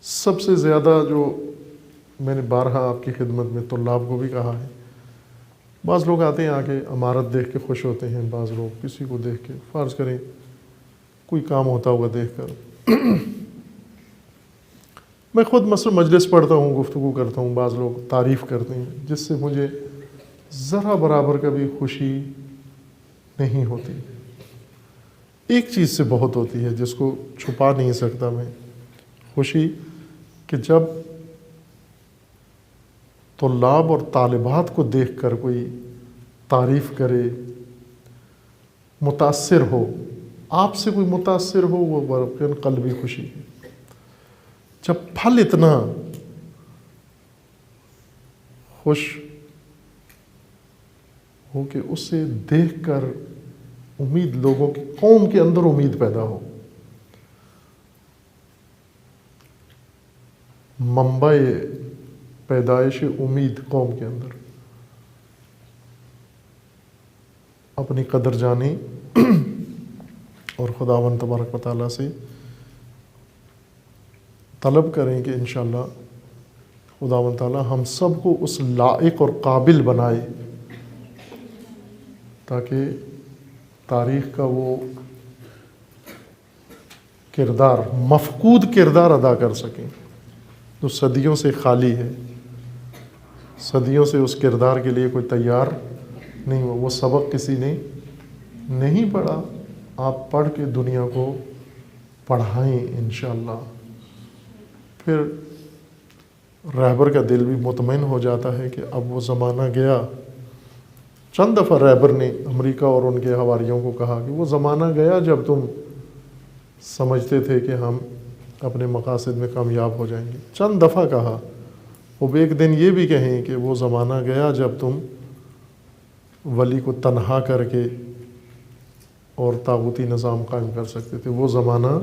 سب سے زیادہ جو میں نے بارہا آپ کی خدمت میں طلاب کو بھی کہا ہے، بعض لوگ آتے ہیں آ کے عمارت دیکھ کے خوش ہوتے ہیں، بعض لوگ کسی کو دیکھ کے، فرض کریں کوئی کام ہوتا ہوگا دیکھ کر. میں خود مثلا مجلس پڑھتا ہوں، گفتگو کرتا ہوں، بعض لوگ تعریف کرتے ہیں جس سے مجھے ذرا برابر کا بھی خوشی نہیں ہوتی. ایک چیز سے بہت ہوتی ہے جس کو چھپا نہیں سکتا میں، خوشی کہ جب طلاب اور طالبات کو دیکھ کر کوئی تعریف کرے، متاثر ہو، آپ سے کوئی متاثر ہو، وہ واقعاً قلبی خوشی ہے. جب پھل اتنا خوش ہو کہ اسے دیکھ کر امید، لوگوں کی قوم کے اندر امید پیدا ہو. منبع پیدائش امید قوم کے اندر، اپنی قدر جانی اور خداوند تبارک و تعالیٰ سے طلب کریں کہ انشاءاللہ خداوند تعالیٰ ہم سب کو اس لائق اور قابل بنائے تاکہ تاریخ کا وہ کردار، مفقود کردار ادا کر سکیں جو صدیوں سے خالی ہے. صدیوں سے اس کردار کے لیے کوئی تیار نہیں ہوا. وہ سبق کسی نے نہیں پڑھا، آپ پڑھ کے دنیا کو پڑھائیں انشاءاللہ. پھر رہبر کا دل بھی مطمئن ہو جاتا ہے کہ اب وہ زمانہ گیا. چند دفعہ رہبر نے امریکہ اور ان کے حواریوں کو کہا کہ وہ زمانہ گیا جب تم سمجھتے تھے کہ ہم اپنے مقاصد میں کامیاب ہو جائیں گے. چند دفعہ کہا. اب ایک دن یہ بھی کہیں کہ وہ زمانہ گیا جب تم ولی کو تنہا کر کے اور طاغوتی نظام قائم کر سکتے تھے. وہ زمانہ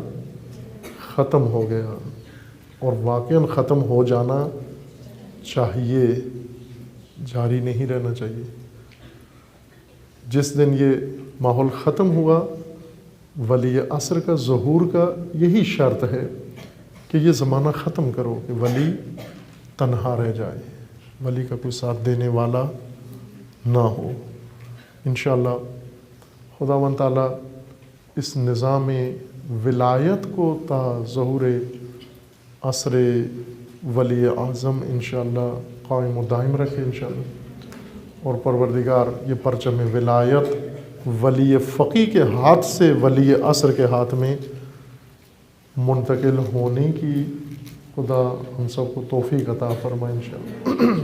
ختم ہو گیا اور واقعاً ختم ہو جانا چاہیے، جاری نہیں رہنا چاہیے. جس دن یہ ماحول ختم ہوا، ولی عصر کا ظہور کا یہی شرط ہے کہ یہ زمانہ ختم کرو کہ ولی تنہا رہ جائے، ولی کا کوئی ساتھ دینے والا نہ ہو. انشاءاللہ خداوند تعالیٰ اس نظام ولایت کو تا ظہور عصر ولی اعظم انشاءاللہ قائم و دائم رکھے انشاءاللہ. اور پروردگار یہ پرچم ولایت ولی فقی کے ہاتھ سے ولی عصر کے ہاتھ میں منتقل ہونے کی خدا ہم سب کو توفیق عطا فرمائے انشاءاللہ.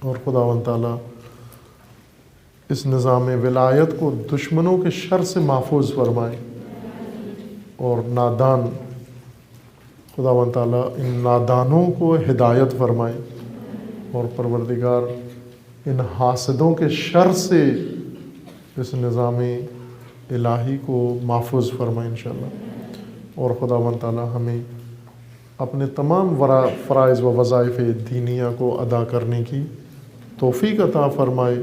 اور خداوند تعالیٰ اس نظام ولایت کو دشمنوں کے شر سے محفوظ فرمائے اور نادان، خداوند تعالیٰ ان نادانوں کو ہدایت فرمائے اور پروردگار ان حاسدوں کے شر سے اس نظام الہی کو محفوظ فرمائے انشاءاللہ. اور خداوند تعالیٰ ہمیں اپنے تمام فرائض و وظائف دینیہ کو ادا کرنے کی توفیق عطا فرمائے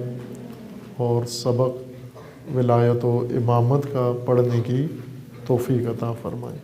اور سبق ولایت و امامت کا پڑھنے کی توفیق عطا فرمائے.